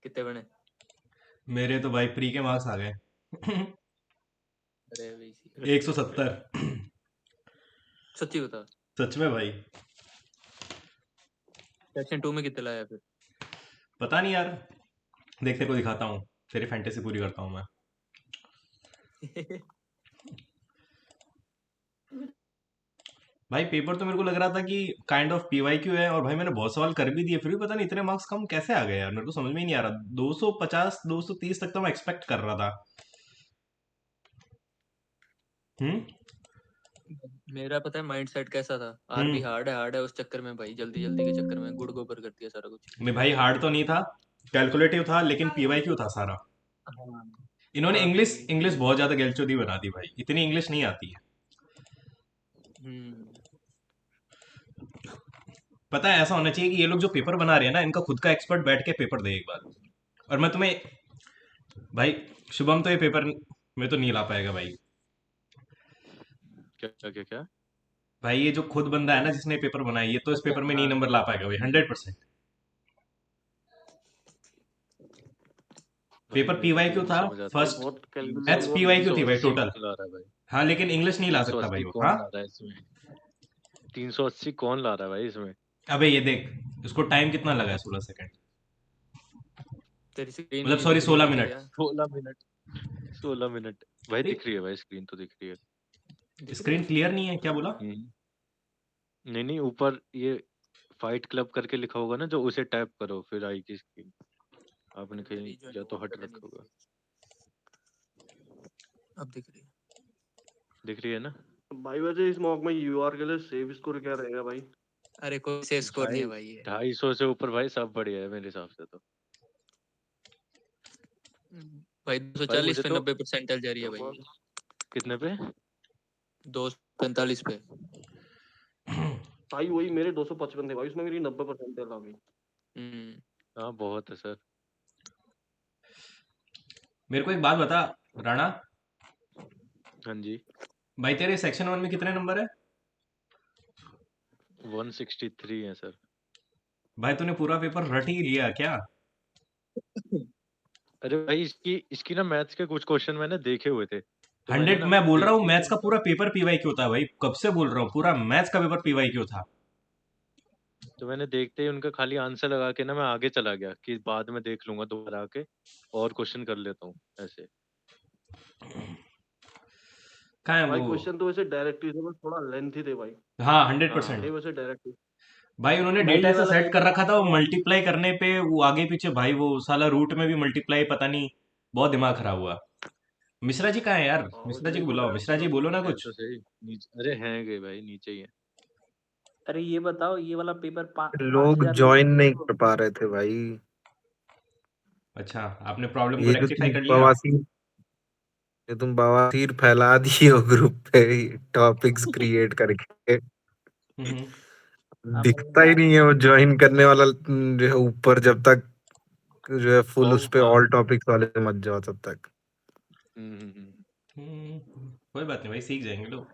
कितने बने? मेरे तो भाई प्री के मार्क्स आ गए। अरे भाई 170। सच्ची बता। सच में भाई। सेक्शन 2 में कितने लाया फिर? पता नहीं यार, देख तेरे को दिखाता हूँ, तेरी फैंटेसी पूरी करता हूँ मैं। भाई पेपर तो मेरे को लग रहा था कि काइंड ऑफ पीवाईक्यू है, और भाई मैंने बहुत सवाल कर भी दिए, फिर भी पता नहीं इतने मार्क्स कम कैसे आ गए यार, मेरे को समझ में ही नहीं आ रहा। 250 230 तक तो मैं एक्सपेक्ट कर रहा था। हम्म। मेरा पता है माइंड सेट कैसा था, आरबी हम्म। हार्ड है उस चक्कर में भाई, जल्दी जल्दी के चक्कर में गुड़ गोबर कर दिया सारा कुछ। नहीं भाई, हार्ड तो नहीं था, कैलकुलेटिव था, लेकिन पीवाईक्यू था सारा। हाँ। इन्होंने हाँ इंग्लिश इंग्लिश पीवी। बहुत ज्यादा गैलचोदी बना दी भाई, इतनी इंग्लिश नहीं आती है। हम्म। पता है ऐसा होना चाहिए कि ये लोग जो पेपर बना रहे हैं ना, इनका खुद का एक्सपर्ट बैठ के पेपर दे एक बार। और मैं तुम्हें, भाई शुभम तो ये पेपर में तो नहीं ला पाएगा भाई। क्या क्या क्या क्या? भाई ये जो खुद बंदा है ना जिसने पेपर बनाया, ये तो इस अच्छा पेपर में नहीं हाँ। नंबर ला पाएगा भाई, 100%। भाई पेपर मेरे को पीवाई ये क्यों नहीं था समझ आता, फर्स्ट, बहुत तीन मैथ्स कैलकुलेशन पीवाई बहुत तीन क्यों सौ थी भाई अस्सी टोटल। कौन ला रहा है भाई? हाँ लेकिन इंग्लिश नहीं ला तीन सौ सकता भाई अस्सी वो, कौन हाँ। ला रहा है इसमें? 380 कौन ला रहा है भाई इसमें? अबे ये देख, इसको टाइम कितना लगा है, 16 सेकंड, तेरी स्क्रीन मतलब नहीं सॉरी दिख रही 16 मिनट। क्या? 16 मिनट। 16 मिनट। भाई नहीं, दिख रही है भाई, स्क्रीन तो दिख रही है। दिख रही स्क्रीन है? क्लियर नहीं है क्या बोला। नहीं नहीं, ऊपर ये फाइट क्लब करके लिखा होगा ना, जो उसे टैप करो फिर आएगी स्क्रीन। आपने कहीं रीजन या तो वो हट पता नहीं रखा दिख होगा। रही। अब दिख रही है। दिख रही है ना? भाई। वैसे इस मॉक में यूआर के लिए सेव स्कोर क्या रहेगा भाई? अरे कोई से स्कोर नहीं है भाई भाई ये। 250 से ऊपर भाई सब बढ़िया है मेरे हिसाब से तो। भाई भाई 240 मुझे पे तो 90% जा रही है तो भाई बस ये। कितने पे? 245 पे। भाई वही मेरे 255 थे भाई, उसमें मेरी 90% आ गई। हम्म। हाँ बहुत है सर। मेरे को एक बात बता राणा, हाँ जी। भाई तेरे सेक्शन 1 में कितने नंबर है। 163 है सर। भाई तूने पूरा पेपर रट ही लिया क्या। अरे भाई इसकी इसकी ना मैथ्स के कुछ क्वेश्चन मैंने देखे हुए थे, तो मैंने 100, ना मैं बोल रहा हूँ एक एक मैथ्स का उनका। पूरा पेपर पीवाई क्यों था भाई, कब से बोल रहा हूँ, पूरा मैथ्स का पेपर पीवाई क्यों था। तो मैंने देखते ही उनका खाली आंसर लगा के ना मैं आगे चला गया कि बाद में देख लूंगा दोबारा आके और क्वेश्चन कर लेता हूँ ऐसे। कहाँ है भाई वो। क्वेश्चन तो वैसे डायरेक्ट ही थे, बस थोड़ा लेंथी थे भाई। हाँ हंड्रेड हाँ परसेंट थे हाँ। वैसे डायरेक्ट ही। भाई उन्होंने भाई डेटा ये ऐसा वाला सेट कर पेपर रखा था, वो मल्टीप्लाई करने पे वो आगे पीछे भाई, वो साला रूट में भी मल्टीप्लाई, पता नहीं, बहुत दिमाग खराब हुआ। मिश्रा जी कहाँ है यार, हाँ मिश्रा वैसे जी को देखो बुलाओ, डायरेक्ट मिश्रा जी था। बोलो ना है कुछ। तो सही नीचे, अरे हैं गए भाई नीचे ही है। अरे ये बताओ, ये वाला पेपर पाँच लोग हजार लोग ज्वाइन देते नहीं तो। कर पा रहे थे भाई। अच्छा, आपने प्रॉब्लम को ये जो रेक्टिफाई तुम कर लिया। बवासीर ये तुम बवासीर फैला दिए हो ग्रुप पे, टॉपिक्स क्रिएट करके। हम्म। हाँ भाई दिखता ही नहीं है वो मैं। ज्वाइन करने वाला जो है ऊपर, जब तक जो है फुल उस कौन पे सा? ऑल टॉपिक्स वाले मत जाओ तब तक। हम्म। कोई बात नहीं भाई, सीख जाएंगे लोग।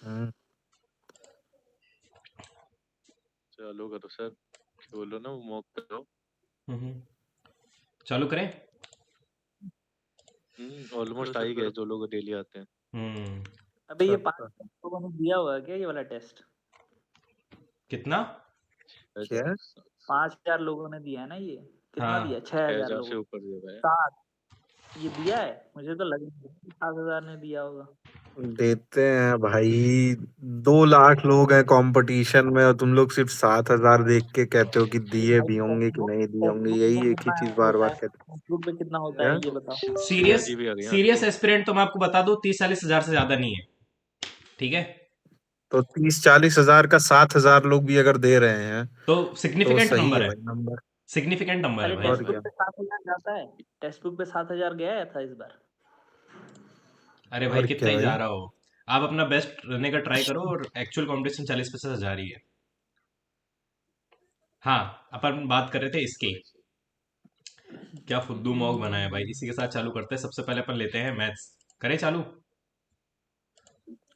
हम्म, चलो करो सर, बोलो ना मॉक करो। हम्म। चालू करें। करो ऑलमोस्ट आ शुरू ही गए करो। जो लोग डेली आते हैं। हम्म। अबे ये सब 5 लोगों ने दिया हुआ है क्या ये वाला टेस्ट? कितना। ऐसा क्या 5000 लोगों ने दिया है ना ये? कितना हाँ दिया? 6000 6000 लोगों। से ऊपर दिया है। 7। ये दिया है, मुझे तो लग 7000 ने दिया होगा। देते हैं भाई। 2 लाख लोग हैं कंपटीशन में, और तुम लोग सिर्फ 7,000 देख के कहते हो कि दिए भाई भी होंगे कि नहीं दिए होंगे, टेक्स्ट यही बुक में एक ही कितना चीज बार होता बार है? कहते टेक्स्ट बुक में कितना होता हैं। है ये बताओ। श्रेया सीरियस जी भी आ गई आज सीरियस तो। एस्पिरेंट तो मैं आपको बता दूं 30-40 हजार से ज्यादा नहीं है। ठीक है। तो 30-40 हजार का 7,000 लोग भी अगर दे रहे हैं तो तो सिग्निफिकेंट सही नंबर है है, भाई नंबर। सिग्निफिकेंट नंबर है अरे भाई और टेक्स्ट इसमें। बुक क्या। पे 7000 जाता है। टेक्स्ट बुक पे 7000 गया था इस बार। अरे भाई और कितना क्या ही जा भाई। रहा हो। आप अपना बेस्ट रहने का ट्राई करो, और एक्चुअल कंपटीशन 40-50 हजार ही है। हाँ अपन बात कर रहे थे इसके, वही से। क्या फुद्दू मॉक बनाया भाई, इसी के साथ चालू करते हैं। सबसे पहले अपन लेते हैं मैथ्स, करें चालू।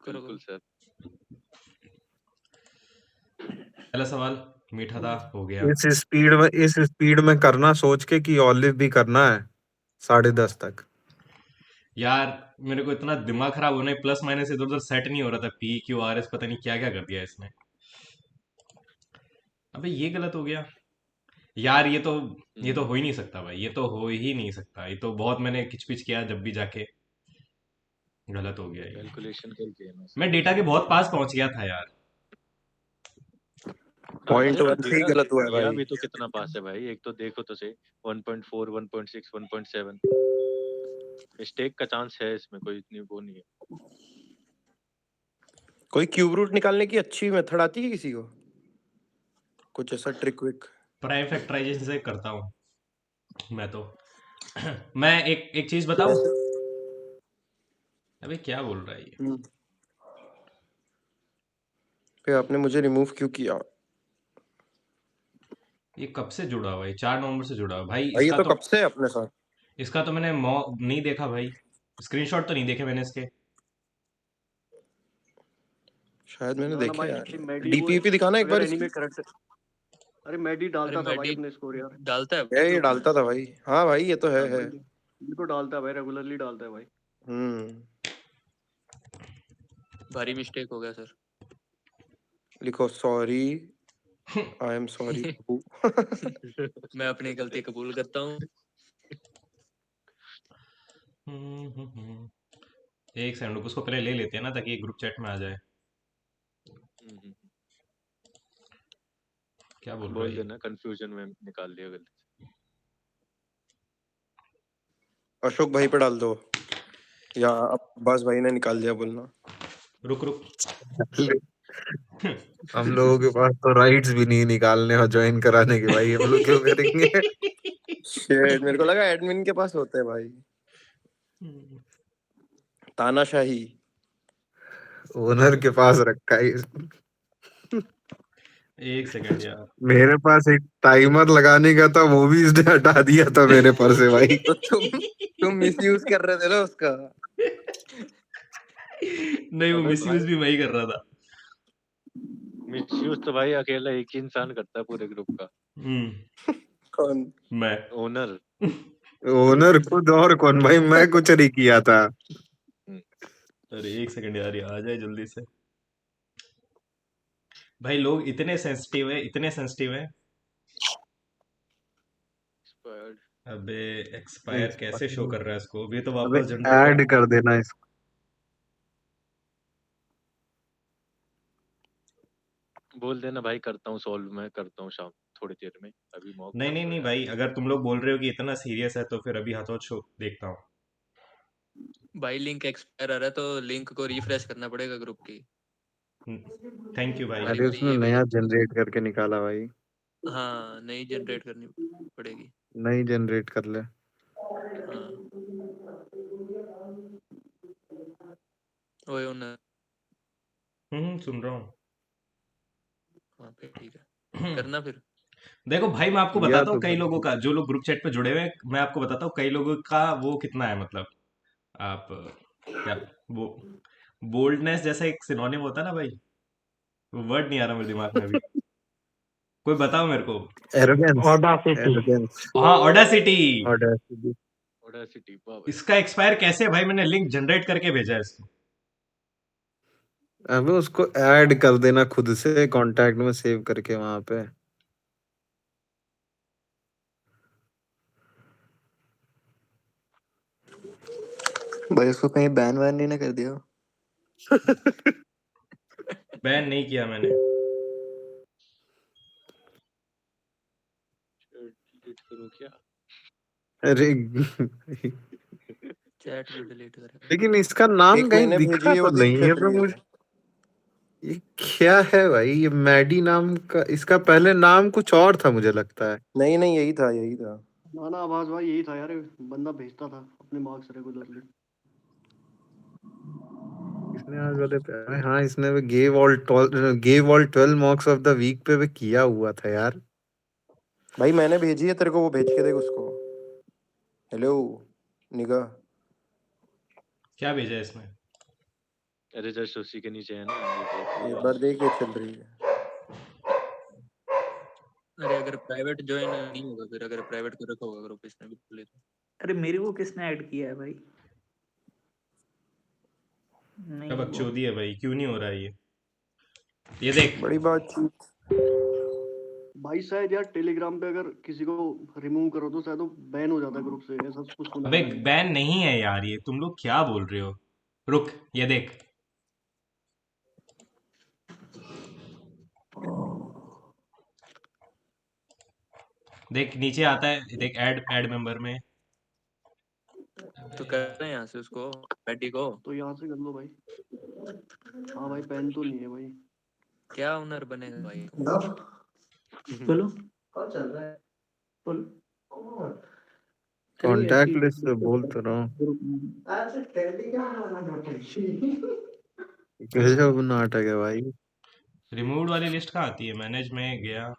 करो बिल्कुल करो। सर। पहला सवाल, मीठा था, हो गया। इस स्पीड में करना सोच के कि ऑलिव भी करना है 10:30 तक। यार मेरे को इतना दिमाग खराब होने, प्लस माइनस इधर उधर सेट नहीं हो रहा था, पी क्यू आर एस पता नहीं क्या क्या कर दिया इसने। अबे ये गलत हो गया यार, ये तो हो ही नहीं सकता भाई, ये तो हो ही नहीं सकता, ये तो बहुत मैंने किचपिच किया जब भी जाके, गलत हो गया ये। कैलकुलेशन करके है ना मैं डेटा के बहुत पास पहुंच गया था यार। अरे तो 0.1 से ही तेरा गलत हुआ है तेरा भाई। भी तो कितना पास है भाई, एक तो देखो तो सही। 1.4 1.6 1.7 मिस्टेक का चांस है इसमें, कोई इतनी वो नहीं है। कोई क्यूब रूट निकालने की अच्छी मेथड आती है किसी को? कुछ ऐसा ट्रिक विक? प्राइम फैक्टराइजेशन से करता हूँ मैं तो। मैं एक चीज बताऊं। अबे क्या बोल रहा है ये? फिर आपने मुझे रिमूव क्यों किया? ये कब से जुड़ा हुआ है? 4 नवंबर से जुड़ा हुआ है भाई। भाई ये तो कब से है अपने साथ? इसका तो मैंने नहीं देखा भाई, स्क्रीनशॉट तो नहीं देखे मैंने इसके। शायद मैंने ना ना देखे भाई, यार। मैडी वो डीपीपी दिखाना एक अगर बार इसकी। Anime correct. अरे मैडी डालता था भाई अपने स्कोर यार। डालता है है ये डालता था भाई। हाँ भाई ये तो है हाँ भाई, ये तो डालता है भाई, रेगुलरली डालता है भाई। भारी मिस्टेक हो गया सर। लिखो सॉरी, आई एम सॉरी। मैं अपनी गलती कबूल करता हूँ। एक सेकंड, उसको पहले ले लेते हैं ना ताकि ग्रुप चैट में आ जाए। क्या बोल रहा है बोल ये? देना कंफ्यूजन में निकाल लिया गलती से। अशोक भाई पे डाल दो, या अब्बास भाई ने निकाल दिया बोलना। रुक रुक। हम लोगों के पास तो राइट्स भी नहीं निकालने और ज्वाइन कराने के, भाई हम लोग क्यों करेंगे? शेट, मेरे को लगा एडमिन के पास होते हैं भाई। तानाशाही ओनर के पास रखा है। एक सेकंड यार। मेरे पास एक टाइमर लगाने का था, वो भी इसने हटा दिया था मेरे पर से भाई। तो तुम मिसयूज कर रहे थे ना उसका। नहीं, वो मिसयूज भी मैं ही कर रहा था। मिसयूज तो भाई अकेला एक ही इंसान करता है पूरे ग्रुप का। कौन? मैं। ओनर। ओनर खुद, और कौन भाई? मैं कुछ नहीं किया था। अरे एक सेकंड यार, ये आ जाए जल्दी से। भाई लोग इतने सेंसिटिव है, इतने सेंसिटिव है। अबे एक्सपायर कैसे शो कर रहा है इसको? अभी तो अबे वापस जनरेट ऐड कर देना इसको। बोल देना भाई, करता हूँ सॉल्व, मैं करता हूँ शाम थोड़ी देर में, अभी मॉक नहीं नहीं नहीं भाई, अगर तुम लोग बोल रहे हो कि इतना सीरियस है तो फिर अभी हाथों शो देखता हूँ। भाई लिंक एक्सपायर आ रहा है तो लिंक को रिफ्रेश करना पड़ेगा ग्रुप की। थैंक यू भाई। अरे उसने नया जनरेट करके निकाला भाई। हाँ, नई जनरेट करनी पड़ेगी। नई जनरेट कर ले। हाँ। ओए ओनर। सुन रहा हूँ। हाँ फिर ठीक है, करना फिर। देखो भाई, मैं आपको किया बताता हूँ तो कई लोगों का, जो लोग ग्रुप चैट पे जुड़े हुए हैं, मैं आपको बताता हूँ कई लोगों का वो कितना है, मतलब आप क्या, वो बोल्डनेस जैसा एक सिनोनिम होता है ना भाई, वो वर्ड नहीं आ रहा मेरे दिमाग में अभी। कोई बताओ मेरे को। एरोगेंस। ऑडासिटी। एरोगेंस। हाँ, ऑडासिटी। ऑडासिटी। ऑडासिटी वाह भाई। इसका एक्सपायर कैसे है भाई? मैंने लिंक जनरेट करके भेजा है इसको। अबे उसको ऐड कर देना खुद से कांटेक्ट में सेव करके वहां पे। भाई उसको कहीं बैन वैन नहीं ना कर दिया? बैन नहीं किया मैंने। डिलीट करूँ क्या? अरे चैट भी डिलीट करेगा। लेकिन इसका नाम एक कहीं मैंने दिखा भेजी है, तो वो देख नहीं है चल पर रही मुझे। है। ये क्या है भाई? ये मैडी नाम का, इसका पहले नाम कुछ और था मुझे लगता है। नहीं नहीं, यही था यही था। ना ना आवाज भाई यही था यार, बंदा भेजता था अपने मार्क्स रेगुलरली। इसने आज वाले पे, अरे हाँ, इसने भी gave all 12 marks of the week पे भी किया हुआ था यार। भाई मैंने भेजी है तेरे को, वो भेज के देख उसको। हेलो निगा। क्या भेजा है इसमें? अरे जस्ट उसी के नीचे है ना, ये देख एक बार देख, ये चल रही है। अरे अगर प्राइवेट ज्वाइन नहीं होगा, फिर अगर प्राइवेट को रखा होगा ग्रुप इसने भी खोले तो। अरे मेरे को किसने ऐड किया है भाई? नहीं अब हुआ। बकचोदी है भाई, क्यों नहीं हो रहा है ये देख। बड़ी बातचीत। भाई शायद यार टेलीग्राम पे अगर किसी को रिमूव करो तो शायद वो बैन हो जाता है ग्रुप से, ऐसा कुछ सुना अबे है मैंने। बैन नहीं है यार, ये तुम लोग क्या बोल रहे हो? रुक, ये देख। देख नीचे आता है, देख ऐड मेंबर में। तो कर रहे हैं यहाँ से उसको, पैटी को। तो यहाँ से कर लो भाई। हाँ भाई बैन तो नहीं है भाई। क्या ओनर बनेगा भाई? बोलो कौन चल रहा है? बोलो। कॉन्टैक्ट लिस्ट से बोल तो रहा हूँ। गजब नाटक है भाई। रिमूव्ड वाली लिस्ट कहाँ आती है? मैनेज में गया।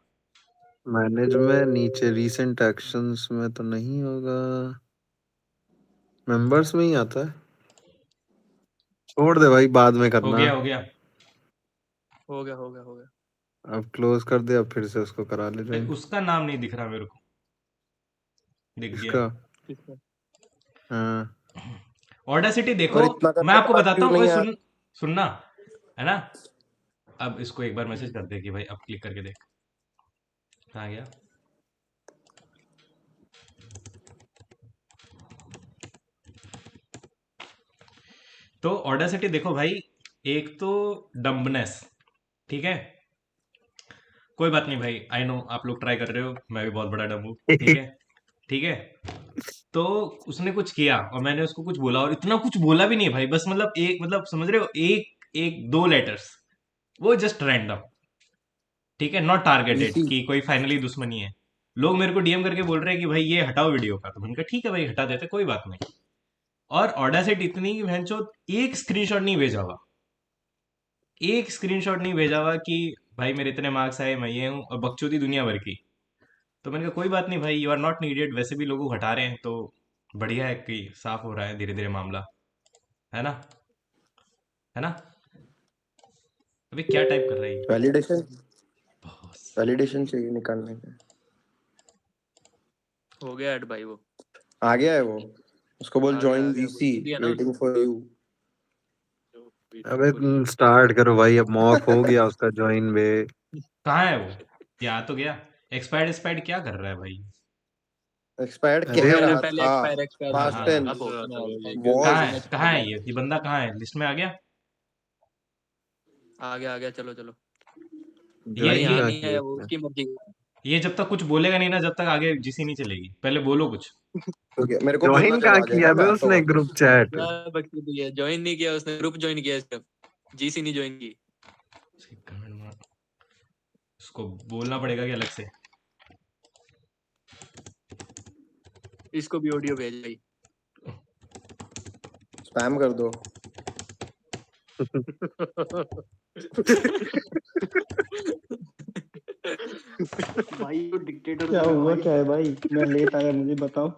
मैनेज में नीचे रीसेंट एक्शंस में तो नहीं होगा, मेंबर्स में ही आता है। छोड़ दे भाई, बाद में हो करना। गया हो गया। हो गया हो गया हो गया। अब क्लोज कर दे, अब फिर से उसको करा ले देख, ज्वाइन। उसका नाम नहीं दिख रहा मेरे को। दिख गया। इसका किसका? हाँ ऑडेसिटी देखो। और इतना मैं करने के आपको बाद बताता क्यों हूँ, नहीं ओए आया? सुनना है ना। अब इसको एक बार मैसेज कर दे कि भाई अब क्लिक करके देख कहाँ गया। तो ऑडेसिटी देखो भाई, एक तो डम्बनेस, ठीक है। कोई बात नहीं भाई, आई नो आप लोग ट्राई कर रहे हो, मैं भी बहुत बड़ा डम हूँ, ठीक है। ठीक है। तो उसने कुछ किया और मैंने उसको कुछ बोला, और इतना कुछ बोला भी नहीं भाई, बस मतलब एक, मतलब समझ रहे हो, एक एक दो लेटर्स, वो जस्ट रैंडम, ठीक है, नॉट टारगेटेड डीसी। कि कोई फाइनली दुश्मनी है। लोग मेरे को डीएम करके बोल रहे हैं कि भाई ये हटाओ वीडियो का, तो मैंने कहा ठीक है भाई हटा देते, कोई बात नहीं। और ऑडासिटी इतनी कि भैंचो एक स्क्रीनशॉट नहीं भेजा हुआ, एक स्क्रीनशॉट नहीं भेजा हुआ कि भाई मेरे इतने मार्क्स आए, मैं ये हूँ, और बकचोदी दुनिया भर की। तो मैंने कहा कोई बात नहीं भाई, यू आर नॉट नीडेड, वैसे भी लोगों को हटा रहे हैं, तो बढ़िया है कि साफ हो रहा है धीरे धीरे मामला, है ना, है ना। अभी क्या टाइप कर रही है? Validation boss. वैलिडेशन चाहिए निकालने का। हो गया ऐड भाई वो। आ गया है वो। उसको बोल आ गया जॉइन आ गया, वीसी, बोल दिया ना वेटिंग फॉर यू। अबे स्टार्ट करो भाई, अब मॉक हो गया उसका ज्वाइन बे। कहाँ है वो? ये आ तो गया। एक्सपायर्ड एक्सपायर्ड क्या कर रहा है भाई? एक्सपायर्ड अरे कह मैंने रहा पहले था। एक्सपायर हाँ पास्ट हाँ था, हाँ। अब टेंस। ओपन है। Thank you was. कहाँ सो है, मच कहाँ फॉर है दैट। ये बंदा कहाँ है? लिस्ट में आ गया? आ गया चलो चलो। ये भाई ज्वाइन यहाँ ये कहाँ नहीं किया आया वो, इसने? उसकी मर्जी। ये जब तक कुछ बोलेगा नहीं ना, जब तक आगे जीसी नहीं चलेगी, पहले बोलो कुछ। ओके, मेरे को बोलना ज्वाइन जब कहाँ आ किया जाएगा बे मैं आता हूँ उसने ग्रुप वापस। चैट? क्या बकचोदी दी है, ज्वाइन नहीं किया उसने, ग्रुप ज्वाइन किया सिर्फ, जीसी नहीं ज्वाइन की। उसको बोलना पड़ेगा कि अलग से। इसको भी ऑडियो भेज भाई। स्पैम कर दो। भाई तो डिक्टेटर क्या बना हुआ भाई। क्या है भाई? मैं लेट आया, मुझे बताओ।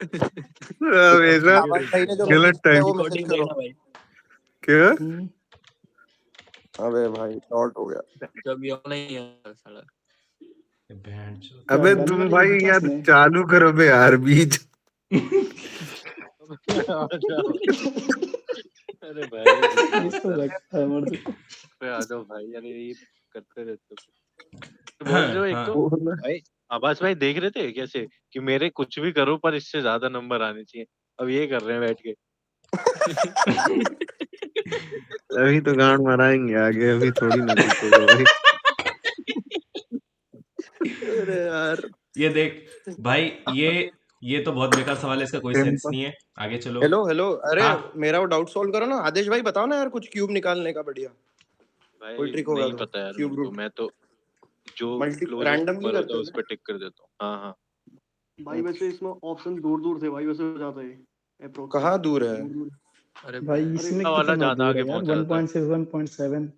हमेशा आवाज भाई ने जो गलत मैसेज किया है टाइम। वो मैसेज रिकॉर्डिंग करो। देखना भाई। क्या? अबे भाई शॉर्ट हो गया। जब ये ऑनलाइन है साला। बैंड चो। क्या अबे गाली तुम वाली भाई दी क्या यार उसने? चालू करो बे यार बीच। आ जाओ। अरे भाई इसको रखा है मर्द को। पे आ जाओ भाई, अरे ये करते रहते हो। तो बोल रहे हो एक हाँ। तो भाई, आवाज भाई देख रहे थे कैसे कि मेरे कुछ भी करो पर इससे ज्यादा नंबर आने चाहिए, अब ये कर रहे हैं बैठ के। अभी तो गांड मराएंगे आगे, अभी थोड़ी ना कुछ होगा भाई। अरे यार। ये देख भाई, ये तो बहुत बेकार सवाल है, इसका कोई सेंस सिंपल। नहीं है। आगे चलो। हेलो हेलो, अरे हाँ मेरा वो डाउट सॉल्व करो ना। आदेश भाई बताओ ना यार कुछ क्यूब निकालने का बढ़िया कोई भाई ट्रिक होगा नहीं तो। पता यार क्यूब मेरे को, रूट मैं तो जो मल्टी क्लोजेस्ट रैंडमली नंबर होता करते है हो उस ना? पर टिक कर देता हूँ। हाँ हाँ। भाई वैसे इसमें ऑप्शन दूर दूर थे भाई, वैसे हो जाता है अप्रोक्स कहाँ दूर है? दूर दूर। अरे भाई अरे इसमें वाला कितना ज्यादा दूर आगे है यार? पहुंच रहा था, 1.6 1.7।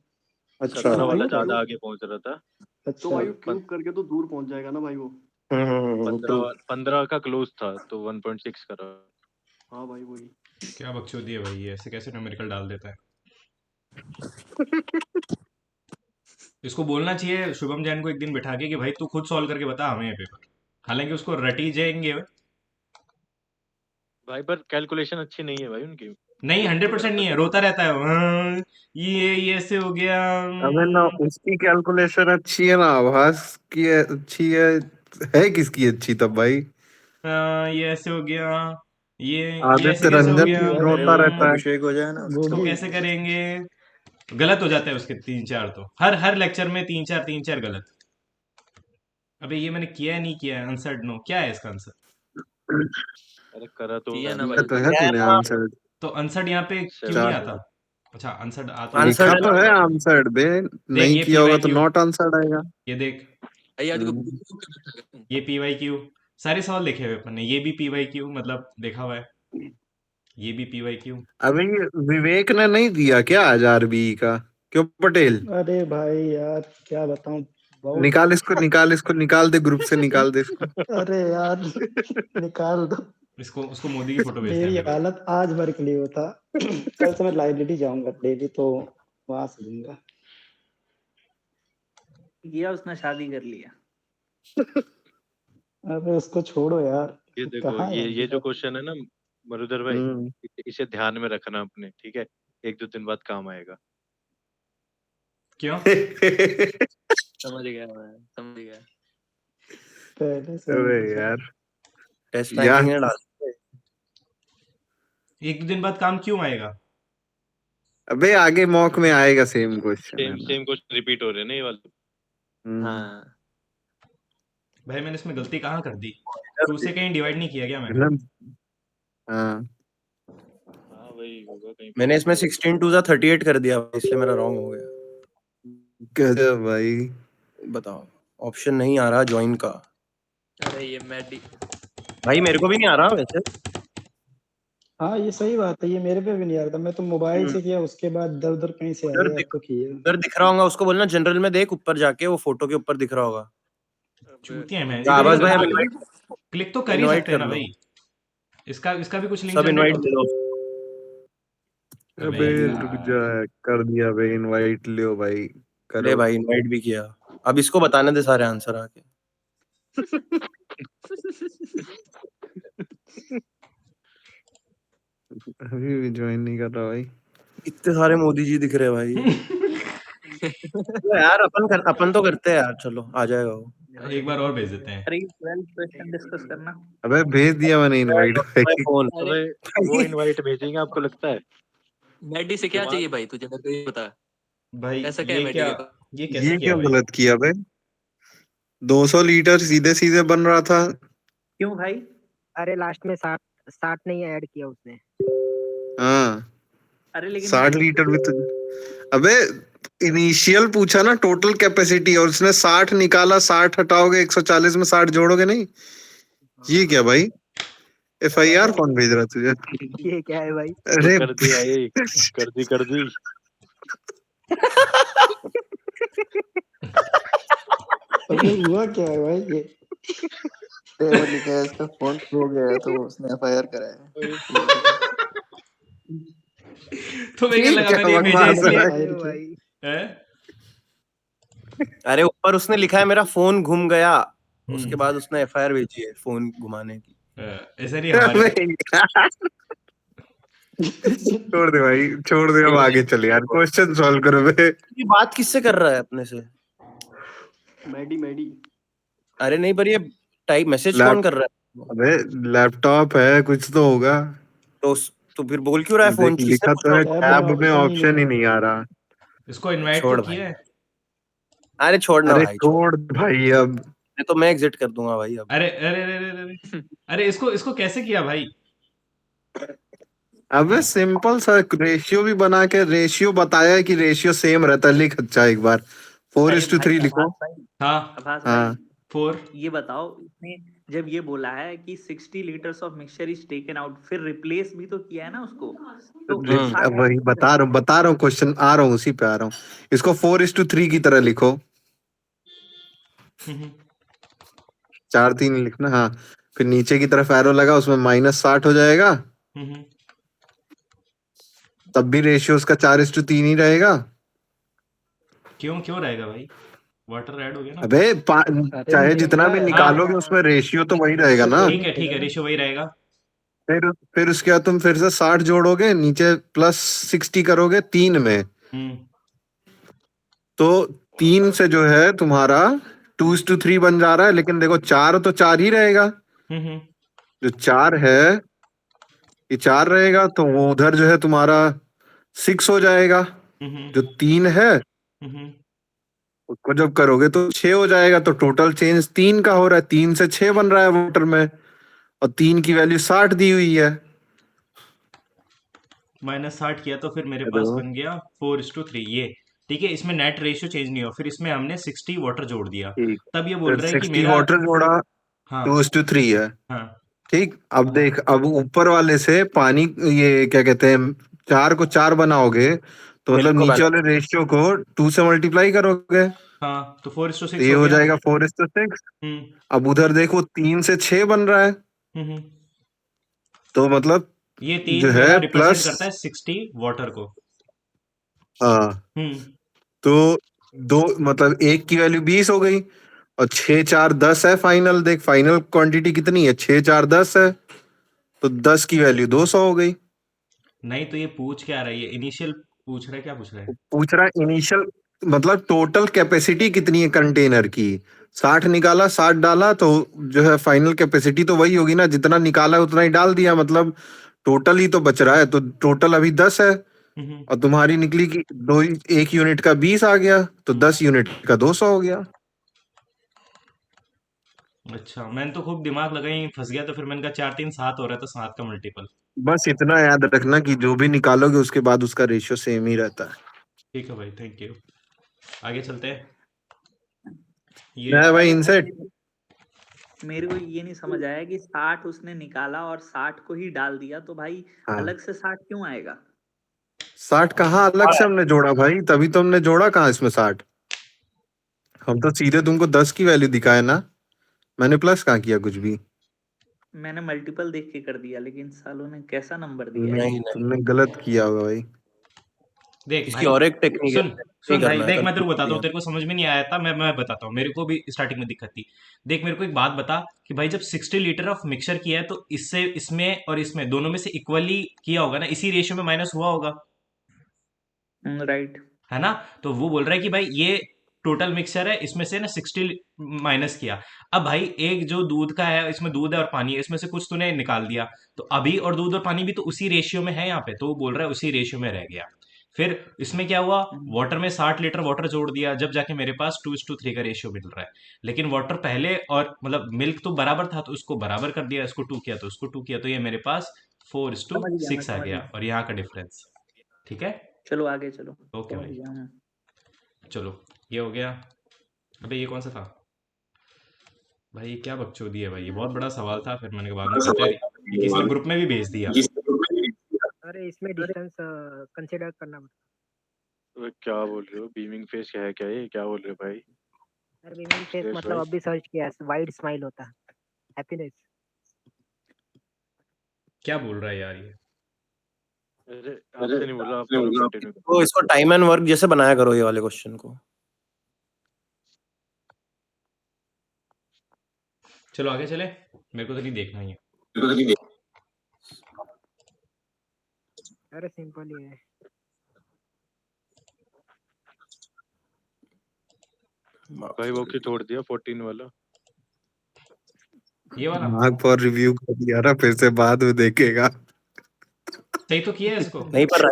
अच्छा। इतना 17 वाला दूर है? ज्यादा क्यूब, आगे पहुंच रहा था। तो अच्छा। भाई क्यूब करके तो दूर पहुंच जाएगा ना भाई वो। 15 ट्रू। 15 का क्लोज था तो 1.6 करा। हाँ भाई वही। क्या बकचोदी है भाई, ये ऐसे कैसे न्यूमेरिकल डाल देता है? इसको बोलना चाहिए शुभम जैन को एक दिन बिठा के कि भाई तू खुद सॉल्व करके बता हमें ये पेपर। हालांकि उसको रटी जाएंगे। भाई पर कैलकुलेशन अच्छी नहीं है भाई उनकी। नहीं 100% नहीं है, रोता रहता है ये ऐसे हो गया। अबे ना उसकी कैलकुलेशन अच्छी है ना आभास की अच्छी है किसकी अच्छी तब भाई? ये ऐसे हो गया, ये ऐसे आदित्य कैसे हो रंजन गया। रोता रहता है। अभिषेक हो जाए ना उसके इसको गोगी कैसे करेंगे। गलत हो जाता है उसके 3-4 तो हर लेक्चर में 3-4 गलत। अबे ये मैंने किया है नहीं किया है, आंसर नो क्या है इसका आंसर? अरे करा तो किया है ना भी किया भाई। तो है तूने आंसर। तो आंसर यहाँ पे क्यों नहीं 7 आता? अच्छा आंसर आता है। लिखा आंसर तो है आंसर बे। देख नहीं ये किया होगा तो PYQ, नॉट आंसर आएगा। ये देख भाई आज को हम्म। ये PYQ, सारे सवाल देखे हुए अपन ने। ये भी PYQ मतलब देखा हुआ है, ये भी PYQ। अबे ये विवेक ने नहीं दिया क्या आज आरबी का? क्यों पटेल? अरे भाई यार क्या बताऊं बहुत। निकाल इसको निकाल दे ग्रुप से, निकाल दे इसको। अरे यार निकाल दो। इसको उसको मोदी की फोटो भेजते हैं मेरी मेरे को। हालत आज भर के लिए होता। कल से मैं लाइब्रेरी जाऊंगा डेली तो वहां से लूंगा। किया उसने शादी कर लिया। अबे उसको छोड़ो यार। ये देखो कहाँ है ये जो अभी? क्वेश्चन है ना मरुधर भाई, हम्म। इसे ध्यान में रखना अपने, ठीक है? 1-2 दिन बाद काम आएगा। क्यों? समझ गया मैं, समझ गया। पहले से अबे नहीं यार टेस्ट यार रैंकिंग में डाल। 1-2 दिन बाद काम क्यों आएगा? अबे आगे मॉक में आएगा सेम क्वेश्चन है सेम ना। सेम क्वेश्चन रिपीट हो रहे हैं ना ये वाले। हाँ भाई मैंने इसमें गलती कहाँ कर दी? 2 से कहीं डिवाइड नहीं किया क्या मैंने? मतलब हाँ हाँ वही होगा कहीं पे मैंने इसमें गलती। 16 2 38 कर दिया, इसलिए मेरा रॉन्ग हो गया। गजब भाई। बताओ, ऑप्शन नहीं आ रहा ज्वाइन का। अरे ये मैडी भाई मेरे को भी नहीं आ रहा वैसे। हाँ ये सही बात है, ये मेरे पे भी नहीं आ रहा था। मैं तो मोबाइल से किया उसके बाद दर दर कहीं से उधर आया दिख तो किया। उधर दिख रहा होगा, उसको बोलना जनरल में देख, ऊपर जाके वो फोटो के ऊपर दिख रहा होगा। चूतिया है मैं या आवाज भाई इधर इनवाइट क्लिक तो कर ही इनवाइट सकते हैं कर ना लो, भाई। इसका भी कुछ लिंक सब जनरेट इनवाइट होता दे दो। है। अबे अबे रुक यार जा, कर दिया भाई इनवाइट, लियो भाई ले करो। भाई इनवाइट भी किया। अब इसको बताने दे सारे आंसर आके। अभी भी ज्वाइन नहीं कर रहा भाई। इतने सारे मोदी जी दिख रहे हैं भाई। तो यार अपन तो करते हैं यार, चलो आ जाएगा वो। एक बार और भेज देते हैं। 3-12 क्वेश्चन डिस्कस करना। अबे भेज दिया मैंने इनवाइट भाई। फोन अरे अबे वो इनवाइट भेजेंगे आपको लगता है? मैडी से क्या दिमाग चाहिए भाई तुझे, मेरे को ये बता। भाई ऐसा क्या है ये मैडी क्या, के पास? ये कैसे ये किया क्यों भाई? गलत किया भाई? 200 लीटर सीधे सीधे बन रहा था। क्यों भाई? अरे लास्ट में 60 नहीं ऐड किया उसने। हाँ अरे लेकिन 60 लीटर भी तो। अबे इनिशियल पूछा ना टोटल कैपेसिटी, और उसने 60 निकाला, 60 हटाओगे 140 में 60 जोड़ोगे नहीं। ये क्या भाई? FIR कौन भेज रहा तुझे? ये क्या है भाई? अरे कर दी भाई, कर दी। अबे हुआ क्या है भाई ये? टेबल लिखा है इसका फोन खो गया है तो उसने FIR कराया। तो मैं क्या ये लगा क्या मैंने ये भेजा बकवास इसलिए है? अरे भाई है? अरे ऊपर उसने लिखा है मेरा फोन घूम गया, उसके हम्म, बाद उसने FIR भेजी है फोन घुमाने की। ऐसा नहीं हमारे अबे यार, छोड़ दे भाई, छोड़ दे, अब आगे चले यार, क्वेश्चन सॉल्व करो बे। ये बात किससे कर रहा है अपने से? मैडी अरे नहीं, पर ये टाइप मैसेज लैप कौन कर रहा है? अबे लैपटॉप है, कुछ तो होगा। तो फिर बोल क्यों रहा है फोन? देख किससे लिखा तो है, पूछा? टैब में टैब में ऑप्शन ही ऑप्शन ही नहीं नहीं आ रहा। इसको इनवाइट तो छोड़ भाई, किया है। अरे छोड़ना अरे भाई, छोड़। छोड़ भाई अब। तो मैं एग्जिट कर दूंगा भाई अब। अरे अरे अरे अरे अरे अरे इसको कैसे किया भाई? अबे सिंपल सा रेशियो भी बना के, रेशियो बताया है कि रेशियो सेम रहता है, लिख अच्छा एक बार अरे 4:3 भाई लिखो। आभास भाई, हाँ आभास हाँ भाई 4 ये बताओ, इसने जब ये बोला है कि 60 litres of mixture is taken out, फिर रिप्लेस भी तो किया है ना उसको। तो अब वही बता रहा हूँ क्वेश्चन, आ रहा हूँ उसी पे आ रहा हूँ। इसको 4:3 की तरह लिखो। 4-3 लिखना, हाँ। फिर नीचे की तरफ एरो लगा, उसमें -60 हो जाएगा, तब भी रेशियो उसका 4:3 ही रहेगा। क्यों क्यों रहेगा भाई? वाटर ऐड हो गया ना। अबे अरे चाहे जितना भी मेरा निकालोगे उसमें रेशियो तो वही रहेगा ना। ठीक है रेशियो वही रहेगा। फिर उसके बाद तुम फिर से 60 जोड़ोगे, नीचे प्लस 60 करोगे 3 में, हम्म तो 3 से जो है तुम्हारा 2:3 बन जा रहा है। लेकिन देखो 4 तो 4 ही रहेगा, हम्म जो 4 है ये 4 रहेगा, तो वो उधर जो है तुम्हारा 6 हो जाएगा। हम्म जो 3 है हम्म उसको जब करोगे तो 6 हो जाएगा। तो टोटल चेंज 3 का हो रहा है, 3 से 6 बन रहा है वाटर में, और 3 की वैल्यू 60 दी हुई है। -60 किया तो फिर मेरे पास हेलो। बन गया 4:3 ये। ठीक है, इसमें नेट रेशियो चेंज नहीं हुआ, फिर इसमें हमने 60 वाटर जोड़ दिया। ठीक, तब ये बोल फिर रहा है कि 60 मेरा। वाटर जोड़ा, हाँ 2:3 है। हाँ ठीक, अब देख, अब ऊपर वाले से पानी, ये क्या कहते हैं, 4 को 4 बनाओगे तो मिल्क मतलब को नीचे वाले रेशियो को 2 से मल्टीप्लाई करोगे, हाँ, तो तो 4:6 ये हो हो गया। जाएगा 4:6। हम्म अब उधर देखो 3 से 6 बन रहा है, हम्म तो मतलब ये जो 3 जो है है रिप्रेजेंट प्लस, करता है 60 वाटर को। हाँ, हम्म तो दो मतलब एक की वैल्यू 20 हो गई, और 6 4 10 है फाइनल। देख फाइनल क्वांटिटी कितनी है, 6 4 10 है, तो 10 की वैल्यू 200 हो गई। नहीं तो ये पूछ क्या रहा है, ये इनिशियल पूछ रहा है, क्या पूछ रहा है? पूछ रहा है इनिशियल, मतलब टोटल कैपेसिटी कितनी है कंटेनर की। 60 निकाला, 60 डाला, तो जो है फाइनल कैपेसिटी तो वही होगी ना, जितना निकाला है उतना ही डाल दिया, मतलब टोटल ही तो बच रहा है। तो टोटल अभी 10 है, हम्म और तुम्हारी निकली कि दो, 1 यूनिट का 20 आ गया, तो 10 यूनिट का 200 हो गया। अच्छा, मैंने तो खूब दिमाग लगाई, फंस गया, तो फिर मैंने कहा 4 3 7 हो रहा है, तो 7 का मल्टीपल। बस इतना याद रखना कि जो भी निकालोगे उसके बाद उसका रेशियो सेम ही रहता है। ठीक है भाई, थैंक यू। आगे चलते हैं। ये मैं भाई अरे इनसे, मेरे को ये नहीं समझ आया कि 60 उसने निकाला और 60 को ही डाल दिया, तो भाई हाँ, अलग से 60 क्यों आएगा? 60 कहाँ अलग से हमने जोड़ा भाई, तभी तो हमने जोड़ा कहाँ इसमें 60। हम तो सीधे तुमको 10 की वैल्यू दिखाए ना, मैंने प्लस कहाँ किया कुछ भी। मैंने मल्टीपल देख के कर दिया, लेकिन सालों ने कैसा नंबर दिया है नहीं, नहीं नहीं, तुमने गलत किया होगा भाई। देख इसकी भाई, और एक टेक्निक है, सुन नहीं सुन भाई, करना है देख मैं तेरे को बताता कंफ्यूज। हूँ, तेरे को समझ में नहीं आया था, मैं बताता हूँ, मेरे को भी स्टार्टिंग में दिक्कत थी। देख मेरे को एक बात बता कि भाई जब 60 लीटर ऑफ मिक्सचर किया है, तो इससे इसमें और इसमें दोनों में से इक्वली किया होगा ना, इसी रेशियो में माइनस हुआ होगा, राइट। है ना? तो वो बोल रहा है कि भाई ये टोटल मिक्सचर है, इसमें से ना 60 माइनस किया। अब भाई एक जो दूध का है, इसमें दूध है और पानी है, इसमें से कुछ तूने निकाल दिया, तो अभी और दूध और पानी भी तो उसी रेशियो में है यहाँ पे, तो वो बोल रहा है उसी रेशियो में रह गया। फिर इसमें क्या हुआ, वाटर में 60 लीटर वाटर जोड़ दिया, जब जाके मेरे पास 2:3 का रेशियो मिल रहा है। लेकिन वाटर पहले और मतलब मिल्क तो बराबर था, तो उसको बराबर कर दिया, इसको 2 किया तो उसको 2 किया, तो ये मेरे पास समझ गया, मैं 4:6 आ समझ गया, गया। और यहाँ का डिफरेंस। ठीक है, चलो आगे चलो, ओके समझ भाई, गया मैं। चलो ये हो गया। अबे ये कौन सा था भाई, ये क्या बकचोदी है भाई, ये बहुत बड़ा सवाल था, फिर मैंने कहा बाद में करते हैं, ये किसी ने ग्रुप में भी भेज दिया। अरे इसमें डिस्टेंस कंसीडर करना पड़ता अबे क्या बोल रहे हो, बीमिंग फेस क्या है, क्या ये क्या बोल रहे हो भाई? है। अरे बीमिंग फेस सुरेश मतलब भाई, अभी सर्च किया है, वाइड स्माइल होता है, हैप्पीनेस। क्या बोल रहा है यार ये? अरे आपसे नहीं बोला, आप कंटिन्यू करो। तो इसको टाइम एंड वर्क जैसे बनाया करो ये वाले क्वेश्चन को। चलो आगे चले, मेरे को तो नहीं देखना ही है। अरे सिंपल ही है। भाई वो क्यों छोड़ दिया 14 वाला? ये वाला मार्क फॉर रिव्यू कर दिया ना, फिर से बाद में देखेगा। सही तो किया है इसको। नहीं पर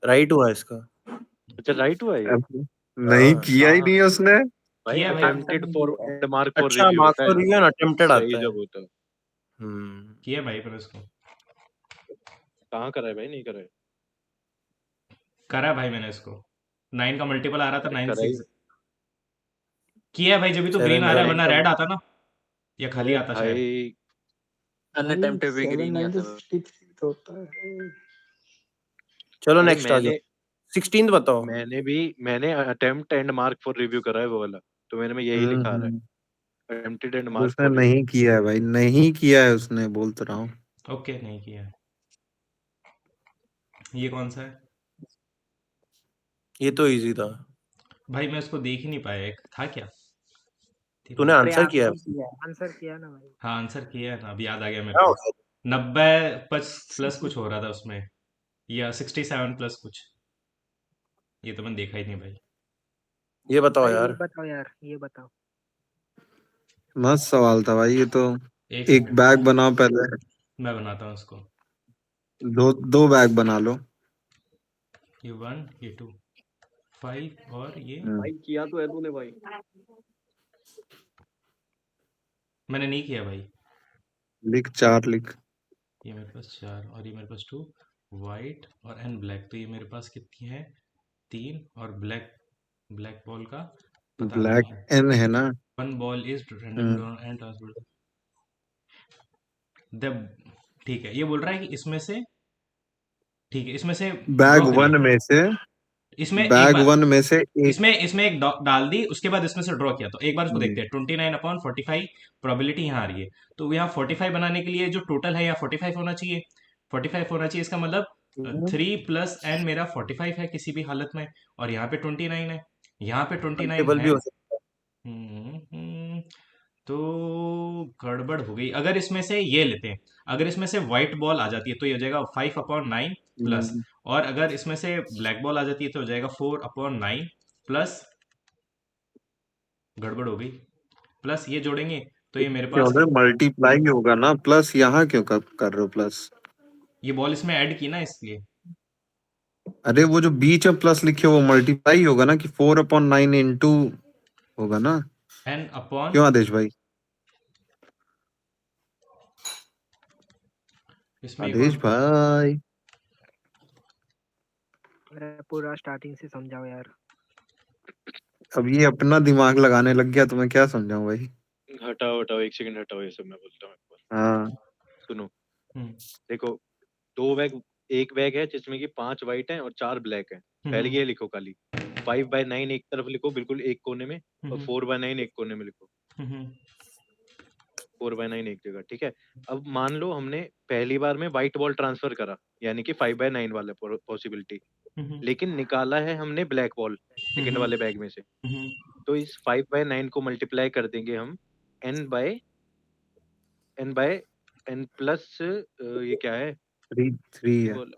राइट हुआ इसका। अच्छा राइट हुआ ये? अब नहीं हाँ किया ही हाँ नहीं उसने। भाई, किया है भाई, attempted for and mark for अच्छा, रिव्यू मार्क्स होता फॉर है, रिव्यू एंड अटेम्प्टेड सही आता है। जब होता है। किया है भाई, पर इसको कहाँ करा है भाई, नहीं करा है? करा है भाई मैंने इसको। 9 का मल्टीपल आ रहा था, भाई 9 करा ही। 6 किया है भाई, जब भी तो ग्रीन 7 आ रहा है, 9 वरना 9 रेड आता ना, या खाली अरे आता शायद। भाई, अनअटेम्प्टेड भी ग्रीन ही आता है। 7 होता है। चलो अरे नेक्स्ट आ जाओ। 16th बताओ। मैंने attempt and mark for review करा है वो वाला, तो मैंने में यही लिखा रहा हम्म, है, अटेम्प्टेड एंड तो मार्क उसने फॉर रिव्यू। नहीं किया है भाई, नहीं किया है उसने, बोल तो रहा हूँ। ओके, नहीं किया है। ये कौन सा है? ये तो इजी था। भाई मैं उसको देख ही नहीं पाया, एक था क्या तूने तेरे आंसर किया आंसर किया ना भाई। हाँ आंसर किया है ना, अभी याद आ गया मेरे क्या को। हो गया? 90 प्लस कुछ हो रहा था उसमें, या 67 प्लस कुछ, ये तो मैंने देखा ही नहीं भाई। ये बताओ भाई ये यार। बताओ यार, ये बताओ। मस्त सवाल था भाई ये तो। एक एक मिनट बैग बनाओ पहले, मैं बनाता हूँ उसको। दो दो बैग बना लो। ये 1 ये 2 5 और ये भाई किया तो है तूने भाई। मैंने नहीं किया भाई। लिख 4 लिख। ये मेरे पास 4 और ये मेरे पास 2 वाइट और एंड ब्लैक, तो ये मेरे पास कितनी है 3, और ब्लैक ब्लैक बॉल का पता नहीं ब्लैक है। एन है ना। 1 ball is random hmm, and transfer the, ठीक है ये बोल रहा है कि इसमें से, ठीक है इसमें से ड्रॉ बैग करिए। 1 में से, इसमें एक बैग बार 1 में से एक। इसमें एक डाल दी, उसके बाद इसमें से ड्रॉ किया, तो एक बार इसको देखते हम्म, हैं। 29/45 प्रोबेबिलिटी यहाँ आ रही है, तो यहाँ 45 बनाने के लिए जो टोटल है यहाँ 45 होना चाहिए। 45 होना चाहिए, इसका मतलब 3 प्लस एन मेरा 45 है किसी भी हालत में, और यहाँ पे 29 है, यहाँ पे 29 मल्टीपल भी है। हो सकता है। तो गड़बड़ हो गई। अगर इसमें से ये लेते हैं, अगर इसमें से व्हाइट बॉल आ जाती है तो ये हो जाएगा 5/9 प्लस, हम्म, और अगर इसमें से ब्लैक बॉल आ जाती है तो हो जाएगा 4/9 प्लस, गड़बड़ हो गई, प्लस ये जोड़ेंगे तो ये मेरे क्यों पास, रे मल्टीप्लाई होगा ना, प्लस यहाँ क्यों कर रहे हो प्लस? ये बॉल इसमें ऐड की ना इसलिए। अरे वो जो बीच में प्लस लिखे वो मल्टीप्लाई होगा ना, कि 4/9 इंटू होगा ना। एन अपॉन, क्यों आदेश भाई? इसमें एक आदेश और, भाई अरे पूरा स्टार्टिंग से समझाओ यार। अब ये अपना दिमाग लगाने लग गया तो मैं क्या समझाऊं भाई। हटाओ हटाओ, एक सेकंड हटाओ, ये सब मैं बोलता हूँ एक बार। हाँ सुनो, हम्म देखो, दो बैग, एक बैग है जिसमें कि 5 वाइट हैं और 4 ब्लैक हैं। पहले हम्म ये लिखो खाली, 5/9 एक तरफ लिखो बिल्कुल एक कोने में, और हम्म 4/9 एक कोने में लिखो। हम्म 4/9 एक जगह, ठीक है। अब मान लो हमने पहली बार में व्हाइट बॉल ट्रांसफर करा, यानी कि 5/9 वाला पॉसिबिलिटी, हम्म लेकिन निकाला है हमने ब्लैक बॉल सेकंड हम्म वाले बैग में से। हम्म तो इस 5/9 को मल्टीप्लाई कर देंगे हम n n प्लस, ये क्या है, 3 है। बोल,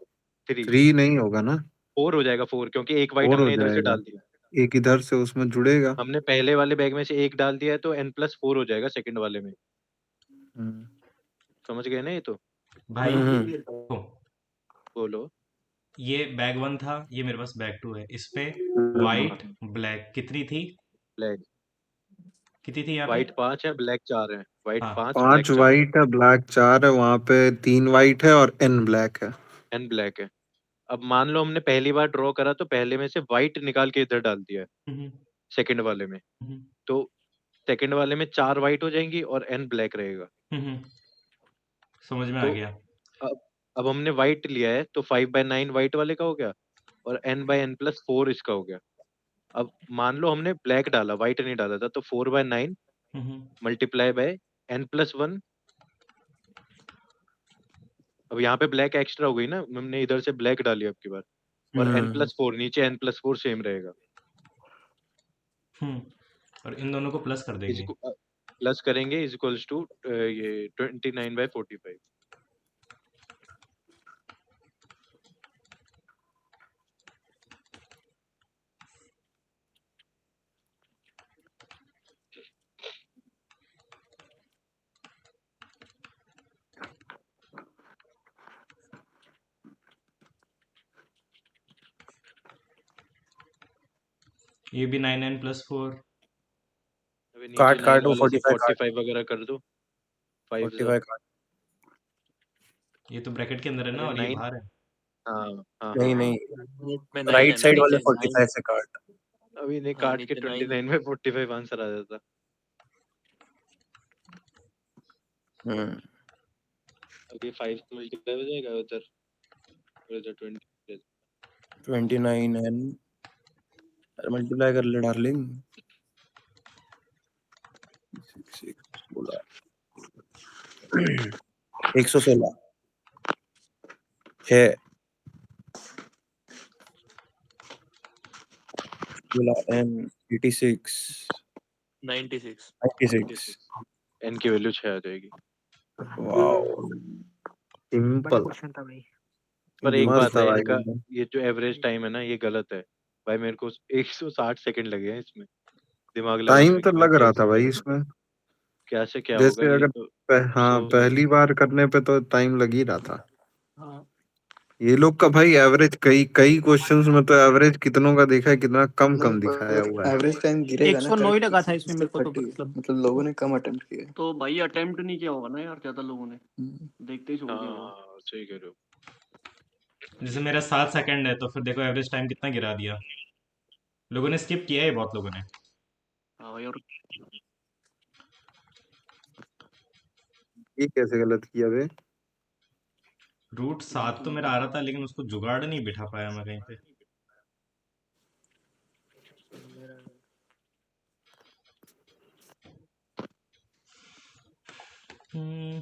3, 3 नहीं होगा ना, 4 हो जाएगा, 4, क्योंकि एक वाइट 4 हो हमने इधर से जाएगा। डाल दिया। एक इधर से उसमें जुड़ेगा। हमने पहले वाले बैग में से एक डाल दिया है, तो n+4 हो जाएगा सेकंड वाले में। हम्म, समझ गए ना ये तो? भाई हम्म, तो बोलो। ये बैग 1 था, ये मेरे पास बैग 2 है, इस पे हम्म। वाइट ब्लैक कितनी थी, ब्लैक, कितनी थी यहाँ पे? व्हाइट 5 है, ब्लैक 4 है। व्हाइट हाँ 5, ब्लैक 5 4, वाइट है, ब्लैक 4 है, वहां पे 3 वाइट है और n ब्लैक है। n ब्लैक है। अब मान लो हमने पहली बार ड्रॉ करा तो पहले में से व्हाइट निकाल के इधर डाल दिया है हम्म सेकंड वाले में, हम्म तो सेकंड वाले में 4 व्हाइट हो जाएंगी और n ब्लैक रहेगा। हम्म, समझ में आ तो गया। अब हमने व्हाइट लिया है, तो 5/9 व्हाइट वाले का हो गया, और n/n+4 इसका हो गया। अब मान लो हमने ब्लैक डाला, व्हाइट नहीं डाला था, तो 4/9 हम्म मल्टीप्लाई बाय n+1। अब यहाँ पे ब्लैक एक्स्ट्रा हो गई ना, हमने इधर से ब्लैक डाली अब की बार, और n+4 नीचे, n+4 सेम रहेगा। हम्म और इन दोनों को प्लस कर देंगे। इसको प्लस करेंगे, इज इक्वल्स टू ये 29/45। ये भी 9n+4। अभी नीचे काट 9 काट वो वाले से 45 काट। 45 वगैरह कर दो। 5 45 काट। ये तो ब्रैकेट के अंदर है ना, अरे और ये 9, बाहर है। हाँ हाँ हाँ नहीं हाँ। नहीं, में 9 है राइट ना साइड वाले नीचे 9। 45 से काट। अभी नहीं, हाँ काट के नीचे 9। 29/45 आंसर आ जाता। हम्म अभी 5 मल्टीप्लाई हो जाएगा उधर, और इधर 20। 29 एन मल्टीप्लाई कर ले डार्लिंग। 116 है। बोला एन 86 96 96 एन की वैल्यू 6 आ जाएगी। वाओ बड़ा सिंपल क्वेश्चन था भाई। पर एक मस्त बात था है, भाई इनका एकदम। ये जो एवरेज टाइम है ना, ये गलत है भाई। मेरे को 160 सेकंड लगे हैं इसमें दिमाग लगाने टाइम में तो कि भाई लग रहा था कैसे भाई क्या इसमें, क्या से क्या होगा जैसे ये अगर तो हाँ सोच पहली बार करने पे तो टाइम लग ही रहा था। हाँ ये लोग का भाई एवरेज कई कई क्वेश्चंस में तो एवरेज कितनों का देखा है, कितना कम नहीं कम दिखाया पर हुआ है। एवरेज टाइम गिरेगा ना 109 ही करेक्ट लगा था इसमें मेरे को तो 30 मतलब। मतलब लोगों ने कम अटेम्प्ट किए। तो भाई अटेम्प्ट नहीं किया होगा ना यार ज्यादा लोगों ने, हम्म, देखते ही छोड़ दिया होगा। हाँ सही कह रहे हो। जैसे मेरा 7 सेकंड है तो फिर देखो एवरेज टाइम कितना गिरा दिया। लोगों ने स्किप किया है बहुत लोगों ने। हाँ भाई, और ये कैसे गलत किया बे? रूट 7 तो मेरा आ रहा था लेकिन उसको जुगाड़ नहीं बिठा पाया मैं कहीं पे।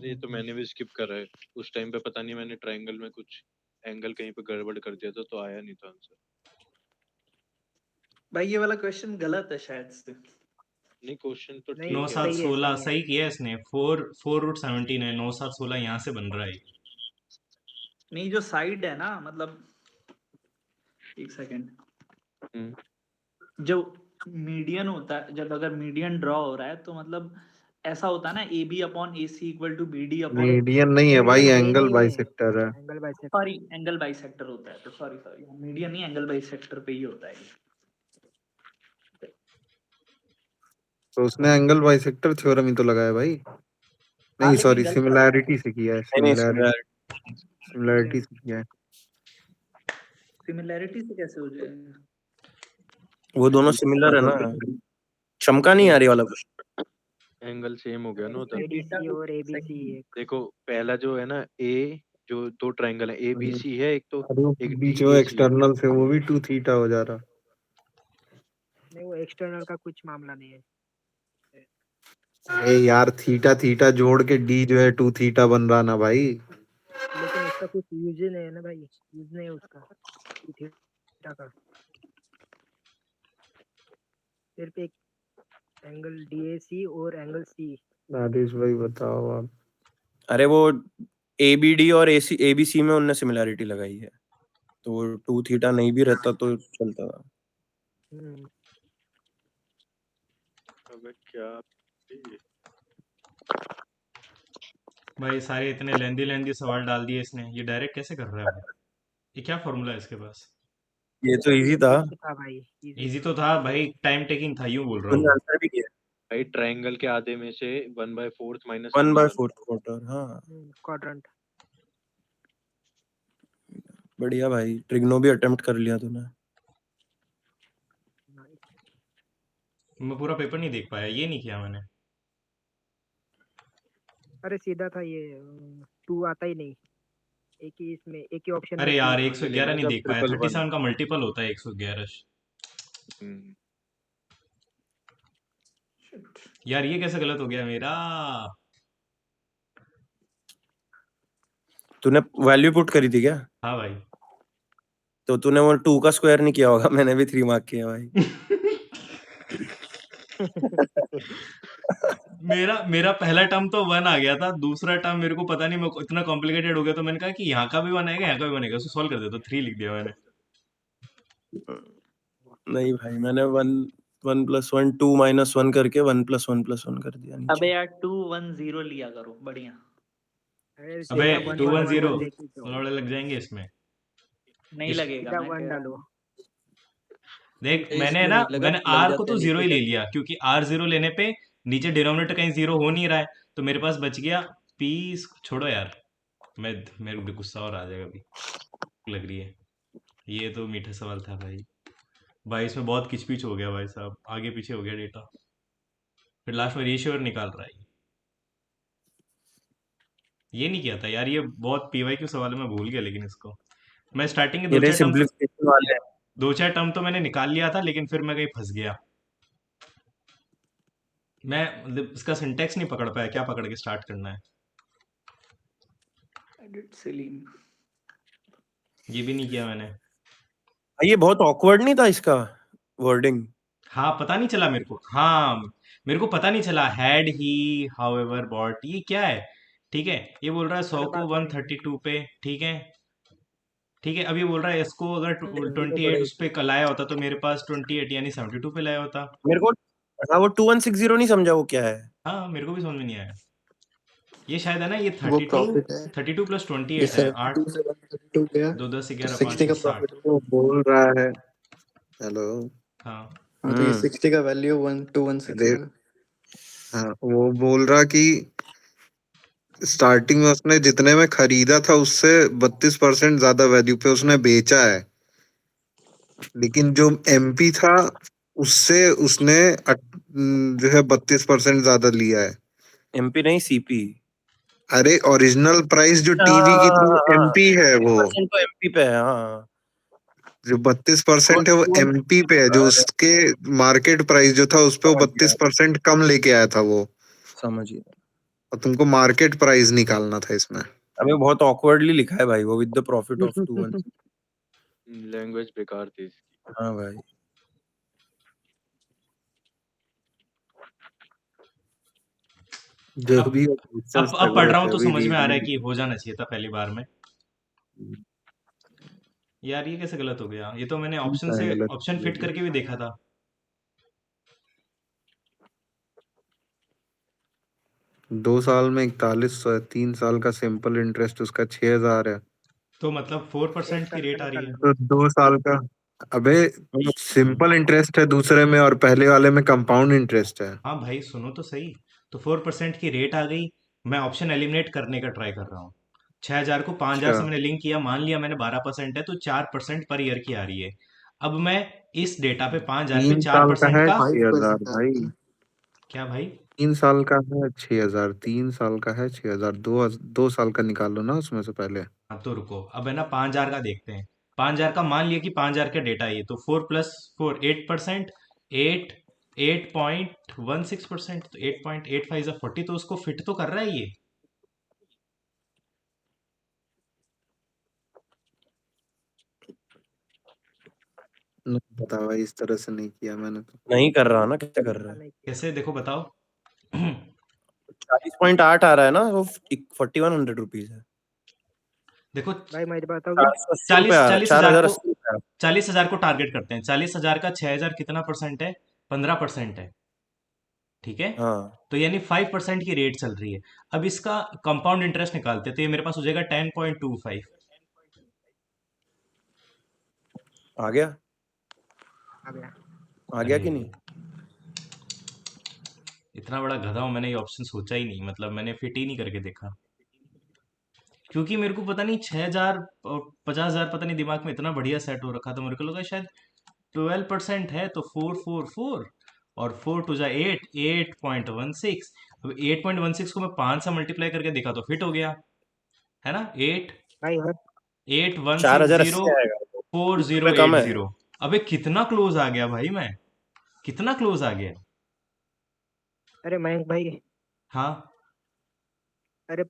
ये तो मैंने भी स्किप करा है। उस टाइम पे पता नहीं मैंने ट्रायंगल में कुछ एंगल कहीं पे गड़बड़ कर दिया था तो आया नहीं था आंसर। भाई ये वाला क्वेश्चन गलत है शायद से। नहीं क्वेश्चन तो नहीं, 9 ठीक है। 7 सही है 16 सही है। सही किया इसने। 4 रूट 17 है। 9 7 16 यहाँ से बन रहा है। नहीं जो साइड है ना मतलब, एक सेकंड, हम्म जो मीडियन होता है, जब अगर मीडियन ड्रॉ हो रहा है तो मतलब ऐसा होता है ना, a b upon a c equal to b d upon, median नहीं है भाई, मीडियन वही एंगल नहीं है, बाइसेक्टर है। Angle bisector. Sorry angle bisector होता है, तो सॉरी सॉरी मीडियन नहीं, एंगल बाइसेक्टर पे ही होता है ये। तो उसने एंगल बाइसेक्टर थ्योरम ही तो लगाया भाई। हाँ नहीं लेकिन सॉरी, गलत लगाया है। सिमिलैरिटी से किया है, नहीं सिमिलैरिटी सिमिलैरिटी से किया है। सिमिलैरिटी से कैसे हो जाएगा? वो दोनों सिमिलर है ना, चमका नहीं आ रही वाला कुछ। एंगल सेम हो गया ना उधर। एडीसी और एबीसी एक। देखो पहला जो है ना ए, जो दो ट्रायंगल है ए बी सी है एक, तो अरे वो एक डी बीच में ए सी है। एक्सटर्नल से वो भी 2 थीटा हो जा रहा। नहीं वो एक्सटर्नल का कुछ मामला नहीं है। अरे यार थीटा थीटा जोड़ के डी जो है 2 थीटा बन रहा ना भाई। लेकिन उसका कुछ यूज नहीं है ना भाई, यूज नहीं है उसका थीटा का। सिर्फ एक एंगल डीएसी और एंगल सी। राजेश भाई बताओ आप। अरे वो एबीडी और एसी एबीसी में उनने सिमिलैरिटी लगाई है, तो 2 थीटा नहीं भी रहता तो चलता था। अबे क्या भाई सारे इतने लेंदी सवाल डाल दिए इसने। ये डायरेक्ट कैसे कर रहा है भाई? ये क्या फॉर्मूला है इसके पास? ये तो इजी था। इजी था भाई, इजी इजी था। तो था भाई, टाइम टेकिंग था, यूं बोल रहा तूने हूँ। आंसर भी किया भाई ट्रायंगल के आधे में से 1/4 माइनस 1/4 क्वार्टर। हाँ क्वाड्रेंट। बढ़िया भाई, ट्रिग्नो भी अटेम्प्ट कर लिया तूने। मैं पूरा पेपर नहीं देख पाया, ये नहीं किया मैंने। अरे सीधा था ये, 2 आता ही नहीं, एक ही इसमें एक ही ऑप्शन में अरे 2 यार था। 111 नहीं जब देख पाया। 111 37 का मल्टीपल होता है 111। यार ये कैसे गलत हो गया मेरा? तूने वैल्यू पुट करी थी क्या? हाँ भाई। तो तूने वो 2 का स्क्वायर नहीं किया होगा। मैंने भी 3 मार्क किया भाई। मेरा पहला टर्म तो 1 आ गया था, दूसरा टर्म मेरे को पता नहीं, मेरे को इतना कॉम्प्लिकेटेड हो गया तो मैंने कहा कि यहाँ का भी 1 आएगा, यहाँ का भी 1 आएगा, उसको सॉल्व कर दे, तो 3 लिख दिया मैंने। नहीं भाई, मैंने 1 + 1 2 - 1 करके 1 + 1 + 1 कर दिया नीचे। अबे यार 2 1 0 लिया करो, बढ़िया। अरे अबे सीधा 1 2 1 1 1 0 1 लेके जाओ, लौड़े लग जाएंगे इसमें। नहीं लगेगा, सीधा मैं 1 कह रहा डालो। हूँ। देख ए, मैंने इसमें ना, मुझे लगा मैंने लग आर को जाता तो है 0 ही नीचे ले से। लिया क्योंकि आर 0 लेने पे नीचे डिनोमिनेटर कहीं 0 हो नहीं रहा है, तो मेरे पास बच गया पी। छोड़ो यार, मेरे को गुस्सा और आ जाएगा अभी लग रही है। ये तो मीठा सवाल था भाई इसमें बहुत किचपिच हो गया भाई साहब, आगे पीछे हो गया डेटा, फिर लास्ट में रेशियो निकाल रहा है। ये नहीं किया था यार, ये बहुत पीवाई क्यू सवाल है, मैं भूल गया लेकिन इसको मैं स्टार्टिंग के ये सिंपलीफिकेशन वाले हैं। 2 4 टर्म तो मैंने निकाल लिया था, लेकिन फिर मैं कहीं फंस गया। मैं मतलब इसका सिंटेक्स नहीं पकड़ पाया, क्या पकड़ के स्टार्ट करना है। ये भी नहीं किया मैंने। ये बहुत ऑकवर्ड नहीं था इसका? वर्डिंग। हाँ पता नहीं चला मेरे को, हाँ मेरे को पता नहीं चला। हैड ही हाउएवर बॉट, ये क्या है? ठीक है, ये बोल रहा है 100 हर को बात में 132 पे, ठीक है ठीक है। अब ये बोल रहा है इसको अगर तो 28 बड़े उस पे लाया होता तो मेरे पास 28 यानी 72 पे लाया होता। मेरे को, हाँ वो 2160 नहीं समझा वो क्या है। हाँ मेरे को भी समझ में नहीं आया। ये शायद है ना, ये वो 32, प्रॉफिट है। 32 प्लस ये 28 है, 72 8, से 132 गया 2 10 तो 11 5 60 का 6 60। प्रॉफिट है। वो बोल रहा है, हेलो, हाँ हाँ तो ये 60 का वैल्यू 1216 अरे होगा। हाँ वो बोल रहा कि स्टार्टिंग में उसने जितने में खरीदा था उससे 32% ज्यादा वैल्यू पे उसने बेचा है, लेकिन जो एमपी था उससे उसने जो है 32% ज्यादा लिया है। एमपी नहीं सीपी। अरे ओरिजिनल प्राइस जो हाँ टीवी की थी वो हाँ, एमपी है, वो 30% तो एमपी पे है। हाँ जो वो 32% है वो एमपी पे है, जो अरे उसके मार्केट प्राइस जो था उस पे वो समझ गया 32% कम लेके आया था वो, समझ गया। और तुमको मार्केट प्राइस निकालना था इसमें। अबे बहुत ऑकवर्डली लिखा है भाई वो, with the profit of 216। Language बेकार थी इसकी। हाँ भाई जो अब भी क्वेश्चंस अब पढ़ तगड़े रहा थे हूँ तो अभी समझ में आ रहा है रीजनिंग। कि हो जाना चाहिए था पहली बार में। यार ये कैसे गलत हो गया? ये तो मैंने ऑप्शन है से गलत ऑप्शन ये फिट भी। करके भी देखा था। 2 साल में 4100 है, 3 साल का सिंपल इंटरेस्ट उसका 6000 है, तो मतलब 4% की रेट आ रही है। तो 2 साल का, अबे हम्म। सिंपल इंटरेस्ट है दूसरे में और पहले वाले में कंपाउंड इंटरेस्ट है। हाँ भाई सुनो तो सही, तो 4% की रेट आ गई। मैं ऑप्शन एलिमिनेट करने का ट्राई कर रहा हूँ। 6000 को 5000 अच्छा, से मैंने लिंक किया, मान लिया मैंने 12% है तो 4% पर ईयर की आ रही है। अब मैं इस डेटा पे 5000 पे तीन चार साल का परसेंट है का, 6000 5% आ भाई, रहा है। क्या भाई? 3 साल का है 6000, 3 साल का है 6000, 2 साल का निकालो ना उसमें से पहले। हाँ तो रुको, अब है ना 5000 का देखते हैं। 5000 का मान लिया कि 5000 का डेटा है ये, तो 4 + 4 8%, 8.16%, तो 8.85 इज 40, तो उसको फिट तो कर रहा है ये। नहीं पता भाई, इस तरह से नहीं किया मैंने तो। नहीं कर रहा ना, क्या कर रहा पता है। नहीं किया। कैसे देखो बताओ। 40.8 आ रहा है ना, वो 4100 रुपीज है। देखो भाई मैं बताऊँ 480 रुपए 40 आ रहा है, 40,000 को, 4080 रुपए आ रहा 40,000 को टारगेट करते हैं। 40,000 का 6,000 कितना परसेंट है? 15% है, ठीक है। है। हाँ तो यानी 5% की रेट चल रही है। अब इसका कंपाउंड इंटरेस्ट निकालते हैं, तो ये मेरे पास हो जाएगा 10.25। आ गया, आ गया। आ गया अरे कि नहीं। इतना बड़ा गधा हूं, मैंने ये ऑप्शन सोचा ही नहीं, मतलब मैंने फिट ही नहीं करके देखा। क्योंकि मेरे को पता नहीं 6,000 और 50,000 पता नहीं दिमाग में इतना बढ़िया सेट हो रखा था, मेरे को लगा शायद 12% है तो 444, और 4 × 2 = 8, 8.16। अब 8.16 को मैं 5 से मल्टीप्लाई करके देखा तो फिट हो गया, है ना। एट भाई हर 8160 4080 आएगा, 4080। रुपए कम है। अबे कितना क्लोज आ गया भाई मैं, कितना क्लोज आ गया। अरे मयंक भाई, हाँ, अरे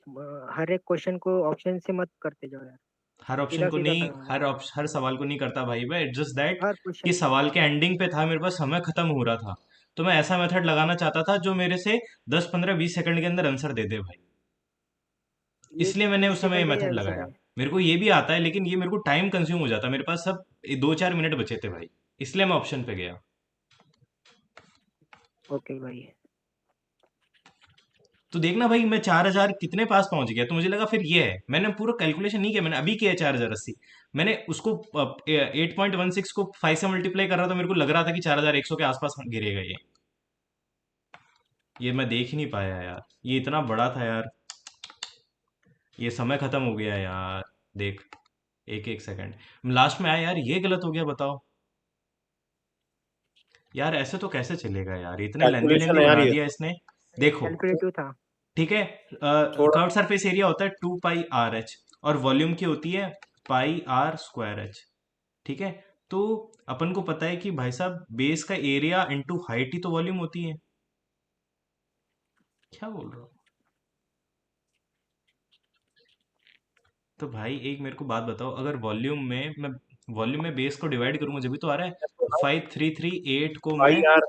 हर एक क्वेश्चन को ऑप्शन से मत करते जाओ यार, हर ऑप्शन सीधा को सीधा नहीं, करो यार। हर सवाल को नहीं करता भाई मैं। इट्स जस्ट दैट हर कि क्वेश्चन को सवाल के एंडिंग पे था, मेरे पास समय खत्म हो रहा था, तो मैं ऐसा मेथड लगाना चाहता था जो मेरे से 10 15 20 सेकंड के अंदर आंसर दे दे भाई। ये इसलिए मैंने उस इसके समय ये पहले ही मेथड आंसर लगाया। है। मेरे को ये भी आता है, लेकिन ये मेरे को टाइम कंज्यूम हो जाता, मेरे पास सब 2 4 मिनट बचे थे भाई, इसलिए मैं ऑप्शन पे गया। ओके भाई। तो देखना भाई, मैं 4,000 कितने पास पहुंच गया, तो मुझे लगा फिर ये है। मैंने पूरा कैलकुलेशन नहीं किया, मैंने अभी किया 4,080। मैंने उसको 8.16 को 5 से मल्टीप्लाई कर रहा था, मेरे को लग रहा था कि 4,100 के आसपास गिरेगा ये मैं देख ही नहीं पाया यार, ये इतना बड़ा था यार। ये समय खत्म हो गया यार, देख, एक एक सेकंड लास्ट में आया यार, ये गलत हो गया बताओ। यार ऐसे तो कैसे चलेगा यार, इतने लेंदी कैलकुलेशन लेंदी है यार बना ये दिया तो। इसने। देखो, कैलकुलेटिव था। ठीक है, थोड़ा कर्व सरफेस एरिया होता है 2πRh, और वॉल्यूम की होती है πr²h, ठीक है। तो अपन को पता है कि भाई साहब बेस का एरिया इंटू हाइट ही तो वॉल्यूम होती है। क्या बोल रहा हूँ? तो भाई एक मेरे को बात बताओ, अगर वॉल्यूम में मैं बेस को डिवाइड करूंगा जब भी तो आ रहा है, तो 5338 को पाई मैं आर,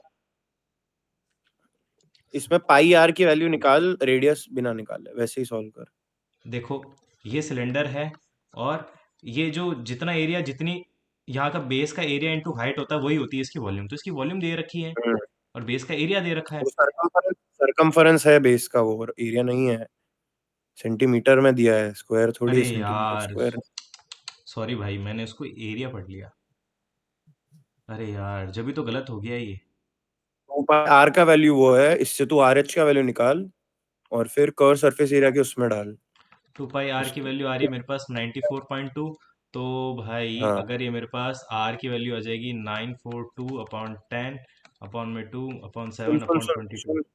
इसमें पाई आर की वैल्यू निकाल, रेडियस बिना निकाले वैसे ही सॉल्व कर। देखो ये सिलेंडर है और ये जो जितना एरिया, जितनी यहाँ का बेस का एरिया इनटू हाइट होता है वही होती है इसकी वॉल्यूम। तो इसकी वॉल्यूम दे रखी है और बेस का एरिया दे रखा है। वो सरकमफरेंस है बेस का, वो एरिया नहीं है, सेंटीमीटर में दिया है, स्क्वायर थोड़ी अरे है, सेंटीमीटर यार स्क्वायर। सॉरी भाई, मैंने उसको एरिया पढ़ लिया। अरे यार जब भी तो गलत हो गया ये। आर का वैल्यू वो है, इससे तू आर एच का वैल्यू निकाल और फिर कर्व सरफेस एरिया के उसमें डाल। 2 पाई आर की वैल्यू आ रही है मेरे पास 94.2। तो भाई हाँ अगर ये मेरे पास आर की वैल्यू आ जाएगी 942 अपॉन 10 अपॉन में 2 अपॉन 7 सुन अपॉन सुन 22। सुन, तो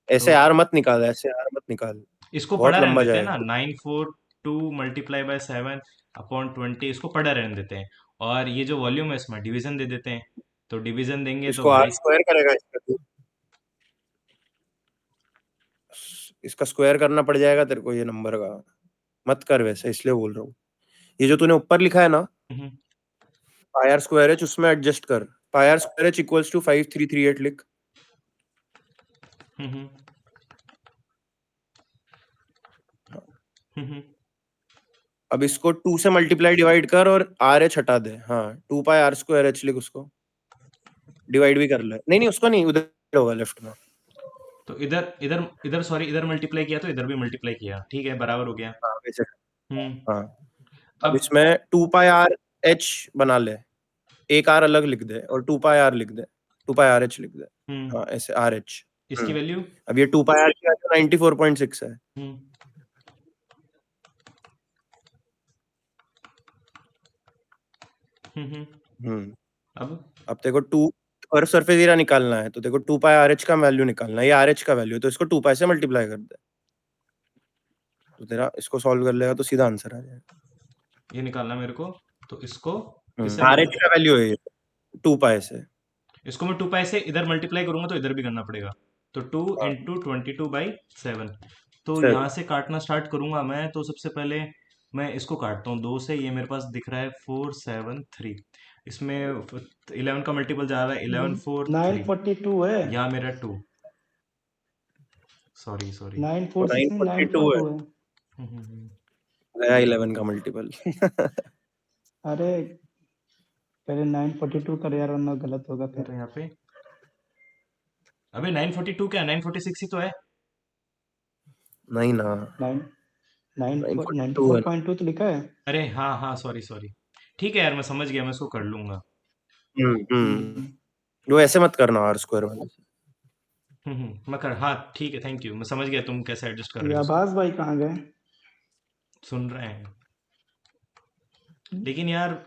ऐसे आर मत निकाल, ऐसे आर मत निकाल, इसको पढ़ा बहुत रहने लंबा देते हैं ना, जाएगा। 942 मल्टीप्लाई बाय 7 अपॉन 20, इसको पढ़ा रहने देते हैं। और ये जो वॉल्यूम है इसमें डिवीजन दे देते हैं। तो डिवीजन देंगे तो इसको आर भाई स्क्वायर करेगा, इसका स्क्वायर करना पड़ जाएगा तेरे को ये नंबर का, मत कर वैसे, इसलिए बोल रहा हूँ। ये जो तूने ऊपर लिखा है ना हम्म, पाई आर स्क्वायर एच, उसमें एडजस्ट कर, pi r square h equals to 5338 लिख। हम्म, हम्म, अब इसको 2 से मल्टीप्लाई डिवाइड कर और आर एच हटा दे। हाँ 2 पाई आर स्क्वायर एच लिख, उसको डिवाइड भी कर ले। नहीं नहीं उसको नहीं, उधर होगा लेफ्ट में। तो इधर इधर इधर सॉरी, इधर मल्टीप्लाई किया तो इधर भी मल्टीप्लाई किया, ठीक है बराबर हो गया। हाँ वैसे। हम्म। हाँ अब अब इसमें 2 पाई आर एच बना ले, एक आर अलग लिख दे और 2 पाई आर लिख दे, 2 पाई आर एच लिख दे। हम्म, हाँ ऐसे आर एच। इसकी वैल्यू अब ये 2 पाई आर की वैल्यू 94.6 है। हम्म, हम्म अब अब तेरे को 2 पर सरफेस एरिया निकालना है, तो तेरे को 2 पाई आर एच का वैल्यू निकालना है, ये आर एच का वैल्यू है, तो इसको 2 पाई से मल्टीप्लाई कर दे, तो तेरा इसको सॉल्व कर लेगा तो सीधा आंसर आ जाएगा। ये निकालना मेरे को, तो इसको किससे आर एच मल्टीप्लाई, का वैल्यू है ये 2 पाई से। इसको मैं 2 पाई से इधर मल्टीप्लाई करूंगा तो इधर भी करना पड़ेगा। तो 2 हाँ इंटू 22/7। तो सेवन। यहाँ से काटना स्टार्ट करूंगा मैं, तो सबसे पहले मैं इसको काटता हूँ 2 से। ये मेरे पास दिख रहा है 473, इसमें 11 का मल्टीपल जा रहा है 11 4 3, 942 है, यहाँ मेरा 2, सॉरी सॉरी। 946 नहीं 942 है, 942 है। गया 11 का मल्टीपल। अरे पहले 942 कर यार, वरना गलत होगा ये फिर। तो यहाँ पे, अबे 942 क्या, 946 ही तो है। नहीं ना, 9 942 है। 94.2 तो लिखा है। अरे हाँ हाँ सॉरी सॉरी, ठीक है यार मैं समझ गया, मैं इसको कर लूंगा। हम्म वो ऐसे मत करना आर स्क्वायर वाले से। मैं कर, हाँ ठीक है, थैंक यू, मैं समझ गया तुम कैसे एडजस्ट कर ये रहे हो इसको। आभास भाई कहाँ गए? सुन रहे हैं। लेकिन यार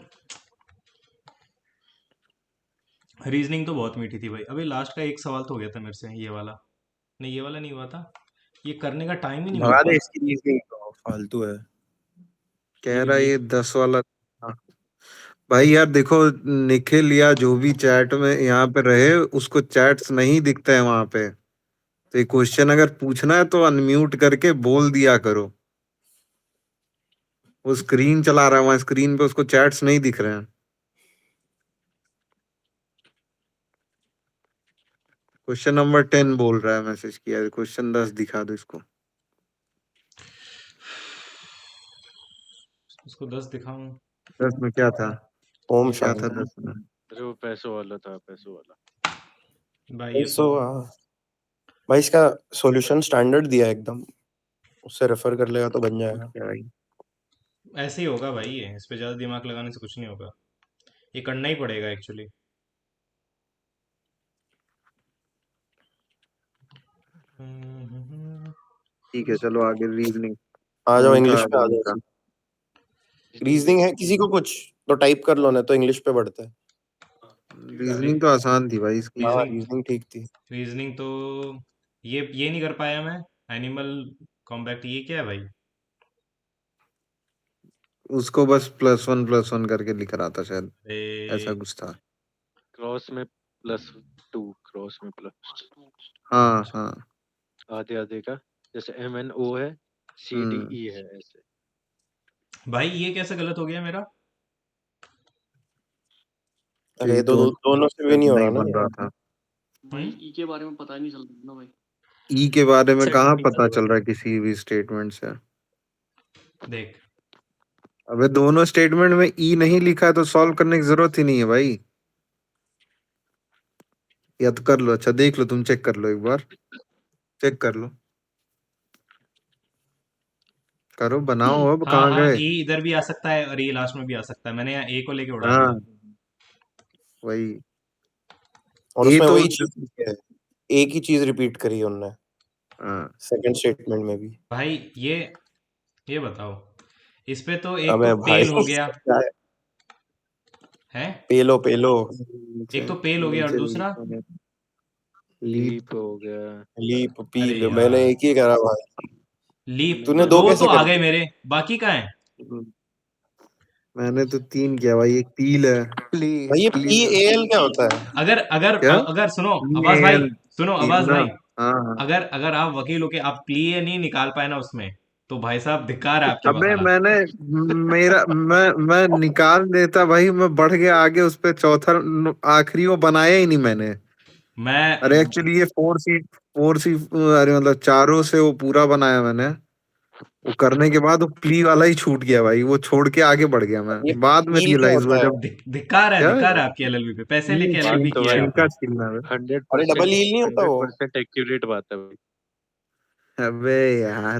रीजनिंग तो बहुत मीठी थी भाई। अभी लास्ट का एक सवाल तो हो गया था मेरे से, ये वाला नहीं, ये वाला नहीं हुआ था, ये करने का टाइम ही नहीं मिल भगा दे पाता। इसकी रीजनिंग, तो फालतू है। कह रहा ये ये 10 वाला। हाँ। भाई यार देखो, निखिल या जो भी चैट में यहाँ पे रहे, उसको चैट्स नहीं दिखते हैं वहां पे। तो ये क्वेश्चन अगर पूछना है तो अनम्यूट करके बोल दिया करो। वो स्क्रीन चला रहा है, वहां स्क्रीन पे उसको चैट्स नहीं दिख रहे हैं। क्वेश्चन नंबर 10 बोल रहा है, मैसेज किया है, क्वेश्चन 10 दिखा दो इसको। इसको 10 दिखाऊं? 10 में क्या था? ओम क्या था शांति। 10 में? अरे वो पैसों वाला था, पैसों वाला। भाई ये सो भाई इसका सॉल्यूशन स्टैंडर्ड दिया है एकदम, उससे रेफर कर लेगा तो बन जाएगा। क्या भाई? ऐसे ही होगा भाई, ये इस पे ज्यादा दिमाग लगाने से कुछ नहीं होगा, ये करना ही पड़ेगा एक्चुअली। ठीक है चलो आगे रीजनिंग। आ जाओ था इंग्लिश पे, आ अभी जाओ। इनका। रीजनिंग है किसी को कुछ तो टाइप कर लो, ना तो इंग्लिश पे बढ़ते हैं। रीजनिंग तो आसान थी भाई इसकी। हाँ रीजनिंग, रीजनिंग ठीक थी। रीजनिंग तो ये नहीं कर पाया मैं। एनिमल कॉम्बैक्ट, ये क्या है भाई? उसको बस +1 करके लिख रहा था शायद, ऐसा ए, कुछ था। क्रॉस में +2, क्रॉस में प्लस हाँ हाँ। आधे आधे का, जैसे MNO है, CDE है ऐसे। भाई ये कैसे गलत हो गया मेरा? अरे ये दो, दोनों से भी नहीं हो रहा ना बन रहा था। भाई ई के बारे में पता ही नहीं चल रहा ना भाई। ई के बारे में सेट कहाँ नहीं पता चल चल रहा। रहा है किसी भी स्टेटमेंट से। देख अबे दोनों स्टेटमेंट में ई नहीं लिखा है तो सॉल्व करने की जरूरत ही नहीं है भाई। या तो कर लो, अच्छा देख लो, तुम चेक कर लो, एक बार चेक कर लो, करो बनाओ, अब हाँ कहाँ हाँ, गए। ई इधर भी आ सकता है और ई लास्ट में भी आ सकता है। मैंने यहाँ ए को लेके उड़ा दिया। हाँ वही, और ए उसमें तो वही चीज लिखी है, एक ही चीज रिपीट करी है उनने हाँ, सेकंड स्टेटमेंट में भी। भाई ये बताओ, इस पे तो एक अबे तो भाई पेल हो गया क्या है? है, पेलो पेलो एक तो पेल हो गया और दूसरा लीप हो गया। लीप अरे पील, मैंने यार, एक ही करा भाई। लीप तूने दो दो तो कैसे आ कर गए दिए? मेरे, बाकी कहाँ है? मैंने तो 3 किया भाई, एक पील है। भाई ये प्लीज पी एल क्या होता है? अगर अगर क्या अगर सुनो अब्बास भाई, पीएल, सुनो अब्बास पीलना। भाई, हाँ हाँ। अगर अगर आप वकील हो के आप प्लीए नहीं निकाल पाए ना उसमें, तो भाई साहब धिक्कार है आपके अबे खिलाफ। मैंने मेरा मैं निकाल देता भाई, मैं बढ़ गया आगे उस पे, चौथा आखिरी वो बनाया ही नहीं मैंने। अरे मैं एक्चुअली ये 4C, अरे मतलब चारों से वो पूरा बनाया मैंने। वो करने के बाद वो प्ली वाला ही छूट गया भाई, वो छोड़ के आगे बढ़ गया मैं, ये बाद में पील क्या रियलाइज हुआ होता है? जब। क्या धिक्कार है आपकी एलएलबी पे, पैसे लेके बात एलएलबी तो किया है भाई आपने। छिलका छीलना है। 100% अरे डबल ईल नहीं होता वो? 100% एक्यूरेट बात है भाई। अबे यार,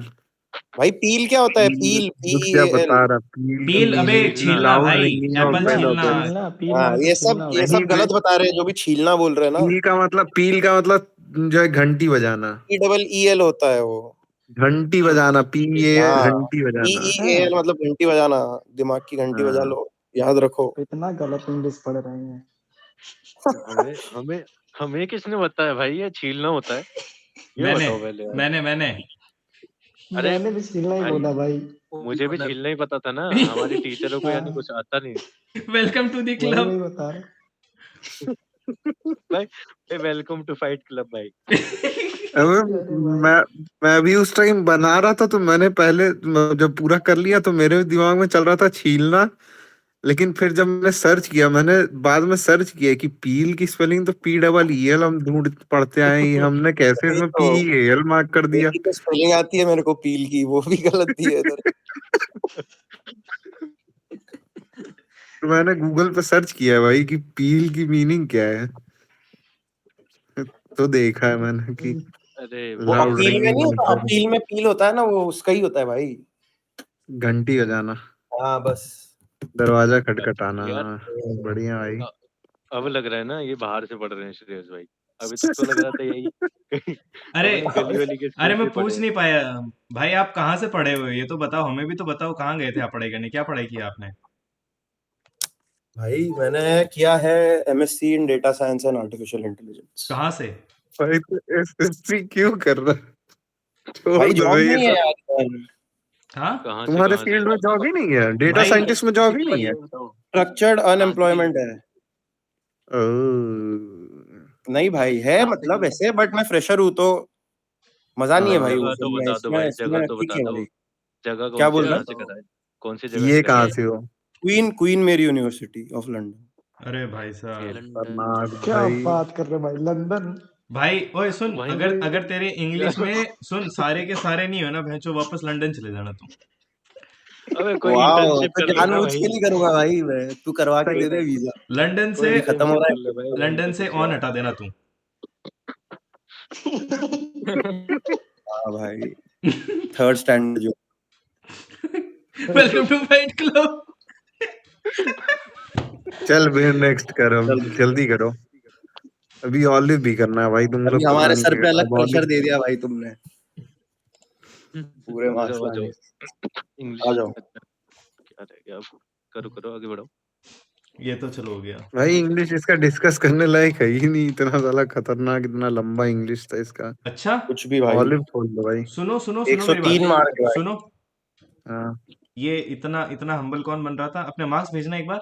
भाई पील क्या होता है? पील पील खुद क्या PEAL। बता रहा, पील की पील, अबे मीनिंग छीलना लाउड भाई, रिंगिंग ऑफ एप्पल छीलना बेल छीलना। होता है। छीलना पीलना हाँ तो छीलना ये होता नहीं सब है। भाई, गलत बता रहे हैं जो भी छीलना बोल रहे हैं ना। पील का मतलब जो है घंटी बजाना। PEEL होता है वो। घंटी बजाना, PA हाँ घंटी बजाना। हैं? PEAL मतलब घंटी बजाना, दिमाग की घंटी बजा हाँ लो, याद रखो। इतना गलत इंग्लिश पढ़ रहे हैं। हमें हमें हमें किसने बताया भाई ये छीलना होता है? ये मैंने बताओ पहले यार। मैंने अरे मैंने भी छीलना ही भाई बोला भाई। मुझे भी छीलना ही पता था ना, हमारी टीचरों को यानी कुछ हाँ, आता नहीं। वेलकम टू द वही क्लब। वही बता रहा। भाई वेलकम टू फाइट क्लब भाई। अबे अरे भाई मैं मैं भी उस टाइम बना रहा था, तो मैंने पहले जब पूरा कर लिया तो मेरे दिमाग में चल रहा था छीलना। लेकिन फिर जब मैंने सर्च किया, मैंने बाद में सर्च किया कि पील की स्पेलिंग तो PEEL हम ढूंढ पढ़ते आए हैं, हमने कैसे वही इसमें तो, PEAL मार्क कर दिया। मेरी तो स्पेलिंग आती है मेरे को पील की, वो भी गलत दी है इधर। तो मैंने गूगल पे सर्च किया भाई कि पील की मीनिंग क्या है, तो देखा है मैंने कि अरे वो भाई लाउड अपील में नहीं रिंगिंग ऑफ होता, बेल, अपील में पील होता है ना, वो उसका ही होता है भाई। घंटी बजाना, हाँ बस। दरवाजा खटखटाना। यार बढ़िया भाई। अ- अब लग रहा है ना ये बाहर से पढ़ रहे हैं श्रेयस भाई। अभी तक तो लग रहा था यही अरे अपने गली वाली के अरे स्कूल मैं से पढ़े पूछ हैं। नहीं पाया भाई, आप कहाँ से पढ़े हुए, ये तो बताओ, हमें भी तो बताओ, कहाँ गए थे आप पढ़ाई करने, क्या पढ़ाई की आपने? भाई मैंने किया है MSc in data science and artificial intelligence. कहाँ से? भाई तो SSC क्यों कर रहा है? छोड़ भाई दो जॉब भाई ये नहीं है सब। यार। हाँ तुम्हारे कहाँ से फील्ड में जॉब ही नहीं है, डेटा भाई, साइंटिस्ट में जॉब ही नहीं है। स्ट्रक्चर्ड अनएम्प्लॉयमेंट है। ओह, नहीं भाई है, मतलब ऐसे, बट मैं फ्रेशर हूँ तो मजा नहीं है हाँ, भाई वो जगह सब तो में, बता दो इसमें भाई, जगह इसमें तो ठीक बता है दो। भाई। जगह क्या कौन सी, बोल रहा कहाँ है? से करा है? कौन सी जगह ये से करा कहाँ है? से हो? क्वीन मेरी यूनिवर्सिटी ऑफ लंदन। अरे भाई ये साहब, खतरनाक क्या भाई। बात कर रहे भाई, लंदन? भाई ओए सुन, वहीं अगर पे अगर तेरे इंग्लिश यार। में सुन सारे के सारे नहीं हो ना भैंचो, वापस लंदन चले जाना तू। अबे कोई वाह, इंटर्नशिप तो कर लेना जानबूझ के भाई। नहीं करूंगा भाई मैं, तू करवा के कोई दे दे वीजा। लंदन कोई से, अभी खत्म हो इंटर्नशिप कर ले रहा भाई वहीं पे लंदन से कुछ ऑन यार। हटा देना तू। है। हाँ भाई, थर्ड स्टैंडर्ड जो। Welcome to fight club. चल फिर नेक्स्ट करो, चल जल्दी करो, अभी ऑलिव भी करना है भाई, तुम अभी लोग पता हमारे नहीं सर पे क्या, अलग अब प्रेशर ऑलिव। दे दिया भाई तुमने, पूरे आ मार्क्स जाओ आ लाने। जाओ। आ इंग्लिश जाओ। क्या रह गया अब? करो करो आगे बढ़ो। ये तो चलो हो गया। भाई इंग्लिश इसका डिस्कस करने लायक है ही नहीं, इतना साला खतरनाक, इतना लंबा इंग्लिश था इसका। अच्छा, कुछ भी भाई। ऑलिव खोल दो भाई। सुनो सुनो सुनो मेरी 103 बात, मार्क है भाई। सुनो, हाँ ये इतना इतना हम्बल कौन बन रहा था? अपने मार्क्स भेजना एक बार।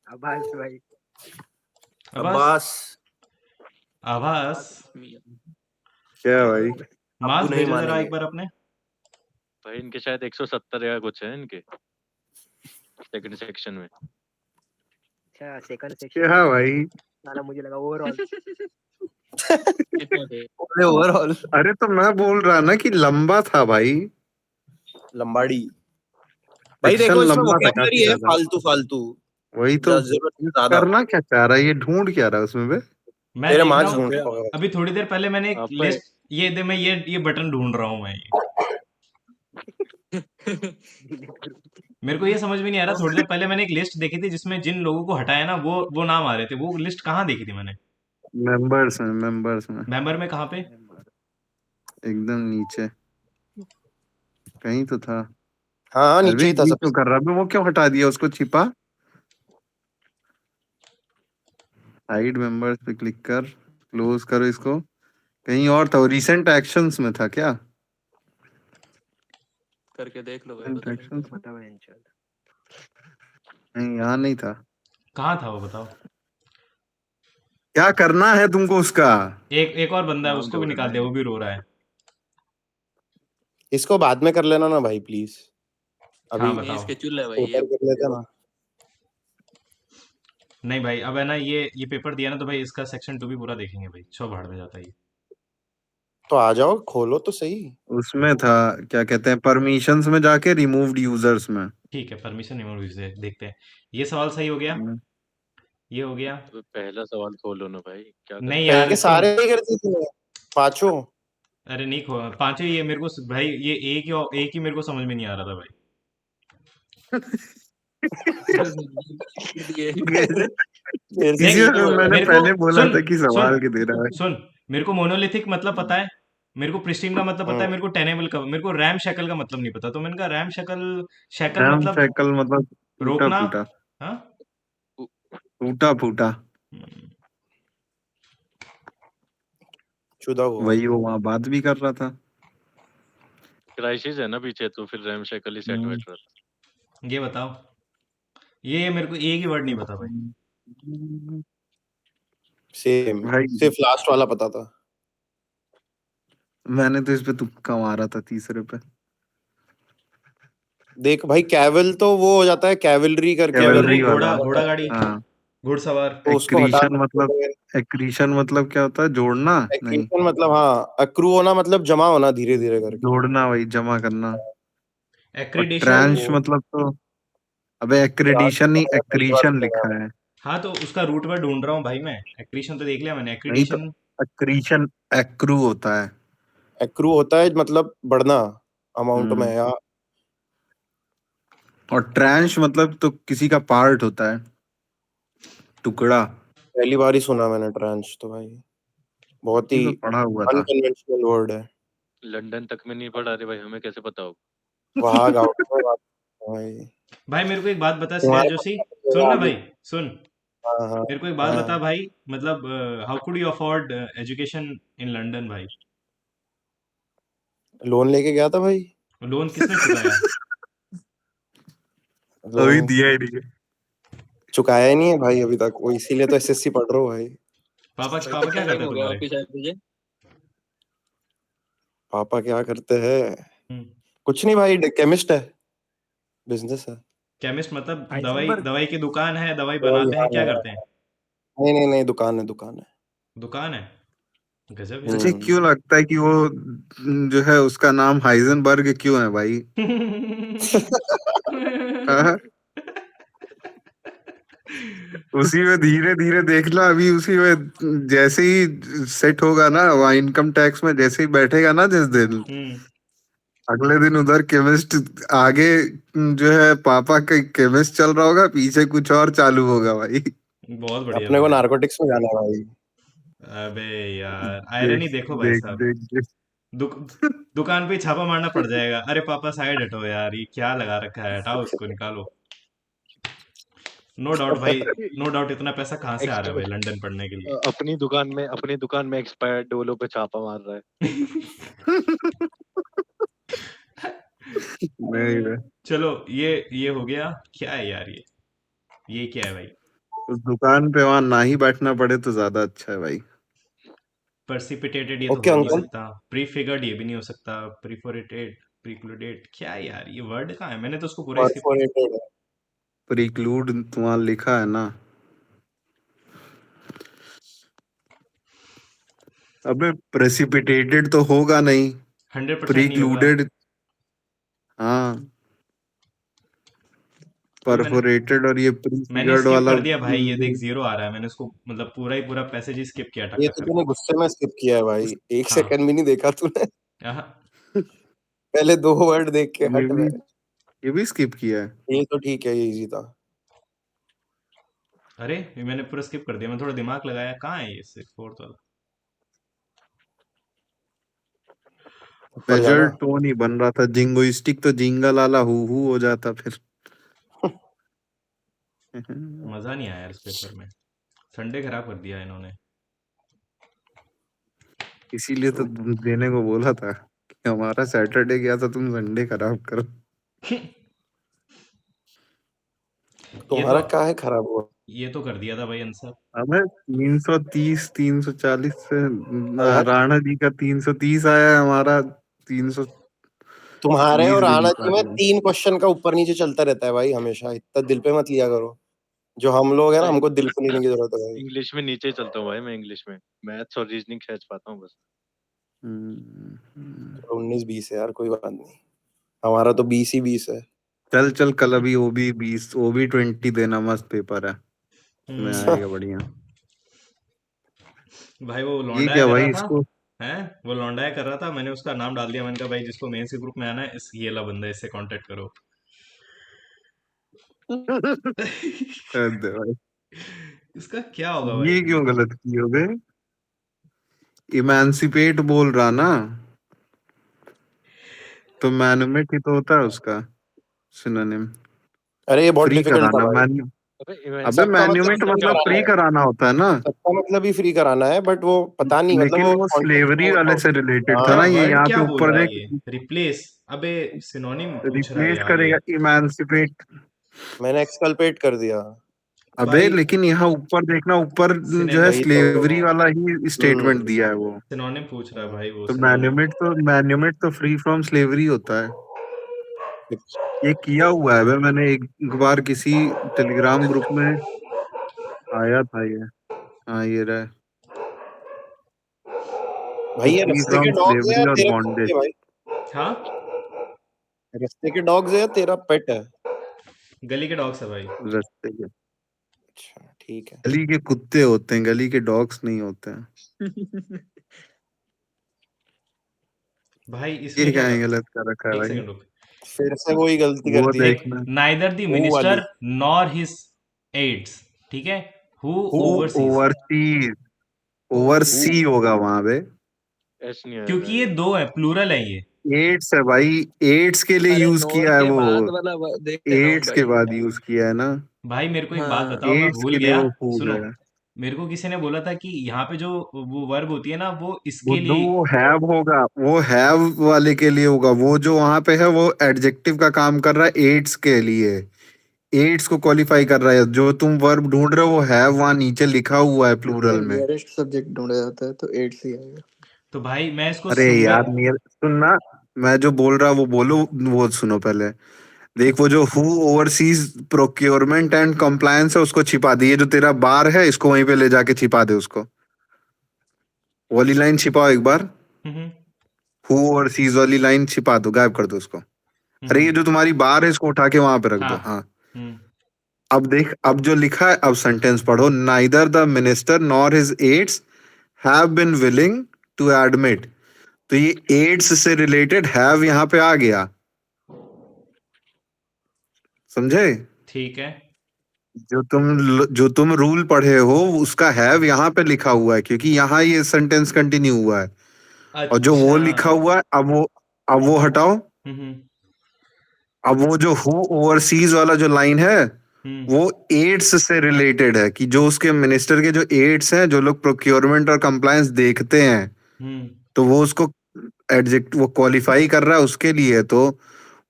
आभास भाई। आवाज, अब्बास। आवाज, क्या भाई? अब्बू मार्क्स नहीं भेजो जरा मानेंगे। एक बार अपने। भाई इनके शायद 170 या कुछ है इनके सेकंड सेक्शन में। अच्छा सेकंड सेक्शन क्या भाई? साला मुझे लगा ओवरऑल। कितने थे? अरे ओवरऑल अरे तो मैं बोल रहा ना कि लंबा था भाई, लंबाड़ी भाई सेक्शन देखो इसमें लंबा था वोकैबुलरी काफी है ज्यादा। फालतू फालतू वही तो जरूरत से ज्यादा करना क्या चाह रहा है ये, ढूंढ क्या रहा है उसमें बे? मैं तेरे देख रहा मार्क्स हूँ ढूंढ पे रहा होगा अभी थोड़ी देर पहले मैंने एक आप पे लिस्ट, मैं ये बटन ढूंढ रहा हूँ मैं ये। मेरे को ये समझ में नहीं आ रहा, थोड़ी देर पहले मैंने एक लिस्ट देखी थी जिसमें जिन लोगों को हटाया ना वो नाम आ रहे थे, वो लिस्ट कहाँ देखी थी मैंने? मेंबर्स में मेंबर में कहाँ पे? एकदम नीचे कहीं तो था। हाँ नीचे अरे ही था ये सबसे। क्यों कर रहा है? वो क्यों हटा दिया उसको? छिपा, हाइड मेंबर्स पे क्लिक कर, क्लोज करो इसको। कहीं और था, रिसेंट एक्शंस में था क्या? करके देख लो भाई, Recent पता actions नहीं। में? बताओ इंशाल्लाह। नहीं यहाँ नहीं था। कहाँ था वो बताओ? क्या करना है तुमको उसका? एक और बंदा है, नाम उसको भी ढूंढना निकाल दिया, है। वो भी रो रहा है। इसको बाद में कर लेना ना भाई प्लीज, अभी हाँ नहीं बताओ। इसके चुल है भाई पेपर ये। कर लेते ना। नहीं भाई, अब है ना ये पेपर दिया ना तो भाई इसका सेक्शन 2 भी पूरा देखेंगे भाई, छो भाड़ में जाता है ये। तो आ जाओ खोलो तो सही। उसमें था, क्या कहते हैं, परमिशंस में जाके रिमूव्ड यूजर्स में। ठीक है, परमिशन रिमूव से देखते हैं। ये सवाल सही हो गया, ये हो गया। तो पहला सवाल खोलो ना भाई, क्या कर नहीं रहे हो? यार पहले सुन, सारे ही करती थी पांचों। अरे नहीं खो पांचों, ये मेरे को भाई ये एक ही मेरे को समझ में नहीं आ रहा था भाई। ये मेरे से देख, इसी ठीक वक्त है। मैंने मेरे को पहले बोला सुन था कि सुन सवाल के दे रहा है। सुन, मेरे को मोनोलिथिक मतलब पता है, मेरे को प्रिस्टीन का मतलब पता है, हम्म, मेरे को टेनेबल का, मेरे को रैम शैकल का मतलब नहीं पता, तो मैंने कहा रैम शैकल, शैकल रैम मतलब शैकल मतलब टूटा रोकना। फूटा, हाँ। टूटा फूटा। हम्म, शुदा हुआ। वही वो वहां बात भी कर रहा था। क्राइसिस है ना पीछे, तो फिर रैम शैकल ही सेट बैठ रहा था। ये बताओ, ये मेरे को एक ही वर्ड नहीं पता भाई। सेम, भाई सिर्फ लास्ट वाला पता था। मैंने तो इस पे तुक्का मारा था तीसरे पे। देख भाई कैवल तो वो हो जाता है, कैवलरी करके अगर कैवलरी, कैवलरी घोड़ा, वाला। घोड़ा गाड़ी, हाँ। घुड़सवार। तो उसको हटा सकते। एक्रीशन मतलब क्या होता है? जोड़ना नहीं, एक्रीशन मतलब हाँ अक्रू होना, मतलब जमा होना धीरे धीरे करके। जोड़ना, वही जमा करना। और एक्रीडेशन। ट्रांश मतलब तो, अबे एक्रेडिशन नहीं, एक्रीशन लिखा है। हाँ तो उसका रूट वर्ड ढूंढ रहा हूँ भाई मैं, एक्रीशन तो देख लिया मैंने, नहीं तो एक्रीडेशन। एक्रीशन एक्रू होता है। एक्रू होता है मतलब बढ़ना अमाउंट में, या और ट्रांश मतलब तो किसी का पार्ट होता है, टुकड़ा। पहली बार ही सुना मैंने ट्रांस तो भाई, बहुत ही कहीं तो पढ़ा हुआ था। अनकन्वेंशनल वर्ड है। लंदन तक में नहीं पढ़ा, अरे भाई हमें कैसे पता होगा? वहां गाँव में बात भाई। भाई मेरे को एक बात बता श्रेया तुम्हारे जोशी, पास सुन ना आगे। भाई, सुन, हाँ हाँ मेरे को एक बात बता हाँ। भाई, मतलब how could you afford education in London भाई? लोन लेके गया था भाई। लोन किसने चुकाया? अभी लोन दिया ही नहीं है। चुकाया ही नहीं है भाई अभी तक, वो इसीलिए तो एसएससी पढ़ रहा हूँ भाई। पापा भाई पापा क्या कितना करते टाइम हैं हो गया तुम्हारे? वापिस आए तुझे? पापा क्या करते हैं? हम्म, कुछ नहीं भाई, केमिस्ट है, बिजनेस है। केमिस्ट मतलब दवाई, हाइजेनबर्ग। दवाई की दुकान है, दवाई तो बनाते हैं, क्या यहाँ करते हैं? नहीं नहीं नहीं, दुकान है दुकान है। दुकान है, गजब यार। तुझे क्यों लगता है कि वो जो है उसका नाम हाइजेनबर्ग क्यों है भाई? हाँ? उसी में धीरे धीरे देख लो, अभी उसी में जैसे ही सेट होगा ना, वहाँ इनकम टैक्स में जैसे ही बैठेगा ना जिस दिन, अगले दिन उधर केमिस्ट आगे, जो है पापा का केमिस्ट चल रहा होगा, पीछे कुछ और चालू होगा भाई। बहुत बढ़िया अपने को भाई। नारकोटिक्स में जाना है भाई। अबे यार देख आयरनी देखो भाई देख साहब, देख देख। दुक, दुकान पे ही छापा मारना पड़ जाएगा। अरे पापा साइड हटो यार, ये क्या लगा रखा है, हटाओ उसको, निकालो। नो डाउट भाई, नो डाउट, इतना पैसा कहाँ से आ रहा है भाई लंदन पढ़ने के लिए? अपनी दुकान में एक्सपायर्ड डोलो पे छापा मार रहा है। नहीं रे, चलो ये हो गया। क्या है यार ये क्या है भाई? उस दुकान पे वहां ना ही बैठना पड़े तो ज्यादा अच्छा है भाई। प्रेसिपिटेटेड ये तो ओके हो नहीं अंकल। सकता, प्रीफिगर्ड ये भी नहीं हो सकता, प्रीफोरेटेड, प्रीक्लूडेड, क्या है यार ये वर्ड कहाँ है? मैंने तो उसको पूरा इसके। परफोरेटेड है। प्रिक्लूड तुम्हारा लिखा है ना? अबे प्रेसिपिटेटेड तो होगा नहीं, 100% नहीं होगा। प्रीक्लूडेड। हाँ, तो मैंने परफोरेटेड और ये मैंने प्रीफिगर्ड स्किप वाला कर दिया भाई, ये देख 0 आ रहा है, मैंने उसको मतलब पूरा ही पूरा पैसेज ही स्किप किया टक ये टक तो करके। तूने गुस्से में स्किप किया है भाई, 1 हाँ। सेकंड भी नहीं देखा तूने। आहा, पहले 2 वर्ड देख के ये हट भी गए। ये भी स्किप किया है। ये तो ठीक है, ये इजी था। अरे ये मैंने पूरा स्किप कर दिया, मैं थोड़ा दिमाग लगाया, कहाँ है ये 4th वाला। ऊपर मेजर जाना। टोन ही बन रहा था, जिंगोइस्टिक तो जिंगल लाला हु हो जाता फिर। मजा नहीं आया यार इस पेपर में, संडे खराब कर दिया इन्होंने। इसीलिए तो देने को बोला था कि हमारा सैटरडे गया था, तुम संडे खराब करो। ये तुम्हारा तो क्या है खराब हुआ? ये तो कर दिया था भाई आंसर। अबे 330 340 से हाय हाय। राणा जी का 330 आया है, हमारा 320 तुम्हारे और भी नहीं आना जी पार में हुआ। 3 क्वेश्चन का ऊपर नीचे चलता रहता है भाई हमेशा, इतना दिल पे मत लिया करो। जो हम लोग हैं ना, भाई हमको दिल पे लेने की जरूरत है भाई। इंग्लिश में नीचे चलता हूँ भाई, मैं इंग्लिश में मैथ्स और रीजनिंग खींच पाता हूँ बस। चलो 19-20 है यार, कोई बात नहीं। हमारा तो 20 ही 20 है। चल चल, कल अभी ओबी 20 देना, मस्त पेपर है, उसमें आएगा बढ़िया। भाई वो ये लौंडाया क्या कर भाई रहा था, इसको हैं वो लौंडाया कर रहा था, मैंने उसका नाम डाल दिया, मैंने कहा भाई जिसको मेंस के ग्रुप में आना है ये ला बंदा, इससे कांटेक्ट करो। हद है भाई। इसका क्या होगा भाई। ये क्यों गलत की हो गए? इमांसिपेट बोल रहा ना, तो मैनुमेट ही तो होता है उसका सिनोनिम। अरे ये बहुत फ्री डिफिकल्ट था कराना भाई। मैन्यू अबे इवेंट अबे सबका मतलब मैन्यूमेट फ्री मतलब कराना फ्री है। कराना होता है ना, सबका मतलब ही फ्री कराना है, बट वो पता नहीं, मतलब लेकिन वो वो कॉन्टेक्स्ट में स्लेवरी होता वाले हो। से रिलेटेड था क्या ना, हाँ। ये वर्ड यहाँ क्या पे बोल ऊपर रहा है देख। ये, रिप्लेस। अबे सिनोनिम पूछ रहा है रिप्लेस यार ये। करेगा इमांसिपेट। मैंने एक्सकल्पेट कर दिया। अबे भाई लेकिन यहाँ ऊपर देखना, ऊपर जो है वही तो। स्लेवरी वाला ही स्टेटमेंट दिया है वो। सिनोनिम पूछ रहा है भाई, वो तो सिनोनिम। मैन्यूमेट तो फ्री फ्रॉम स्लेवरी होता है। ये किया हुआ है बे, मैंने एक बार किसी टेलीग्राम ग्रुप में आया था ये। हाँ ये रहा, भाई ये फ्री रस्ते के फ्रॉम डॉग्स है या स्लेवरी और तेरा कुत्ते बॉन्डेज। भाई? हाँ, रस्ते के डॉग्स है या तेरा पेट है? गली के डॉग्स है भाई। रास्ते के अच्छा ठीक है। गली के कुत्ते होते हैं, गली के डॉग्स नहीं होते हैं। भाई ये इसमें क्या क्या था, गलत कर रखा है एक भाई? सेकंड रुक। फिर से वही गलती कर वो दी है। देख, देखना, नाइदर द हु वाली। मिनिस्टर नॉर हिज एड्स, ठीक है, who who overseas. Overseas, who. Oversee होगा वहां पे। एच नहीं आएगा क्योंकि ये ये। दो है, प्लूरल है ये। एड्स है भाई, एड्स के लिए अरे यूज नोर किया है के वो, बाद वाला देख रहा हूँ एड्स के भाई। बाद यूज किया है ना, भाई मेरे को एक बात हाँ। बताओ, मैं एड्स भूल के लिए गया। वो फूड सुनो, है। मेरे को किसी ने बोला था कि यहाँ पे जो वो वर्ब होती है ना, वो इसके बुद्धू लिए। वो हैव होगा, वो हैव वाले के लिए होगा, वो जो वहां पे है वो एडजेक्टिव का काम कर रहा है एड्स के लिए, एड्स को क्वालिफाई कर रहा है। जो तुम वर्ब ढूंढ रहे हो वो हैव वहां नीचे लिखा हुआ है प्लूरल में। नियरेस्ट सब्जेक्ट ढूंढा जाता है तो 8 से ही आएगा। तो भाई मैं इसको अरे सिंगल। यार नियर सुनना, मैं जो बोल रहा वो बोलो, वो सुनो पहले। देख वो जो who overseas procurement and compliance है उसको छिपा दिए, जो तेरा बार है इसको वहीं पे ले जाके छिपा दे उसको, वो वाली लाइन छिपाओ एक बार। हम्म हु ओवरसीज वाली लाइन छिपा दो, गायब कर दो उसको। अरे ये जो तुम्हारी बार है इसको उठा के वहां पे रख हाँ। दो। हाँ, हम्म अब देख, अब जो लिखा है, अब सेंटेंस पढ़ो। Neither the minister nor his aids have been willing to admit. तो ये एड्स से रिलेटेड हैव यहाँ पे आ गया, समझे? ठीक है। जो तुम रूल पढ़े हो उसका हैव यहाँ पे लिखा हुआ है, क्योंकि यहाँ ये सेंटेंस कंटिन्यू हुआ है। और जो वो अच्छा। लिखा हुआ है, अब वो हटाओ। हम्म अब वो जो हु ओवरसीज वाला जो लाइन है हम्म वो एड्स से रिलेटेड है, कि जो उसके मिनिस्टर के जो एड्स हैं, जो लोग प्रोक्योरमेंट और कंप्लायंस देखते हैं, हम्म तो वो उसको एडजेक्ट वो क्वालिफाई कर रहा है उसके लिए। तो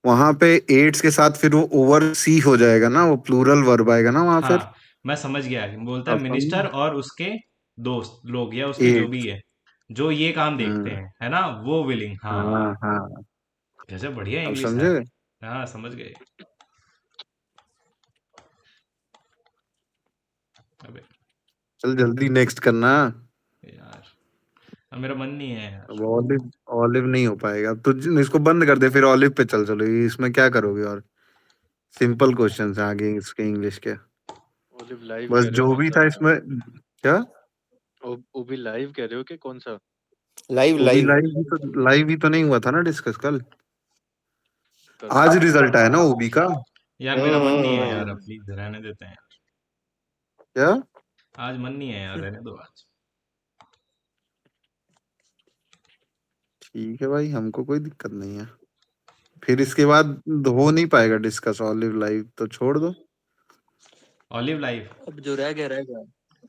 वहां पे एड्स के साथ फिर वो ओवर सी हो जाएगा ना, वो प्लूरल वर्ब आएगा ना वहां फिर। हाँ, मैं समझ गया। बोलता है अब मिनिस्टर समझे? और उसके दोस्त लोग, या उसके जो भी एड्स। है, जो ये काम देखते हम्म। हैं, है ना, वो विलिंग। हाँ, हाँ हाँ, गजब बढ़िया अब इंग्लिश है। समझे? हाँ समझ गए। अबे चल जल्दी नेक्स्ट करना। यार, अब मेरा मन नहीं है यार। अब ऑलिव ऑलिव नहीं हो पाएगा, तो इसको बंद कर दे, फिर ऑलिव पे चल चलो। इसमें क्या करोगे? और सिंपल क्वेश्चन है आगे इसके इंग्लिश के। ओलिव लाइव बस कह रहे हो जो कौन भी सा? था इसमें क्या, वो भी लाइव कह रहे हो कि कौन सा? लाइव वो भी लाइव लाइव ही तो नहीं हुआ था ना डिस्कस कल। कल आज तो रिजल्ट आया ना ओबी का। यार मेरा मन नहीं है यार, हम्म, अब प्लीज रहने देते हैं यार। क्या? आज मन नहीं है यार, रहने दो आज। ठीक है भाई, हमको कोई दिक्कत नहीं है। फिर इसके बाद हो नहीं पाएगा डिस्कस ऑलिव लाइव, तो छोड़ दो। ऑलिव लाइव अब जो रह गया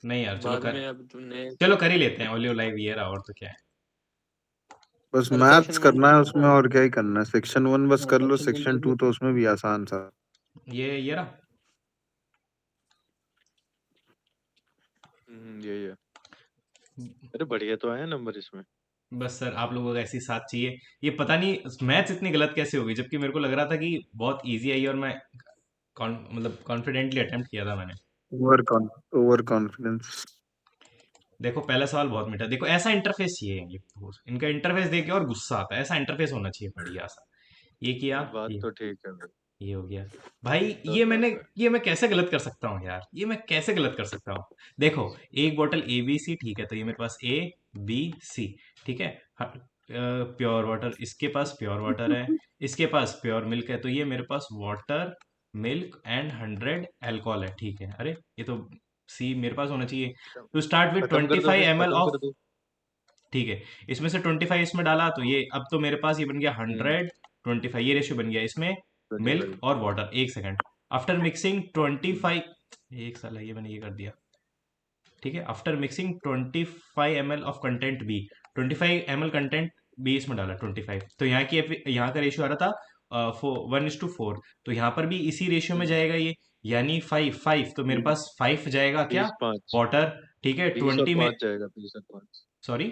नहीं यार, चलो बाद कर, में। अब तुमने चलो कर ही लेते हैं ऑलिव लाइव ये रहा, और तो क्या है। बस अरे मैथ्स सेक्शन 1 करना कर है लो उसमें, ना। और क्या ही करना है। सेक्शन 1 बस हाँ कर लो, सेक्शन 1 सेक्शन कर 2 लो। तो उसमें भी आसान था। ये रहा। यही है। अरे बढ़िया तो आया नंबर इसमें। बस सर आप लोगों का ऐसी साथ चाहिए। ये पता नहीं मैथ्स इतनी गलत कैसे हो गई, जबकि मेरे को लग रहा था कि बहुत इजी आई, और मैं मतलब कॉन्फिडेंटली अटेम्प्ट किया था मैंने। Over confidence. देखो पहला सवाल बहुत मीठा, देखो ऐसा इंटरफेस चाहिए ये, इनका इंटरफेस देख के और गुस्सा आता है, ऐसा इंटरफेस होना चाहिए बढ़िया सा। ये किया, बात तो ठीक है भाई, ये हो गया। भाई तो बात है। ये मैं कैसे गलत कर सकता हूँ यार, ये मैं कैसे गलत कर सकता हूँ? देखो एक बोतल ए बी सी, ठीक है, तो ये मेरे पास ए बी सी, ठीक है। प्योर वाटर, इसके पास प्योर वाटर है, इसके पास प्योर मिल्क है, तो ये मेरे पास वाटर मिल्क एंड 100 अल्कोहल है, ठीक है। अरे ये तो सी मेरे पास होना चाहिए। टू स्टार्ट विथ खत्म कर दो 25 फिर, ml खत्म ऑफ, कर दो। ठीक है, इसमें से 25 इसमें डाला, तो ये अब तो मेरे पास ये बन गया 125, ये रेशियो बन गया इसमें 25। मिल्क और वाटर। एक सेकंड, आफ्टर मिक्सिंग 25, एक साल ये मैंने ये कर दिया, ठीक है। After mixing 25 ml of content B, 25 ml content B इसमें डाला 25, तो यहाँ का रेशियो आ रहा था 1:4, तो यहाँ पर भी इसी रेशियो में जाएगा ये, यानी 5 तो मेरे पास 5 जाएगा क्या, 20 5 वाटर, ठीक है। 20 और 20 में, 5 जाएगा, 20 और 5। सॉरी,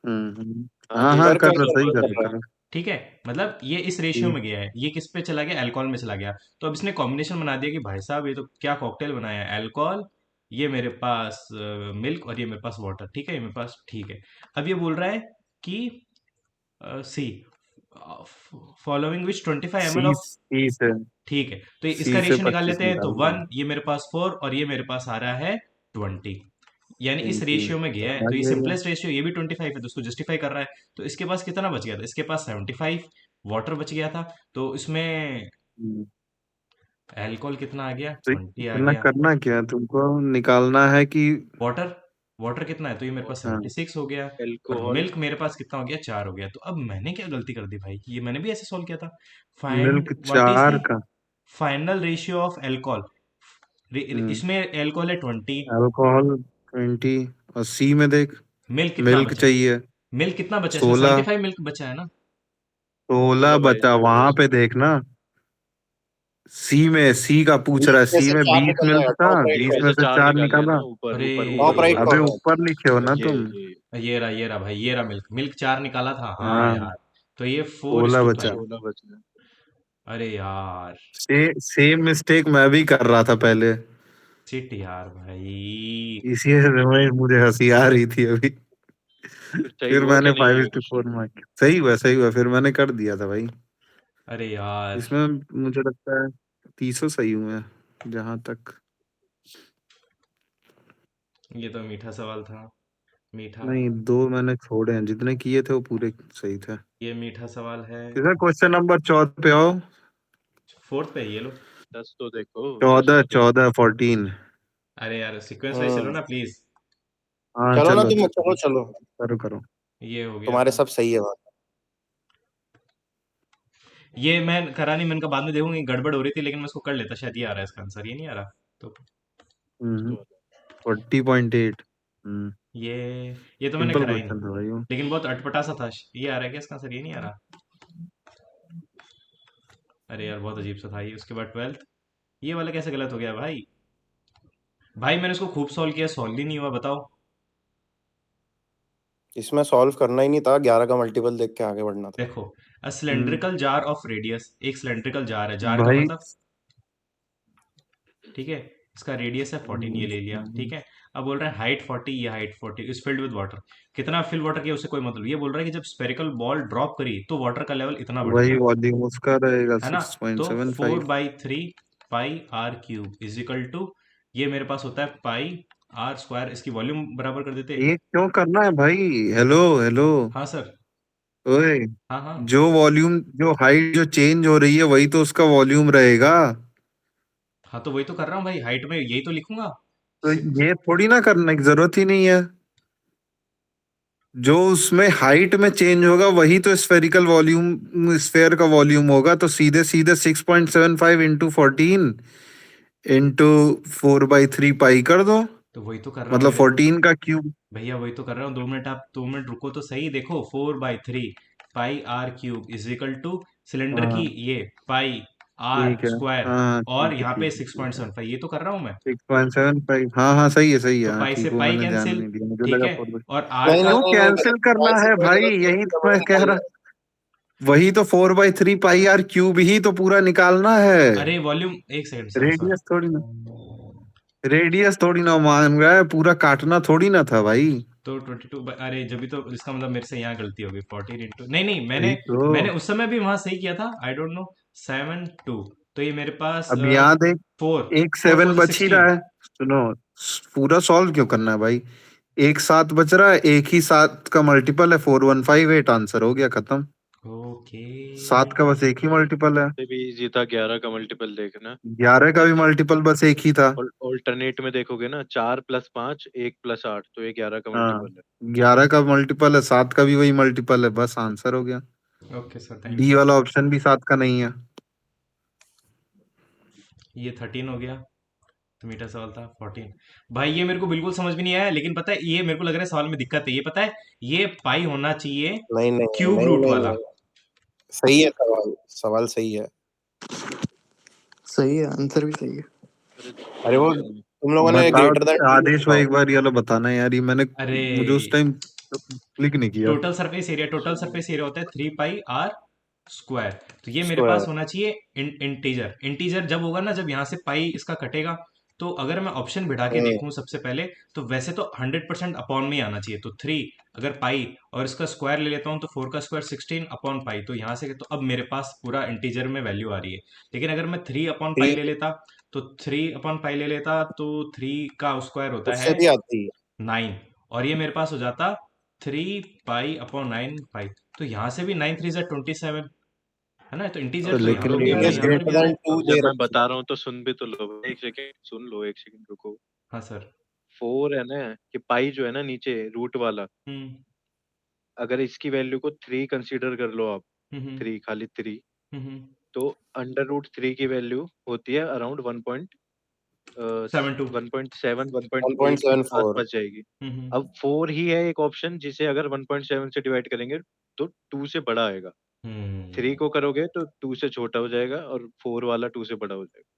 हाँ हाँ ये हाँ, कर है। कर कर रहा, रहा सही है, कर कर रहा रहा कर है। रहा। ठीक है, मतलब ये इस रेशियो में गया है, ये किस पे चला गया, अल्कोहल में चला गया। तो अब इसने कॉम्बिनेशन बना दिया कि भाई साहब ये तो क्या कॉकटेल बनाया है, अल्कोहल, ये मेरे पास मिल्क, और ये मेरे पास वाटर, ठीक है, ये मेरे पास, ठीक है। अब ये बोल रहा है कि सी फॉलोइंग विच 25 ml ऑफ, सी से ठीक है, तो इसका सी से रेशियो निकाल 25 लेते हैं, तो निकाल दो। 1, ये मेरे पास 4, और ये मेरे पास आ रहा है 20, यानी इस 20 रेशियो में गया है, आ तो ये गया। सिंपलेस्ट रेशियो, ये भी 25 है, तो उसको जस्टिफाई कर रहा है। तो इसके पास कितना बच गया था, इसके पास 75 वाटर बच गया था, तो इसमें हम्म, अल्कोहल कितना आ गया, तो 20 आ इतना गया। करना क्या है तुमको? निकालना है कि वाटर, वाटर कितना है, तो ये मेरे पास हाँ, 76 हो गया, और अल्कोहल मिल्क मेरे पास कितना हो गया, 4 हो गया। तो अब मैंने क्या गलती कर दी भाई, ये मैंने भी ऐसे सॉल्व किया था। Find milk what is 4 the का। फाइनल रेशियो ऑफ अल्कोहल, इसमें अल्कोहल है 20, अल्कोहल 20, और सी में देख, मिल्क कितना मिल्क बचा है, चाहिए मिल्क कितना बचा है, इसमें 16। 75 मिल्क बचा है ना। 16 16 बाई बचा 9 है वहां पे इसमें। देखना। सी में, सी का पूछ रहा है, में सी से में 4 20 निकल मिल्क जाएगा, था, टॉप राइट 20 20 में में से से 4 4 निकाल लिया ना, निकाला। ऊपर अरे ऊपर ऊपर टॉप राइट वाला। अबे कॉर्नर। ऊपर लिखे हो ना ये तुम। ये ये रहा भाई, ये रहा मिल्क, मिल्क 4 निकाला था, हाँ हाँ, यार। तो ये 4 इज 16 टू बचा। 5। 16 बच गया। अरे यार, सेम मिस्टेक मैं भी कर रहा था पहले, शिट यार भाई। इसी से मुझे हंसी आ रही थी अभी। फिर सही फिर हुआ मैंने कि नहीं ये 5:4 क्वेश्चन? मार्क, सही हुआ सही हुआ, फिर मैंने कर दिया था भाई। अरे यार, इसमें मुझे लगता है 30 सही हुए हैं जहां तक। ये तो मीठा सवाल था, मीठा। नहीं, 2 मैंने छोड़े हैं, जितने किए थे वो पूरे सही थे। ये मीठा सवाल है। किधर क्वेश्चन नंबर 14 पे आओ। फोर्थ पे ये लो। 10 तो देखो, 10 14 तो देखो। 14 14। अरे यार सीक्वेंस वाइज चलो हम्म ना प्लीज। हाँ चलो ना चलो तुम, चलो, चलो चलो, करो करो। ये हो गया तुम्हारे था, सब सही है बात। ये मैं करा नहीं, मैंने कहा बाद में देखूंगी, गड़बड़ हो रही थी, लेकिन मैं इसको कर लेता, शायद ये आ रहा है इसका आंसर, ये नहीं आ रहा तो। 40.8। ये ये तो मैंने सिंपल करा ही नहीं, क्वेश्चन था भाई वो। लेकिन बहुत अटपटा सा था। ये आ रहा है क्या इसका आंसर, ये नहीं आ रहा। अरे यार बहुत अजीब सा था ये। उसके बाद 12th, ये वाला कैसे गलत हो गया भाई। भाई मैंने इसको खूब सॉल्व किया, सॉल्व ही नहीं हुआ, बताओ। इसमें सॉल्व करना ही नहीं था, 11 का मल्टीपल देख के आगे बढ़ना था। देखो, अ हम्म, सिलेंड्रिकल जार ऑफ रेडियस, एक सिलेंड्रिकल जार है, जार का भाई मतलब, ठीक है, इसका रेडियस है 14, ये ले लिया, ठीक है। अब बोल रहे हैं हाइट 40, ये height 40 is filled with water. कितना फिल वाटर किया उससे कोई मतलब, ये बोल रहा है कि जब स्पेरिकल बॉल ड्रॉप करी तो वाटर का लेवल इतना बढ़ वही गया, वॉल्यूम उसका रहेगा है ना। तो 6.75। 4/3 πr³ इज इक्वल टू, ये मेरे पास होता है πr²। इसकी वॉल्यूम बराबर कर देते। ये क्यों करना है भाई? हेलो हेलो, हाँ सर। ओए, हाँ हाँ। जो वॉल्यूम, जो हाइट जो चेंज हो रही है वही तो उसका वॉल्यूम रहेगा। हाँ तो वही तो कर रहा हूँ भाई, हाइट में यही तो लिखूंगा। तो ये थोड़ी ना करने की जरूरत ही नहीं है। जो उसमें हाइट में चेंज होगा वही तो स्फेरिकल वॉल्यूम, स्फेयर का वॉल्यूम होगा। तो सीधे सीधे 6.75 इंटू 14 इंटू 4/3 पाई कर दो, तो वही तो कर रहा हूँ, मतलब मेरे को 14 का क्यूब। भैया वही तो कर रहा हूँ। 2 मिनट, आप 2 मिनट रुको तो सही। देखो 4/3 πr³ is equal two cylinder की हाँ ये पाई आर ठीक है, स्क्वायर, हाँ और ठीक है यहाँ पे ठीक है सिक्स ठीक पॉइंट है। सेवन फाइव ये तो कर रहा हूँ मैं। 6.75, हाँ हाँ सही है, तो हाँ पाई से ठीक, वो पाई मैंने ध्यान कैंसिल, नहीं दिया, मुझे ठीक लगा है। 4। और आर नहीं का नहीं क्यों नहीं नहीं कैंसिल नहीं, करना पाई से है कोई भाई? जरूरत नहीं, यही तो इसका मैं मैंने कह निकाल रहा, लिया। वही तो 4/3 πr³ ही तो पूरा निकालना है। अरे वॉल्यूम, एक सेकंड सर सर। रेडियस थोड़ी ना, रेडियस थोड़ी ना मान रहा है, पूरा काटना थोड़ी ना था भाई। तो 22, अरे जब भी, तो इसका मतलब मेरे से यहाँ गलती होगी। 14 इंटू, नहीं नहीं, वही मैंने तो। मैंने उस समय भी वहां सही किया था, आई डोंट नो। 7 2, तो ये मेरे पास अब यहाँ देख, 4 एक 4 7 4 बच ही 16। रहा है। सुनो, पूरा सॉल्व क्यों करना है भाई? एक 7 बच रहा है, एक ही 7 का मल्टीपल है 4158, आंसर हो गया, खत्म। ओके। 7 का बस एक ही मल्टीपल है, से भी इजी था 11 का मल्टीपल देखना। 11 का भी मल्टीपल बस एक ही था। ऑल्टरनेट में देखोगे ना, 4+5 1+8, तो ये 11 का हाँ, मल्टीपल है। 11 का मल्टीपल है, 7 का भी वही मल्टीपल है, बस आंसर हो गया। Okay sir, thank D you. वाला ऑप्शन भी 7 का नहीं है। ये 13 हो गया, तो मीटर सवाल था 14। भाई ये मेरे को बिल्कुल समझ में नहीं आया, लेकिन पता है ये मेरे को लग रहा है सवाल में दिक्कत है, ये पता है, ये पाई होना चाहिए नहीं नहीं क्यूब नहीं रूट नहीं वाला। नहीं, सही है सवाल, सवाल सही है। सही है, आंसर भी सही है। अरे वो तुम लोगों ने बताओ ग्रेटर देन 2 आदेश लिखा भाई, हो। एक बार ये लो बताना यार, ये मैंने, अरे मुझे उस टाइम क्लिक नहीं किया। टोटल सरफेस एरिया होता है 3πr²। तो ये मेरे पास स्क्वायर। होना चाहिए इंटीजर। इंटीजर जब होगा ना, जब यहाँ से पाई इसका कटेगा। तो अगर मैं ऑप्शन बिठा के देखूं सबसे पहले, तो वैसे तो 100% अपॉन में ही आना चाहिए। तो 3 अगर पाई और इसका स्क्वायर ले लेता हूँ, तो 4 का स्क्वायर 16 अपॉन पाई, तो यहाँ से तो अब मेरे पास पूरा इंटीजर में वैल्यू आ रही है। लेकिन अगर मैं 3 अपॉन पाई थ्री ले लेता, तो 3 अपॉन पाई ले लेता, तो 3 का स्क्वायर होता उससे है भी आती है। 9, और ये मेरे पास हो जाता 3π/9 पाई। तो यहाँ से भी 9 3 27, है ना। तो तो इंटीजर तो यहाँ लेकिन पर तो भी आ रहा है, रेडियस यहाँ अब पर भी ग्रेटर आ रहा देन है। 2 अब दे जब मैं रखी बता है। रहा हूँ तो सुन भी तो लो, एक सेकंड सुन लो, एक सेकंड रुको। हाँ सर। 4 है ना, कि पाई जो है ना नीचे रूट वाला, हम्म अगर इसकी वैल्यू को 3 कंसीडर कर लो आप, हम्म 3 खाली 3, हम्म तो अंडर रूट 3 की वैल्यू होती है अराउंड 7 2। 1.7 1.8 के 1.74। आसपास जाएगी। हम्म अब 4 ही है एक ऑप्शन जिसे अगर 1.7 से डिवाइड करेंगे तो 2 से बड़ा आएगा। 3 हम्म को करोगे तो 2 से छोटा हो जाएगा, और 4 वाला 2 से बड़ा हो जाएगा।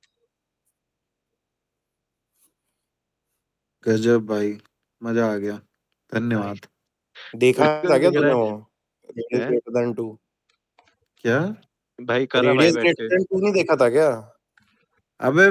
गजब भाई, मजा आ गया, भाई धन्यवाद। देखा था बिल्कुल क्या दिख रहा तूने है। वो, रेडियस हैं? Greater than 2? क्या? भाई करा भाई रेडियस बैठ के। ग्रेटर देन 2 नहीं देखा था क्या? अबे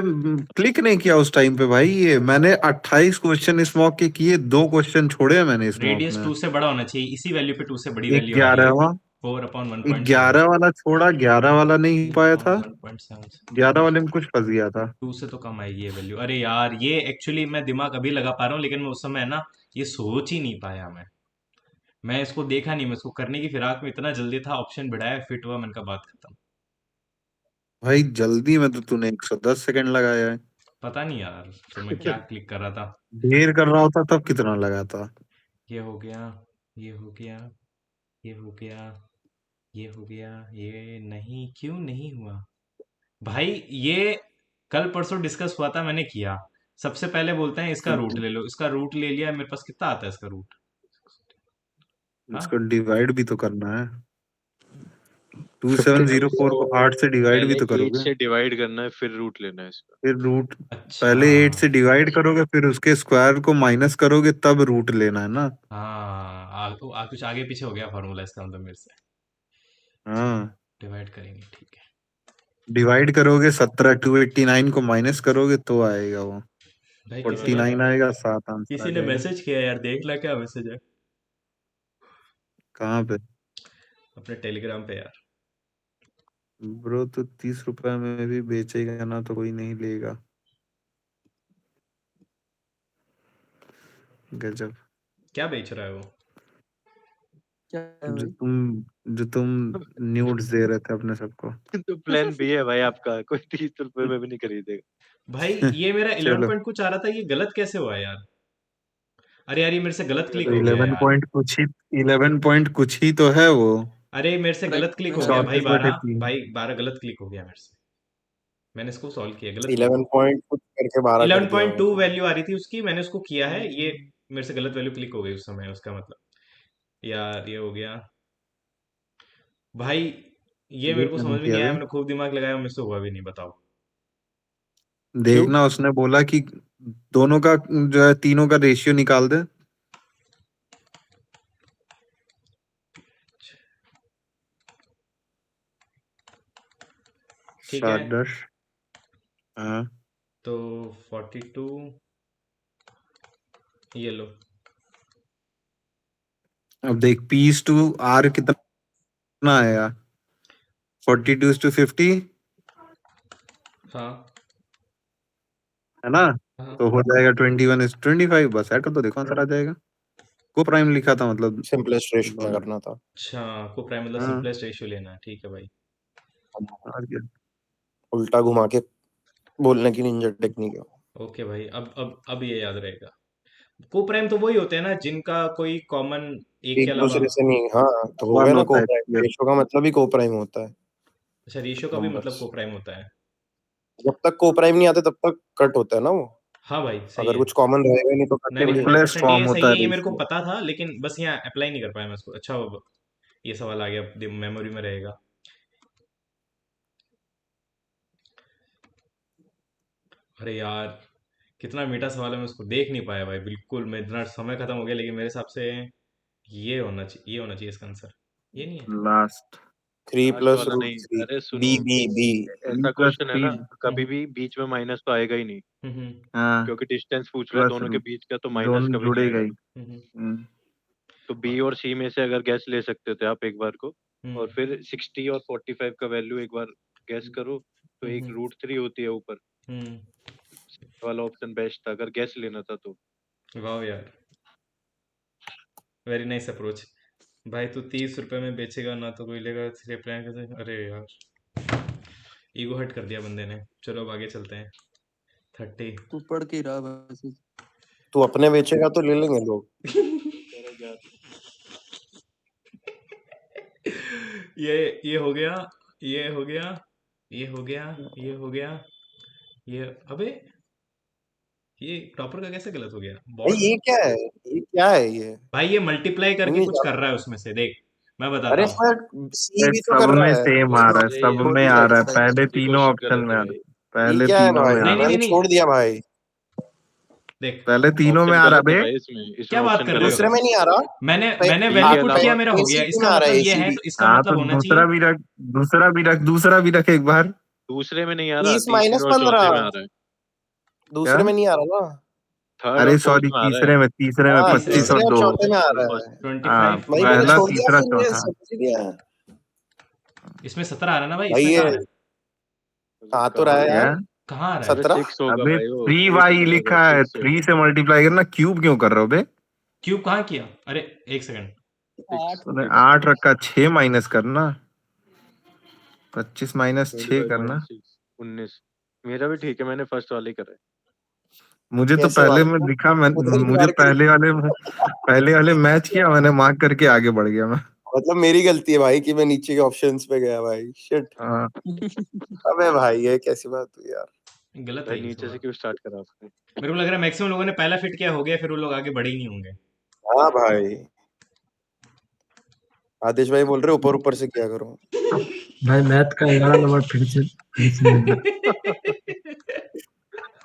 क्लिक नहीं किया उस टाइम पे भाई, ये मैंने 28 क्वेश्चन इस मॉक के किए, 2 क्वेश्चन छोड़े हैं मैंने इस मॉक रेडियस में। 2 से बड़ा होना चाहिए, इसी वैल्यू पे 2 से बड़ी वैल्यू आ रही है। 11वां, 4/1.7। 11 वाला छोड़ा, 11 वाला नहीं पाया था, 4/1.7, 11 वाले में कुछ फंस गया था। 2 से तो कम आएगी ये वैल्यू। अरे यार, ये एक्चुअली मैं दिमाग अभी लगा पा रहा हूँ, लेकिन मैं उस समय ना ये सोच ही नहीं पाया। मैं इसको देखा नहीं, मैं इसको करने की फिराक में इतना जल्दी था, ऑप्शन बढ़ाया, फिट हुआ, मैंने कहा बात खत्म। भाई जल्दी में तो तूने 110 सेकंड लगाया है, पता नहीं यार, तो मैं क्या क्लिक कर रहा था। ढेर कर रहा होता तब कितना लगा था। ये हो गया, ये हो गया, ये हो गया, ये हो गया, ये नहीं, क्यों नहीं हुआ भाई? ये कल परसों डिस्कस हुआ था, मैंने किया। सबसे पहले बोलते हैं इसका रूट ले लो, इसका रूट ले लिया, मेरे पास कितना आता है इसका रूट? इसको हाँ, डिवाइड भी तो करना है, भाई 2704 को 8 से डिवाइड भी पहले तो 8 करोगे, से डिवाइड करना है, फिर रूट लेना है इसका। फिर रूट, अच्छा। पहले 8 से डिवाइड करोगे फिर उसके स्क्वायर को माइनस करोगे तब रूट लेना है ना। हाँ, कुछ आगे पीछे हो गया फॉर्मूला इसका, मतलब मेरे से। चलो, हाँ, डिवाइड करेंगे, ठीक है। डिवाइड करोगे 17 289 को माइनस करोगे तो आएगा वो। भाई किसी ने 49 आएगा, 7 आंसर आ किसी ने जाएगा। मैसेज किया यार, देख ला क्या मैसेज है कहाँ पे अपने टेलीग्राम पे यार। ब्रो? तो 30 रुपए में भी बेचेगा ना तो कोई नहीं लेगा। गजब। क्या बेच रहा है वो? क्या है जो भाई? तुम न्यूड्स दे रहे थे अपने सबको। तो प्लान बी है भाई आपका, कोई 30 रुपए में भी नहीं खरीदेगा। भाई ये मेरा 11 चलो, पॉइंट कुछ आ रहा था, ये गलत कैसे हुआ यार? अरे यार ये मेरे से गलत क्लिक तो हो गया 11 यार। पॉइंट कुछ ही, 11 पॉइंट कुछ ही तो है वो। अरे मेरे से गलत क्लिक हो गया भाई, 12 34/3। भाई 12 गलत क्लिक हो गया मेरे से। मैंने इसको सॉल्व किया, गलत क्लिक। 11 पॉइंट कुछ करके 12 कर दिया 11.2 होगा। वैल्यू आ रही थी उसकी, मैंने उसको किया है, ये मेरे से गलत वैल्यू क्लिक हो गई उस समय, उसका मतलब यार ये हो गया भाई। ये ये मेरे को क्या नहीं समझ में किया नहीं आया, बे? मैंने खूब दिमाग लगाया, मुझसे हुआ भी नहीं, बताओ। क्यों? देखना, उसने बोला कि दोनों का जो है, तीनों का रेशियो निकाल दे। ठीक है 7-10। हाँ, तो 42, ये लो। अब देख, P/R कितना आया? 42:50 हाँ है ना? हाँ। तो हो जाएगा 21:25। बस ऐड कर दो, देखो आंसर आ जाएगा। को प्राइम लिखा था मतलब सिंपलेस्ट रेशियो में दोनों। करना था। अच्छा, को प्राइम मतलब हाँ, सिंपलेस्ट रेशियो लेना है, ठीक है भाई। और क्या। उल्टा घुमा के बोलने की निंजा टेक्निक है। ओके भाई, अब ये याद रहेगा। को प्राइम तो वही होते हैं ना जिनका कोई कॉमन एक के एक अलावा। दूसरे से नहीं, हाँ तो हो गया वन ना होता को है, प्राइम। yes, रेशियो का मतलब ही को प्राइम होता है। अच्छा, रेशियो का भी मतलब नंबर्स को प्राइम होता है। जब तक को प्राइम नहीं आते तब तक कट होता है ना वो। हाँ भाई सही अगर है। कुछ कॉमन रहेगा ही नहीं तो कट नहीं थोड़ी नहीं, होगा। सिंपलेस्ट 100% फॉर्म ये होता सही है है, ये मेरे को रेशियो। पता था, लेकिन बस यहाँ अप्लाई नहीं कर पाया मैं इसको। अच्छा ये सवाल आ गया, मेमोरी में रहेगा। अरे यार कितना मीठा सवाल है, मैं उसको देख नहीं पाया भाई बिल्कुल, मैं इतना समय खत्म हो गया, लेकिन मेरे हिसाब से ये होना चाहिए इसका आंसर। ये नहीं है? लास्ट 3 लास्ट प्लस वाला रूट नहीं, 3। अरे बी सुनो, बी बी थ्री ऐसा प्लस क्वेश्चन है थ्री ना, कभी हम्म भी बीच में माइनस तो आएगा ही नहीं, हम्म हाँ, क्योंकि डिस्टेंस पूछ रहा है प्लस दोनों के रूट बीच का, तो माइनस दोनों कभी नहीं जुड़ेगा आएगा। ही। हम्म तो बी और सी में से अगर गैस ले सकते थे आप एक बार को, और हम्म फिर 60 और 45 का वैल्यू एक बार गैस करो, तो एक हम्म √3 होती है ऊपर। हम्म। वाला ऑप्शन बेस्ट था अगर गैस लेना था तो। वाह यार, वेरी नाइस अप्रोच। भाई तू 30 रुपए में बेचेगा ना तो कोई लेगा, तेरे प्लान कैसे? अरे यार ईगो हट कर दिया बंदे ने। चलो अब आगे चलते हैं। 30। तू पढ़ के ही रहा बस। तू अपने बेचेगा तो ले लेंगे लोग। ये हो गया, ये हो गया, ये हो गया, ये हो गया, ये अबे ये टॉपर का कैसे गलत हो गया भाई बॉट? ये क्या है? ये क्या है ये? भाई ये मल्टीप्लाई मैं करके नहीं कुछ कर जानता। रहा है उसमें से, देख मैं बताता अरे हूँ। इसमें सी ये भी तो सब कर रहा में है। सेम आ रहा है, अरे सब ये में छोटी आ कर रहा है, रहा है। पहले इसकी तीनों कोशिश ऑप्शन गलत में है आ रहा भाई। है। ये पहले क्या है तीनों में भाई? आ नहीं रहा नहीं है। नहीं मैंने नहीं, छोड़ दिया भाई। देख पहले तीनों में ऑप्शन आ रहा गलत है बे। भाई, इसमें क्या बात ऑप्शन कर रहे गलत हो? दूसरे है। में नहीं आ रहा। मैंने डी के वैलिडेट अलावा किया, मेरा हो गया, एसीबी इसका में आ रहा है मतलब ये है, एसीबी। तो इसका हाँ, मतलब तो होना चाहिए। दूसरा भी रख, दूसरा भी रख एक बार। दूसरे में नहीं आ रहा, 30 तीसरे और चौथे में आ -15 रहा है। क्या? दूसरे में नहीं आ रहा ना। थर्ड और अरे फोर्थ सॉरी, में आ रहा है। तीसरे में हाँ तीसरे 25 में और तीसरे और 2। चौथे में आ रहा फर्स्ट है। हाँ, 25। भाई मैंने पहला, छोड़ दिया, तीसरा, फिर ये चौथा। समझ दिया। इसमें 17 आ रहा है ना भाई, भाई इसमें ये कहाँ आ रहा है? आ तो कहाँ रहा है पे? क्या? यार। कहाँ आ रहा है? अरे 17। 6 होगा अबे भाई, वो 8 3y नहीं होगा, लिखा है, 6 3 होगा। से मल्टीप्लाई करना, क्यूब क्यों कर रहे हो बे? क्यूब कहाँ किया? अरे एक सेकंड। 6 तूने 6 8 रखा, 6 माइनस करना, 25 - 6 करना। 25/6 19। मेरा भी ठीक है, मैंने फर्स्ट वाले ही करा है। मुझे तो कैसे पहले मालूम में था? दिखा, उधर ही मुझे मार के पहले वाले मैच किया मैंने, मार्क करके आगे बढ़ गया मैं। मतलब मेरी गलती है भाई कि मैं नीचे के ऑप्शंस पे गया भाई। शिट। हाँ, अबे भाई ये कैसी बात हुई यार। गलत भाई है ये नीचे से सवाल। क्यों स्टार्ट करा आपने? मेरे को लग रहा है मैक्सिमम लोगों ने पहला फिट किया हो गया, फिर वो लोग आगे बढ़े ही नहीं होंगे। हाँ भाई। आदेश भाई बोल रहे ऊपर ऊपर से किया करो। भाई मैथ का 11 नंबर फिर से मिल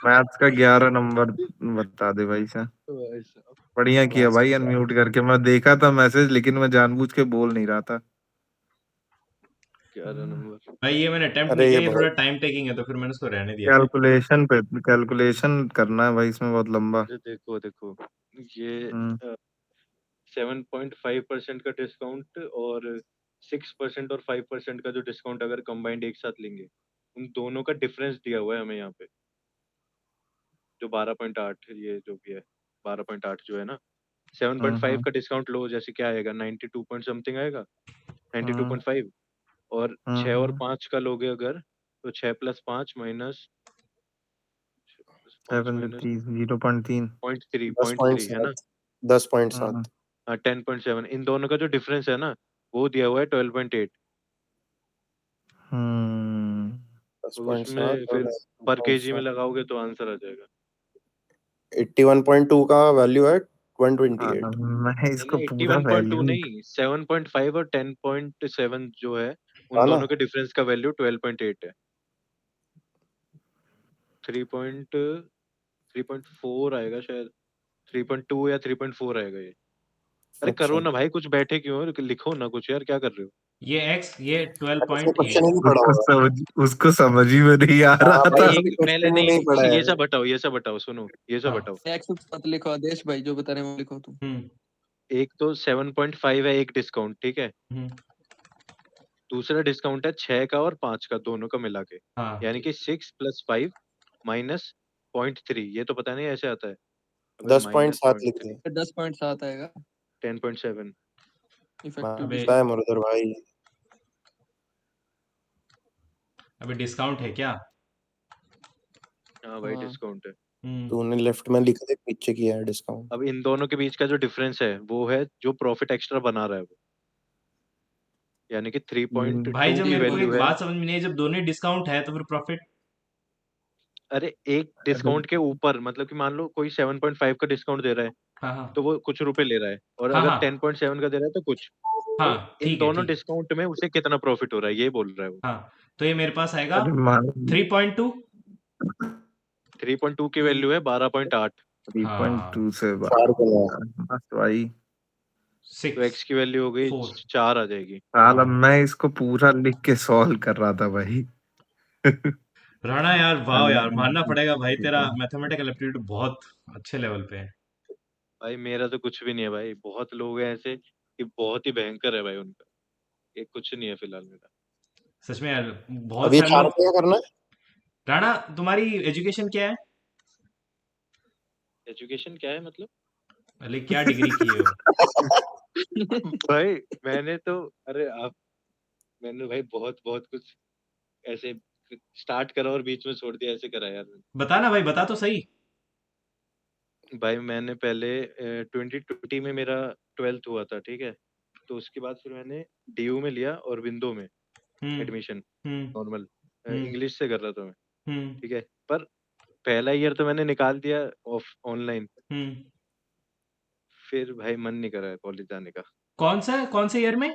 मैथ्स का 11 नंबर बता दे भाई साहब। भाई साहब, बढ़िया किया मैथ्स भाई, का क्या? अनम्यूट करके। मैं देखा था मैसेज, लेकिन मैं जानबूझ के बोल नहीं रहा था। 11 नंबर। भाई ये मैंने अटेम्प्ट अरे नहीं ये किया, ये थोड़ा बहुत टाइम टेकिंग है तो फिर मैंने उसको रहने दिया भाई। कैलकुलेशन करना है भाई इसमें बहुत लंबा। अरे देखो देखो, ये हम्म 7.5% का डिस्काउंट और 6% और 5% का जो डिस्काउंट अगर कंबाइंड एक साथ लेंगे, उन दोनों का डिफरेंस दिया हुआ है हमें यहाँ पे, जो 12.8 ये जो भी है 12.8 जो है ना, 7.5 हम्म का डिस्काउंट लो जैसे क्या आएगा, 92 पॉइंट समथिंग आएगा, हम्म 92.5। और 6 और 5 का लोगे अगर, तो 6 + 5 माइनस 5 माइनस 0.3। 0.3 है ना, 10.7 हाँ 10.7, इन दोनों का जो डिफरेंस है ना, वो दिया हुआ है 12.8। हम्म तो 10.7 उसमें और फिर पर केजी में 10.7 लगाओगे तो आंसर आ जाएगा। 81.2 का वैल्यू है हाँ, 128। मैं नहीं इसको नहीं, पूरा 81.2 वैल्यू नहीं, 7.5 और 10.7 जो है, उन हाँ ना, दोनों के डिफरेंस का वैल्यू 12.8 है। 3.4 आएगा शायद, 3.2 या 3.4 आएगा ये। अरे अच्छा करो ना भाई, कुछ बैठे क्यों हो, लिखो ना कुछ यार, क्या कर रहे हो? ये उसने क्वेश्चन 12.8। ही नहीं पढ़ा होगा। उसको समझ ही में नहीं आ हाँ रहा भाई भाई, था। उसने एक पहले क्वेश्चन ही नहीं पढ़ा नहीं, है। ये सब हटाओ, ये सब हटाओ, सुनो, ये सब हाँ। हटाओ। एक्स मत लिखो आदेश भाई, जो बता रहे हैं वो लिखो तुम। एक तो 7.5 है एक डिस्काउंट, ठीक है। दूसरा डिस्काउंट है 6 का और 5 का, दोनों का मिला के, हाँ यानी कि 6 + 5 माइनस 0.3, ये तो पता नहीं ऐसे आता है, अगर माइनस 10.7 लिख 0.3, दिया। 10.7 आएगा 10.7। इफेक्टिव अबे है मुरुदर भाई। अबे डिस्काउंट है क्या? हाँ भाई हाँ डिस्काउंट है। तूने लेफ्ट में लिखा था, पीछे किया है डिस्काउंट। अब इन दोनों के बीच का जो डिफरेंस है वो है जो प्रॉफिट एक्स्ट्रा बना रहा है वो, यानी कि 3.2 भाई जब की मेरे को वैल्यू एक है। बात समझ में नहीं आई, जब दोनों डिस्काउंट है तो फिर प्रॉफिट। अरे एक डिस्काउंट के ऊपर, मतलब कि मान लो कोई 7.5 का डिस्काउंट दे रहा है, हाँ हाँ तो वो कुछ रुपए ले रहा है, और हाँ अगर हाँ 10.7 का दे रहा है तो कुछ, तो हाँ, इन ठीक है दोनों ठीक। डिस्काउंट में उसे कितना प्रॉफिट हो रहा है ये बोल रहा है वो। हाँ तो ये मेरे पास आएगा अरे मान 3.2। 3.2 की वैल्यू है 12.8, 3.2 हाँ से 4 का बस भाई। तो 6 एक्स की वैल्यू हो गई 4। 4 आ जाएगी। साला हाँ मैं इसको पूरा लिख के सॉल्व कर रहा था भाई। राणा यार, वाह यार, मानना पड़ेगा भाई, तेरा अल्लाह। मैथमेटिकल एप्टीट्यूड बहुत अच्छे लेवल पे है। भाई मेरा तो कुछ भी नहीं है भाई, बहुत लोग हैं ऐसे कि बहुत ही भयंकर है भाई उनका, ये कुछ नहीं है फिलहाल मेरा। सच में यार, अब बहुत ये सारे 4 लोग। का क्या करना है? राणा, तुम्हारी एजुकेशन क्या है? एजुकेशन क्या है मतलब? लाइक क्या डिग्री किए हो? भाई मैंने तो, अरे आप, मैंने भाई बहुत बहुत कुछ ऐसे स्टार्ट करा और बीच में छोड़ दिया, ऐसे करा यार मैंने। बता ना भाई, बता तो सही। भाई मैंने पहले 2020 में मेरा 12th हुआ था, ठीक है। तो उसके बाद फिर मैंने डीयू में लिया और विंडो में हम्म एडमिशन, हम्म नॉर्मल हम्म इंग्लिश से कर रहा था मैं, हम्म ठीक है। पर पहला ईयर तो मैंने निकाल दिया ऑफ ऑनलाइन, हम्म फिर भाई मन नहीं कर रहा है कॉलेज जाने का। कौन से ईयर में?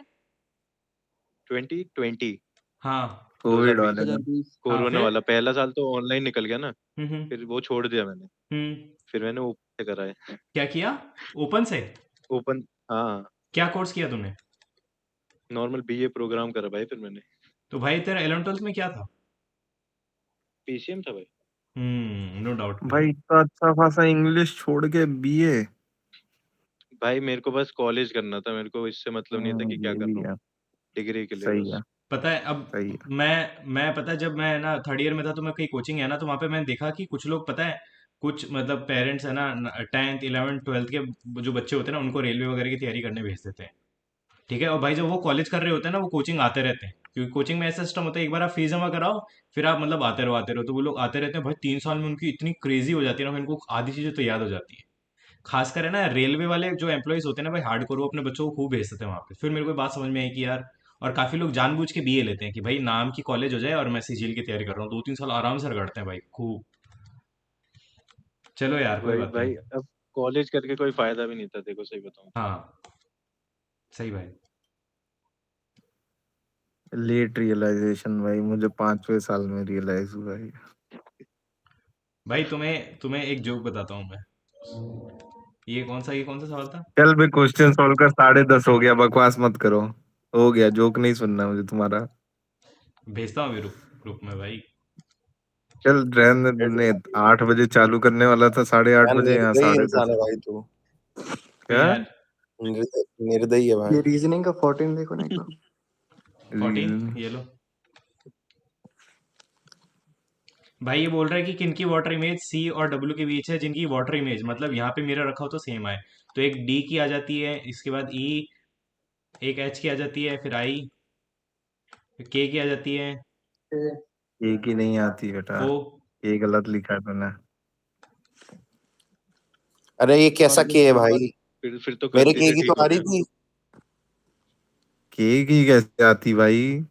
2020, हाँ कोविड 2020, वाले में। 2020। हाँ कोरोना फिर। वाला पहला साल तो ऑनलाइन निकल गया ना, हम्म फिर वो छोड़ दिया मैंने, हम्म फिर मैंने ओपन से करा है। क्या किया? ओपन से? ओपन, हाँ, क्या कोर्स किया तूने? नॉर्मल बीए प्रोग्राम करा भाई फिर मैंने। तो भाई तेरा 11th 12th में क्या था? पीसीएम था भाई। नो डाउट भाई। भाई इतना अच्छा खासा इंग्लिश छोड़ के बीए। भाई मेरे को बस कॉलेज करना था, मेरे को इससे मतलब नहीं था कि क्या ये कर भी रहा हूँ, है। डिग्री के लिए सही बस। है। पता है अब, सही है। मैं पता है, जब मैं ना 3rd ईयर में था तो मैं कहीं कोचिंग है ना, तो वहाँ पे मैंने देखा कि कुछ लोग, पता है, कुछ मतलब पेरेंट्स है ना, 10th 11th 12th के जो बच्चे होते हैं ना, उनको रेलवे वगैरह की तैयारी करने भेज देते हैं। ठीक है, और भाई जब वो कॉलेज कर रहे होते हैं ना, वो कोचिंग आते रहते हैं, क्योंकि कोचिंग में ऐसा सिस्टम होता है, एक बार आप फीस जमा कराओ, फिर आप मतलब आते रहो, तो वो लोग आते रहते हैं भाई। 3 साल में उनकी इतनी क्रेजी हो जाती है ना, उनको आधी चीजें तो याद हो जाती है। खासकर है ना रेलवे वाले जो एम्प्लॉयज होते हैं ना भाई, हार्डकोर, वो अपने बच्चों को खूब भेजते हैं वहां पे। फिर मेरे को बात समझ में आई कि यार, और काफी लोग जानबूझ के बीए लेते हैं कि भाई नाम की कॉलेज हो जाए, और मैं सीजीएल की तैयारी कर रहा हूँ, 2 3 साल आराम से रगड़ते हैं भाई खूब। चलो यार, कोई वही बात नहीं। भाई, अब कॉलेज करके कोई फायदा भी नहीं था, देखो सही बताऊँ। हाँ सही भाई। लेट रियलाइजेशन भाई, मुझे 5वें साल में रियलाइज हुआ है। भाई तुम्हें तुम्हें एक जोक बताता हूँ मैं। ये कौन सा सवाल था? चल बे, क्वेश्चन सॉल्व कर, 10:30 हो गया, बकवास मत करो। हो गया, जोक नहीं सुनना मुझे तुम्हारा। भेजता हूँ अभी ग्रुप में भाई। चल रहने दे, ने 8 बजे चालू करने वाला था, 8:30 यार बजे, यहाँ निर्दयी 10:30। इंसान है भाई तू, कोई क्या यार निर्दयी है भाई। ये रीजनिंग का 14 देखो ना एक बार। 14 ये लो भाई। ये बोल रहा है कि किनकी वाटर इमेज सी और डब्ल्यू के बीच है, जिनकी वाटर इमेज मतलब यहाँ पे मिरर रखा हो तो सेम आए। तो एक डी की आ जाती है, इसके बाद ई, एक एच की आ जाती है, फिर आई, के की आ जाती है, एक ही नहीं आती बेटा, ओ। ये गलत लिखा है तूने। अरे ये कैसा और के है भाई, फिर तो मेरे गलती के से की ठीक तो हो आ रही गया। थी। के की कैसे आती भाई?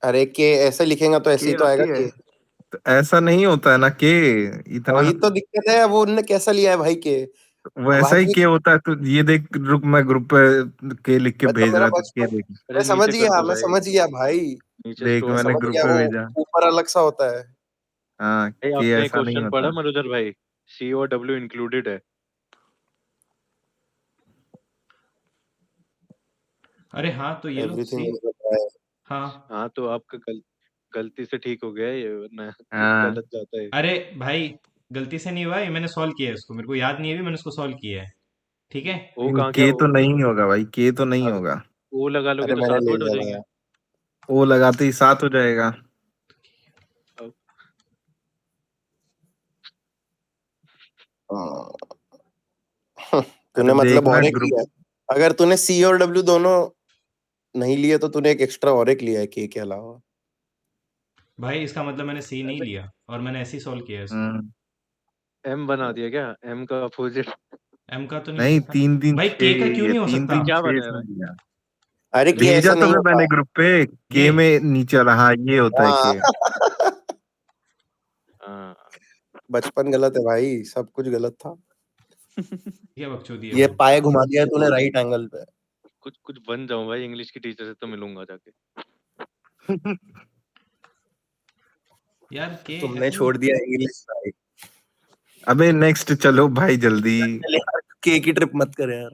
अरे के ऐसे लिखेगा तो ऐसे ही के तो आएगा आती है। के। तो ऐसा नहीं होता है ना के, इतना वही तो दिक्कत है, वो उनने कैसा लिया है भाई के। वैसा ही बाकी के होता है। तो ये देख, रुक, मैं ग्रुप पे के लिख के मैं तो भेज मेरा रहा था, के बचपन, देख। अरे नीचे कर दो भाई, समझ गया भाई, नीचे देख स्क्रॉल मैंने समझ कर ग्रुप दो। गया, पे वो भेजा। ऊपर अलग सा होता है। हाँ, भाई के आपने ऐसा नहीं क्वेश्चन पढ़ा होता। मनोजर भाई, सी और डब्ल्यू इंक्लूडेड है। अरे हाँ तो ये लो सी। एवरीथिंग है। हाँ हाँ तो आपका गलती से ठीक हो गया ये, वरना हाँ, गलत जाता है। अरे भाई गलती से नहीं हुआ, ये मैंने सॉल्व किया है इसको, मेरे को याद नहीं है, भी मैंने इसको सॉल्व किया है। ठीक है। वो कहाँ गया के वो? तो नहीं होगा भाई, के तो नहीं अब होगा। वो लगा लोगे अरे तो मैंने 7 ले वर्ड हो लिया जाएंगे। था। वो लगाते ही 7 हो जाएगा। अब तूने मतलब देखना और एक ग्रुप। लिया है। अगर तूने सी और डब्ल्यू दोनों नहीं लिए तो तूने एक एक्स्ट्रा और एक लिया है के अलावा। भाई इसका मतलब मैंने सी नहीं लिया और मैंने ऐसे ही सॉल्व किया है इसको। एम बना दिया क्या, एम का अपोजिट? एम का तो नहीं हो नहीं, सकता। 3 3 भाई 6 के का क्यों ये नहीं हो 3 सकता? 3 क्या 6 बनाया इसमें भाई? दिया। अरे के भेजा ऐसा तो नहीं मैं होता। मैंने ग्रुप पे, ये के में नीचे वाला, हाँ ये होता है के। हाँ हाँ बचपन गलत है भाई, सब कुछ गलत था। क्या बकचोदी है ये भाई। पाए घुमा दिया है तूने राइट एंगल पे। कुछ कुछ बन जाऊं भाई, इंग्लिश की टीचर से तो मिलूंगा जाके। यार के तुमने ऐसे नहीं। छोड़ दिया इंग्लिश भाई। अबे नेक्स्ट चलो भाई जल्दी। चल यार, के की ट्रिप मत कर यार।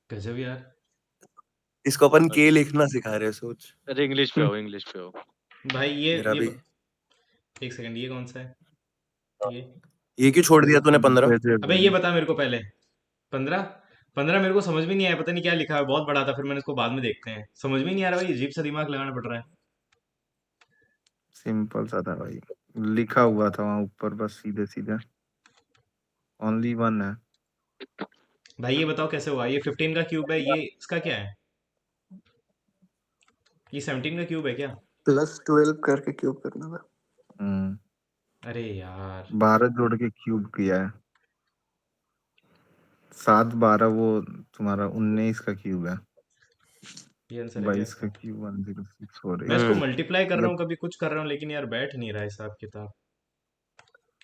गजब यार। इसको अपन के लिखना सिखा रहे हैं, सोच। अरे इंग्लिश पे आओ, इंग्लिश पे आओ। भाई मेरा भी। एक सेकंड, ये कौन सा है ये? ये क्यों छोड़ दिया तूने 15? अबे ये बता मेरे को पहले। 15 15 मेरे को समझ में नहीं आया, पता नहीं क्या लिखा है, बहुत बड़ा था, फिर मैंने इसको बाद में देखते हैं, समझ में नहीं आ रहा भाई, अजीब सा दिमाग लगाना पड़ रहा है। सिंपल सा था भाई, लिखा हुआ था वहां ऊपर बस सीधे सीधे। ओनली वन है। भाई ये बताओ कैसे हुआ, ये 15 का क्यूब है, ये इसका क्या है? ये 17 का क्यूब है क्या? +12 करके क्यूब करना था। अरे यार 12 जोड़ के क्यूब किया है। 7 12 वो तुम्हारा 19 का क्यूब है। ये आंसर है क्या 22 का इसका? क्यूब 106 हो रही मैं इसको है। मल्टीप्लाई कर रहा जब हूँ, कभी कुछ कर रहा हूँ, लेकिन यार बैठ नहीं रहा हिसाब किताब।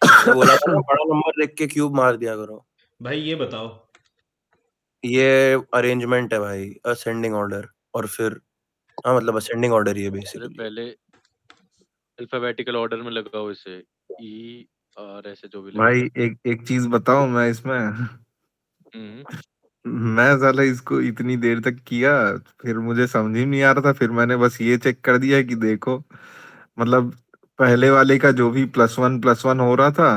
मैंने बोला था ना, बड़ा नंबर देख के क्यूब मार दिया करो। भाई ये बताओ। ये अरेंजमेंट है भाई, असेंडिंग ऑर्डर, और फिर हाँ मतलब असेंडिंग ऑर्डर ही है अरे बेसिकली। पहले अल्फाबेटिकल ऑर्डर में लगाओ इसे, ई और ऐसे जो भी भाई लगेगा। एक एक चीज बताऊं मैं इसमें, हम्म मैं साला इसको इतनी देर तक किया, फिर मुझे समझ ही नहीं आ रहा था, फिर मैंने बस ये चेक कर दिया कि देखो, मतलब पहले वाले का जो भी +1 हो रहा था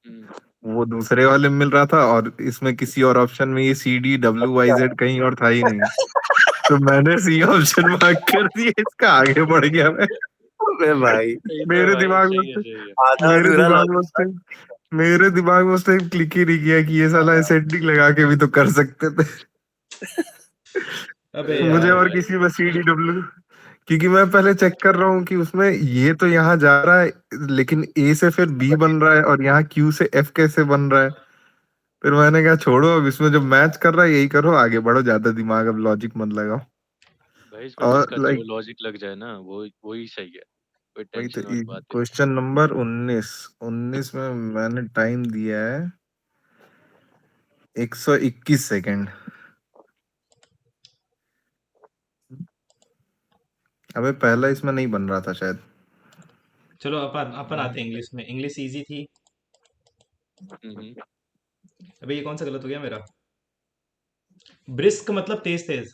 हम्म। वो दूसरे वाले में मिल रहा था, और इसमें किसी और ऑप्शन में ये CDWYZ कहीं और था ही नहीं। तो मैंने सी ऑप्शन मार्क कर दिया, इसका आगे बढ़ गया मैं। अबे भाई सही था मेरे भाई, दिमाग में सही है, उसने सही है। आधा मेरे अधूरा दिमाग में लॉजिक था। उसने मेरे दिमाग में उसने क्लिक ही नहीं किया कि ये साला एसेंडिंग लगा के भी तो कर सकते थे। अबे अरे मुझे यार यार और भाई, किसी में CDW, क्योंकि मैं पहले चेक कर रहा हूँ कि उसमें ये तो यहाँ जा रहा है, लेकिन A से फिर B बन रहा है, और यहाँ Q से F कैसे बन रहा है। फिर मैंने कहा छोड़ो, अब इसमें जो मैच कर रहा है यही करो, आगे बढ़ो, ज्यादा दिमाग अब लॉजिक मत लगाओ। भाई इसमें और जिसका जो लाइक लॉजिक लग जाए ना, वो ही सही है, कोई वही तो, टेंशन वाली बात ही नहीं। क्वेश्चन नंबर 19 में मैंने टाइम दिया है 121 सेकेंड। अबे पहला इसमें नहीं बन रहा था शायद। चलो अपन अपन आते हैं इंग्लिश में, इंग्लिश इजी थी। हम्म। अबे ये कौन सा गलत हो गया मेरा? ब्रिस्क मतलब तेज तेज,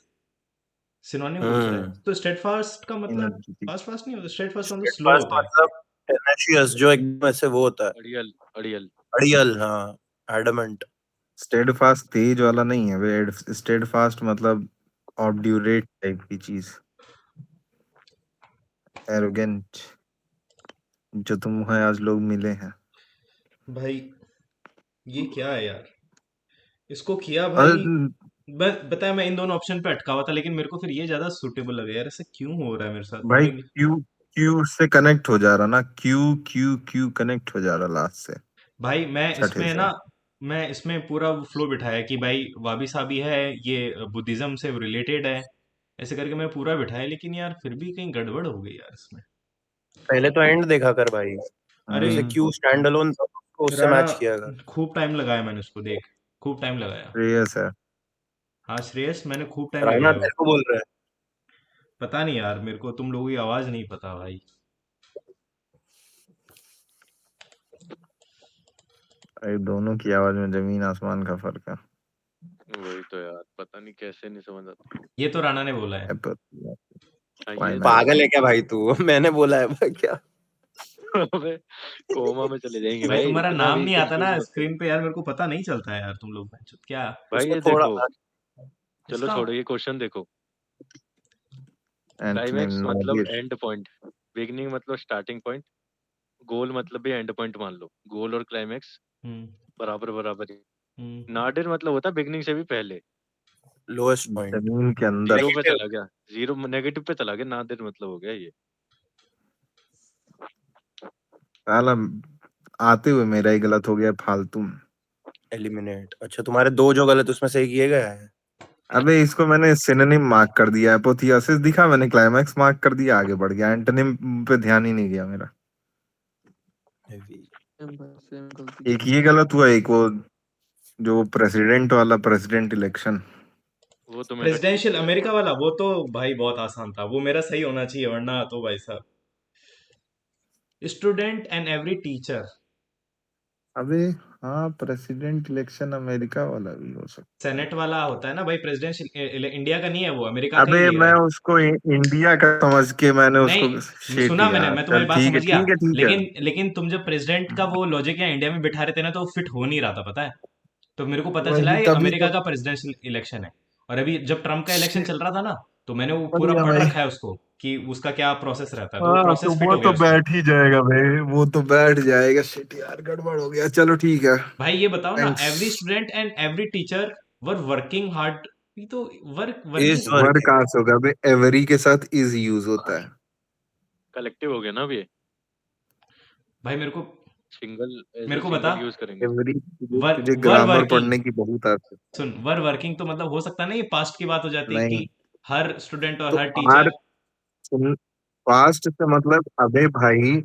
सिनोनिम पूछ रहा है हम्म तो स्टेडफास्ट का मतलब एनर्जेटिक फास्ट फास्ट नहीं होता, स्टेडफास्ट मतलब स्लो स्टेडफास्ट होता है। मतलब टेनेशियस, जो एकदम ऐसे वो होता है, अड़ियल अड़ियल अड़ियल, हाँ, एडमेंट। स्टेडफास्ट तेज वाला नहीं है बे, स्टेडफास्ट मतलब ऑब्ड्यूरेट टाइप की चीज, एरोगेंट, जो तुम्हें आज लोग मिले हैं। भाई ये क्या है यार, इसको किया और भाई। बताया मैं इन दोनों ऑप्शन पे अटका हुआ था, लेकिन मेरे को फिर ये ज्यादा सूटेबल लगा यार, ऐसा क्यों हो रहा है मेरे साथ भाई मैं। क्यू क्यू से कनेक्ट हो जा रहा ना, क्यू क्यू क्यू कनेक्ट हो जा रहा लास्ट से, भाई मैं छठे इसमें से। ना, मैं इसमें पूरा फ्लो बिठाया कि भाई वाबी साबी है, ये बुद्धिज्म से रिलेटेड है, ऐसे करके मैं पूरा बिठाया, लेकिन यार फिर भी कहीं गड़बड़ हो गई यार इसमें। पहले तो एंड देखा कर भाई, अरे जैसे क्यू स्टैंड अलोन था उसको उससे राणा, मैच किया कर। खूब टाइम लगाया मैंने उसको, देख खूब टाइम लगाया। श्रेयस है। हाँ श्रेयस, मैंने खूब टाइम रायना लगाया वो। तेरे को बोल रहा है। पता नहीं यार, मेरे को तुम लोगों की आवाज नहीं पता भाई। भाई दोनों की आवाज में जमीन आसमान का फर्क है। वही तो यार, पता नहीं कैसे नहीं समझ आता। ये तो राणा ने बोला है। हाँ, ये क्लाइमैक्स। पागल है क्या भाई तू? मैंने बोला है भाई क्या? अबे कोमा में चले जाएंगे भाई भाई, तुम्हारा इतना नाम भी नहीं आता ना कंफ्यूज मत करो। स्क्रीन पे यार, मेरे को पता नहीं चलता है यार, तुम लोग क्या भाई उसको ये थोड़ा देखो, चलो इसका। छोड़ो, ये क्वेश्चन देखो। एंटनी क्लाइमैक्स मतलब नॉर्डियर। एंड पॉइंट, बिगनिंग मतलब स्टार्टिंग पॉइंट, गोल मतलब भी एंड पॉइंट मान लो। गोल और क्लाइमैक्स हम्म बराबर बराबर ही। हम्म नाडिर मतलब होता है बिगनिंग से भी पहले। Lowest point. जमीन के अंदर। जीरो पे चला गया, जीरो नेगेटिव पे चला गया, नादिर मतलब हो गया ये। साला आते हुए मेरा ही गलत हो गया फालतू। एलिमिनेट। अच्छा, तुम्हारे दो जो गलत उसमें सही किए गए हैं। अबे इसको मैंने सिनोनिम मार्क कर दिया, एपोथियोसिस दिखा, मैंने क्लाइमैक्स मार्क कर दिया, आगे बढ़ गया, एंटोनिम पे ध्यान ही नहीं गया मेरा। एक ये गलत हुआ, एक वो जो प्रेसिडेंट वाला, प्रेसिडेंट इलेक्शन। वो तो मेरा ठीक प्रेसिडेंशियल था। अमेरिका वाला वो तो भाई बहुत आसान था, वो मेरा सही होना चाहिए, वरना तो भाई साहब। Student and every teacher. अबे हाँ, प्रेसिडेंट इलेक्शन अमेरिका वाला भी हो सकता। सेनेट वाला होता है ना भाई, प्रेसिडेंशियल इंडिया का नहीं है वो, अमेरिका का अबे ही लिया मैं है। उसको इंडिया का समझ के मैंने उसको नहीं शिट सुना मैंने, यार, मैं चल तुम्हारी बात ठीक है समझ गया, ठीक है ठीक है। लेकिन तुम जब प्रेसिडेंट का वो लॉजिक या इंडिया में बिठा रहे थे ना, तो फिट हो नहीं रहा था, पता है। तो मेरे को पता चला वही है ये तभी अमेरिका तो, का प्रेसिडेंशियल इलेक्शन है। और अभी जब ट्रम्प का इलेक्शन चल रहा था ना, तो मैंने वो पूरा बढ़िया पढ़ भाई। रखा है उसको, कि उसका क्या प्रोसेस रहता है, तो वो हाँ तो प्रोसेस फिट वो हो गया तो उसमें। बैठ ही जाएगा भाई, वो तो बैठ जाएगा। शिट यार, गड़बड़ हो गया, चलो ठीक है। भाई ये बताओ ना, thanks. Every student and every teacher were working hard, ये तो इज वर्किंग। Word working. कहाँ से होगा भाई, एवरी के साथ इज यूज होता है। कलेक्टिव हो गया ना अब ये, भाई मेरे को सिंगल एज मेरे अ को बता, सिंगल यूज करेंगे। एवरी, तुझे वर तुझे वर ग्रामर वर्किंग, पढ़ने की बहुत आदत है। सुन, वर वर्किंग तो मतलब हो सकता है ना, ये पास्ट की बात हो जाती कि नहीं हर स्टूडेंट और तो हर आर, टीचर। पास्ट से मतलब, अबे भाई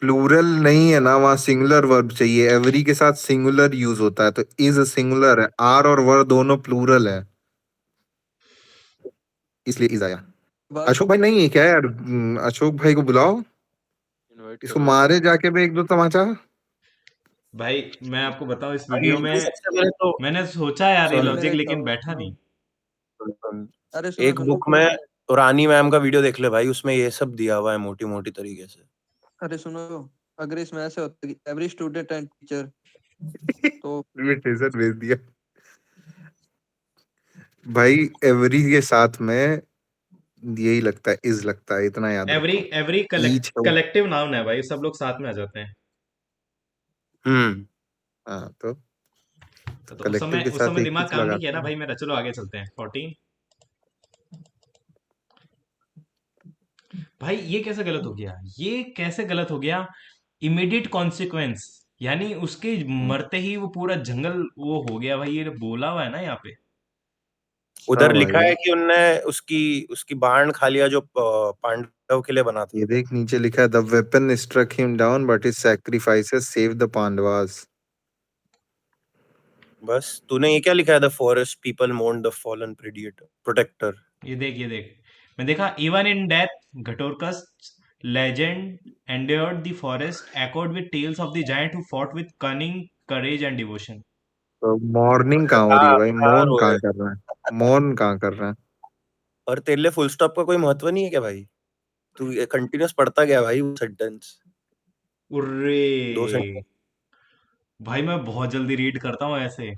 प्लूरल नहीं है ना वहाँ, सिंगुलर वर्ब चाहिए, एवरी के साथ सिंगुलर यूज होता है, तो इज सिंगुलर है, आर और वर दोनों प्लूरल है, इसलिए इज आया। अशोक भाई नहीं है क्या यार? अशोक भाई को बुलाओ, इनवाइट इसको करो इसको। मारे जाके भी एक दो तमाचा। भाई मैं आपको बताऊं, इस भाई वीडियो में सबसे पहले तो मैंने सोचा यार ये सुन, लॉजिक, लेकिन बैठा नहीं। एक बुक में रानी मैम का वीडियो देख ले भाई, उसमें ये सब दिया हुआ है मोटी मोटी तरीके से। अरे सुनो, अगर इसमें ऐसे होता कि एवरी स्टूडेंट एंड टीचर, तो इनविटेशन भेज दिया भाई, एवरी के साथ में यही लगता है, इज लगता है, इतना याद एवरी रखो। एवरी ईच है कलेक्टिव नाउन है भाई, सब लोग साथ में आ जाते हैं। हाँ तो तो कलेक्टिव के उस साथ समय एक ही दिमाग तो काम नहीं किया लगाते ना हैं। भाई मेरा। चलो आगे चलते हैं, 14। भाई ये कैसे गलत हो गया, ये कैसे गलत हो गया। इमीडिएट कॉन्सिक्वेंस, यानी उसके मरते ही वो पूरा जंगल वो हो गया भाई, ये बोला हुआ है ना यहाँ पे। उधर सब लिखा भाई, है कि उनने उसकी उसकी बाण खा लिया जो पांडव के लिए बना था। ये देख नीचे लिखा है, the weapon struck him down but his sacrifices save the Pandavas. बस तूने ये क्या लिखा है? The forest people mourn the fallen protector. ये देख मैं देखा, even in death Ghatotkacha's legend endured the forest echoed with tales of the giant who fought with cunning courage and devotion. तो मॉर्निंग कहाँ हो रही है भाई, मौन कहाँ कर रहा है, मौन कहाँ कर रहा है। और तेरे लिए फुल स्टॉप का कोई महत्व नहीं है क्या भाई? तू ये कंटिन्यूअस पढ़ता गया भाई वो सेंटेंस 2 सेंटेंस। उर्रे भाई मैं बहुत जल्दी रीड करता हूँ ऐसे,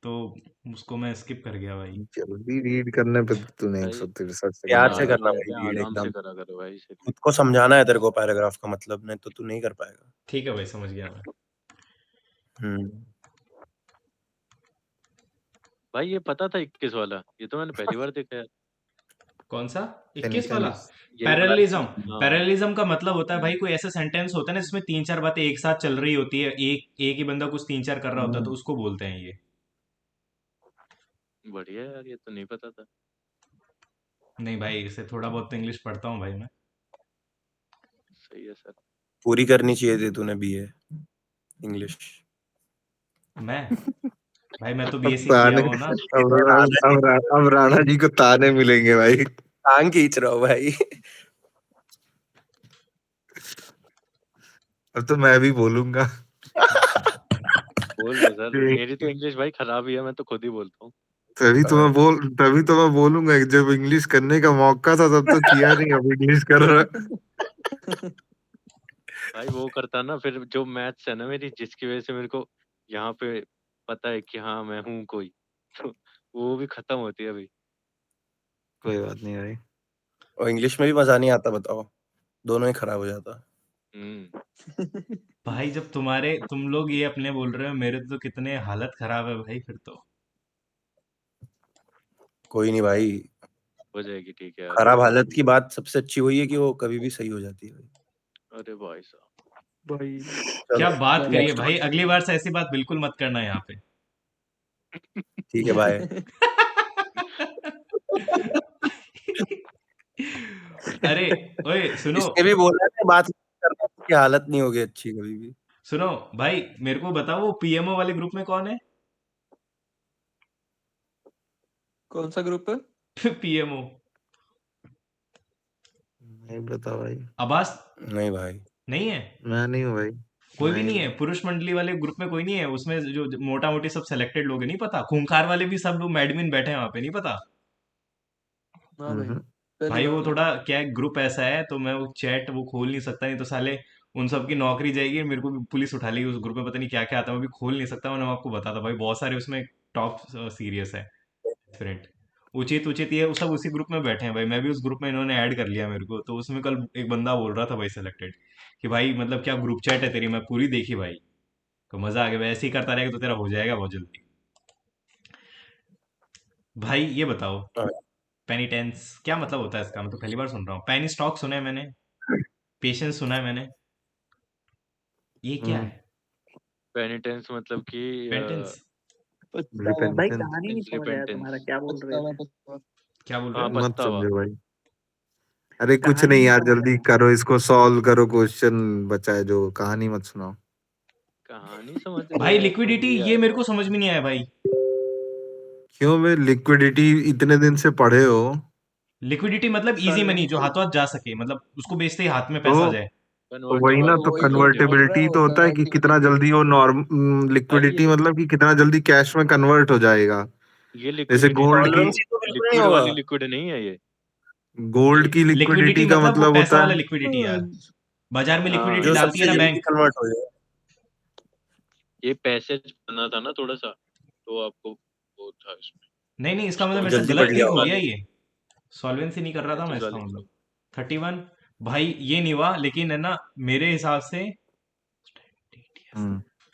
तो उसको मैं स्किप कर गया भाई। जल्दी रीड करने पे तो तूने भाई 163 सेकंड प्यार में से आ करना आदत भाई है, रीड आराम से एकदम। करा करो भाई इसे। खुद को समझाना है तेरे को पैराग्राफ का मतलब, नहीं तो तू नहीं कर पाएगा। ठीक है भाई, समझ गया मैं। भाई ये पता था 21 वाला, ये तो मैंने पहली बार देखा यार। कौन सा 21 टेंशन वाला? यही वाला। पैरेललिज्म। हाँ पैरेललिज्म का मतलब होता है भाई कोई ऐसा सेंटेंस होता है ना जिसमें 3-4 बातें एक साथ चल रही होती है, एक ही बंदा कुछ 3-4 कर रहा होता है, तो उसको बोलते हैं ये। बढ़िया यार, ये तो नहीं पता था। नहीं भाई, इसे थोड़ा बहुत तो इंग्लिश पढ़ता हूँ भाई मैं। सही है सर। पूरी करनी चाहिए थी तूने बीए इंग्लिश। मैं भाई मैं तो अब बीएससी किया ताने हुआ हूँ ना। अब राणा जी को ताने मिलेंगे भाई। टांग खींच रहा हूँ भाई। अब तो मैं भी बोलूंगा। बोल लो सर, मेरी तो इंग्लिश भाई खराब ही है, मैं तो खुद ही बोलता हूँ। तभी तो मैं बोलूंगा कि जब इंग्लिश करने का मौका था तब तो किया नहीं, अब इंग्लिश कर रहा है। भाई वो करता ना फिर, जो मैथ्स है ना मेरी, जिसकी वजह से मेरे को यहाँ पे पता है कि हाँ मैं हूँ कोई, तो वो भी खत्म होती है अभी। कोई बात नहीं भाई। और इंग्लिश में भी मजा नहीं आता, बताओ, दोनों ही खराब हो जाता। भाई जब तुम लोग ये अपने बोल रहे हो, मेरे तो कितने हालत खराब है भाई फिर तो। कोई नहीं भाई, हो जाएगी ठीक है यार। खराब हालत की बात सबसे अच्छी वही है कि वो कभी भी सही हो जाती है भाई। अरे भाई साहब, भाई क्या चलो बात करिए नेक्स्ट। भाई, अगली बार से ऐसी बात बिल्कुल मत करना यहाँ पे। ठीक है बाय। अरे ओए सुनो इसने भी बोला है बात करना की हालत नहीं होगी अच्छी कभी भी। सुनो भाई, मेरे को बताओ वो पीएमओ वाले ग्रुप में कौन है? कौन सा ग्रुप है? पीएमओ नहीं बता भाई। अब्बास नहीं भाई, नहीं है? मैं नहीं हूँ भाई। कोई भी नहीं नहीं है? पुरुष मंडली वाले ग्रुप में कोई नहीं है? उसमें जो मोटा मोटी सब सेलेक्टेड लोग हैं, नहीं पता? खूंखार वाले भी सब लोग एडमिन बैठे हैं वहां पे, नहीं पता? हाँ भाई, हम्म। पहली भाई बार वो सुना। थोड़ा क्या है, ग्रुप ऐसा है तो मैं वो चैट वो खोल नहीं सकता, नहीं तो साले उन सब की नौकरी जाएगी, मेरे को भी पुलिस उठा लेगी। उस ग्रुप में पता नहीं क्या क्या आता है, मैं भी खोल नहीं सकता। मैंने आपको बताता भाई, बहुत सारे उसमें टॉप सीरियस है फ्रेंड। उचित उचित ये सब उसी ग्रुप में बैठे हैं भाई, मैं भी उस ग्रुप में इन्होंने ऐड कर लिया मेरे को। तो उसमें कल एक बंदा बोल रहा था भाई सिलेक्टेड, कि भाई मतलब क्या ग्रुप चैट है तेरी, मैं पूरी देखी भाई, तो मजा आ गया। वैसे ही करता रहेगा तो तेरा हो जाएगा बहुत जल्दी। भाई ये बताओ, पेनिटेंस क्या मतलब होता है इसका? मैं तो पहली बार सुन रहा हूँ। पेनी स्टॉक सुना है मैंने, पेशेंस सुना है मैंने, ये क्या है? पेनिटेंस मतलब कि पेनिटेंस पछतावा। भाई रिपेंटेंस कहानी नहीं समझ आया तुम्हारा, क्या बोल रहे थे? पछतावा। क्या बोल रहे हाँ हो? मत पछतावा। समझो भाई। अरे कुछ कहानी नहीं नहीं यार, समझ जल्दी आया। करो इसको, सॉल्व करो क्वेश्चन बचा है जो। कहानी मत सुनाओ। कहानी समझ रहे भाई हैं तो लिक्विडिटी, ये ये यार। मेरे को समझ में नहीं आया भाई। क्यों बे, लिक्विडिटी इतने दिन से पढ़े हो लिक्विडिटी मतलब इजी मनी, जो सॉल्वेंसी। हाथों हाथ जा सके, मतलब उसको बेचते ही हाथ में तो पैसा आ जाए। तो वही कन्वर्टेबल ना, तो तो वही तो बोल रहा कन्वर्टेबिलिटी हूँ, तो होता है कि कितना कन्वर्टिबिलिटी। जल्दी वो नॉर्म भाई लिक्विडिटी मतलब कि कितना जल्दी कैश में कन्वर्ट हो जाएगा। ये जैसे लिक्विडिटी तो गोल्ड की, सॉल्वेंसी तो बिल्कुल नहीं लिक्विड होगा। वाली लिक्विड नहीं है ये। गोल्ड की लिक्विडिटी लिक्विडिटी का मतलब वो मतलब पैसा होता वाला है। लिक्विडिटी यार, बाजार में हाँ लिक्विडिटी जो डालती है सबसे ना जल्दी बैंक। कन्वर्ट हो जाए। ये पैसेज बना था ना थोड़ा सा, तो आपको वो था इसमें। नहीं नहीं, इसका मतलब तो मेरे से जल्दी गलत बढ़ गया क्लिक हो होगा। गया ये। सॉल्वेंसी नहीं कर रहा था मैं, पैसेज इसका वाली मतलब 31। भाई ये नहीं हुआ, लेकिन है ना मेरे हिसाब से क्या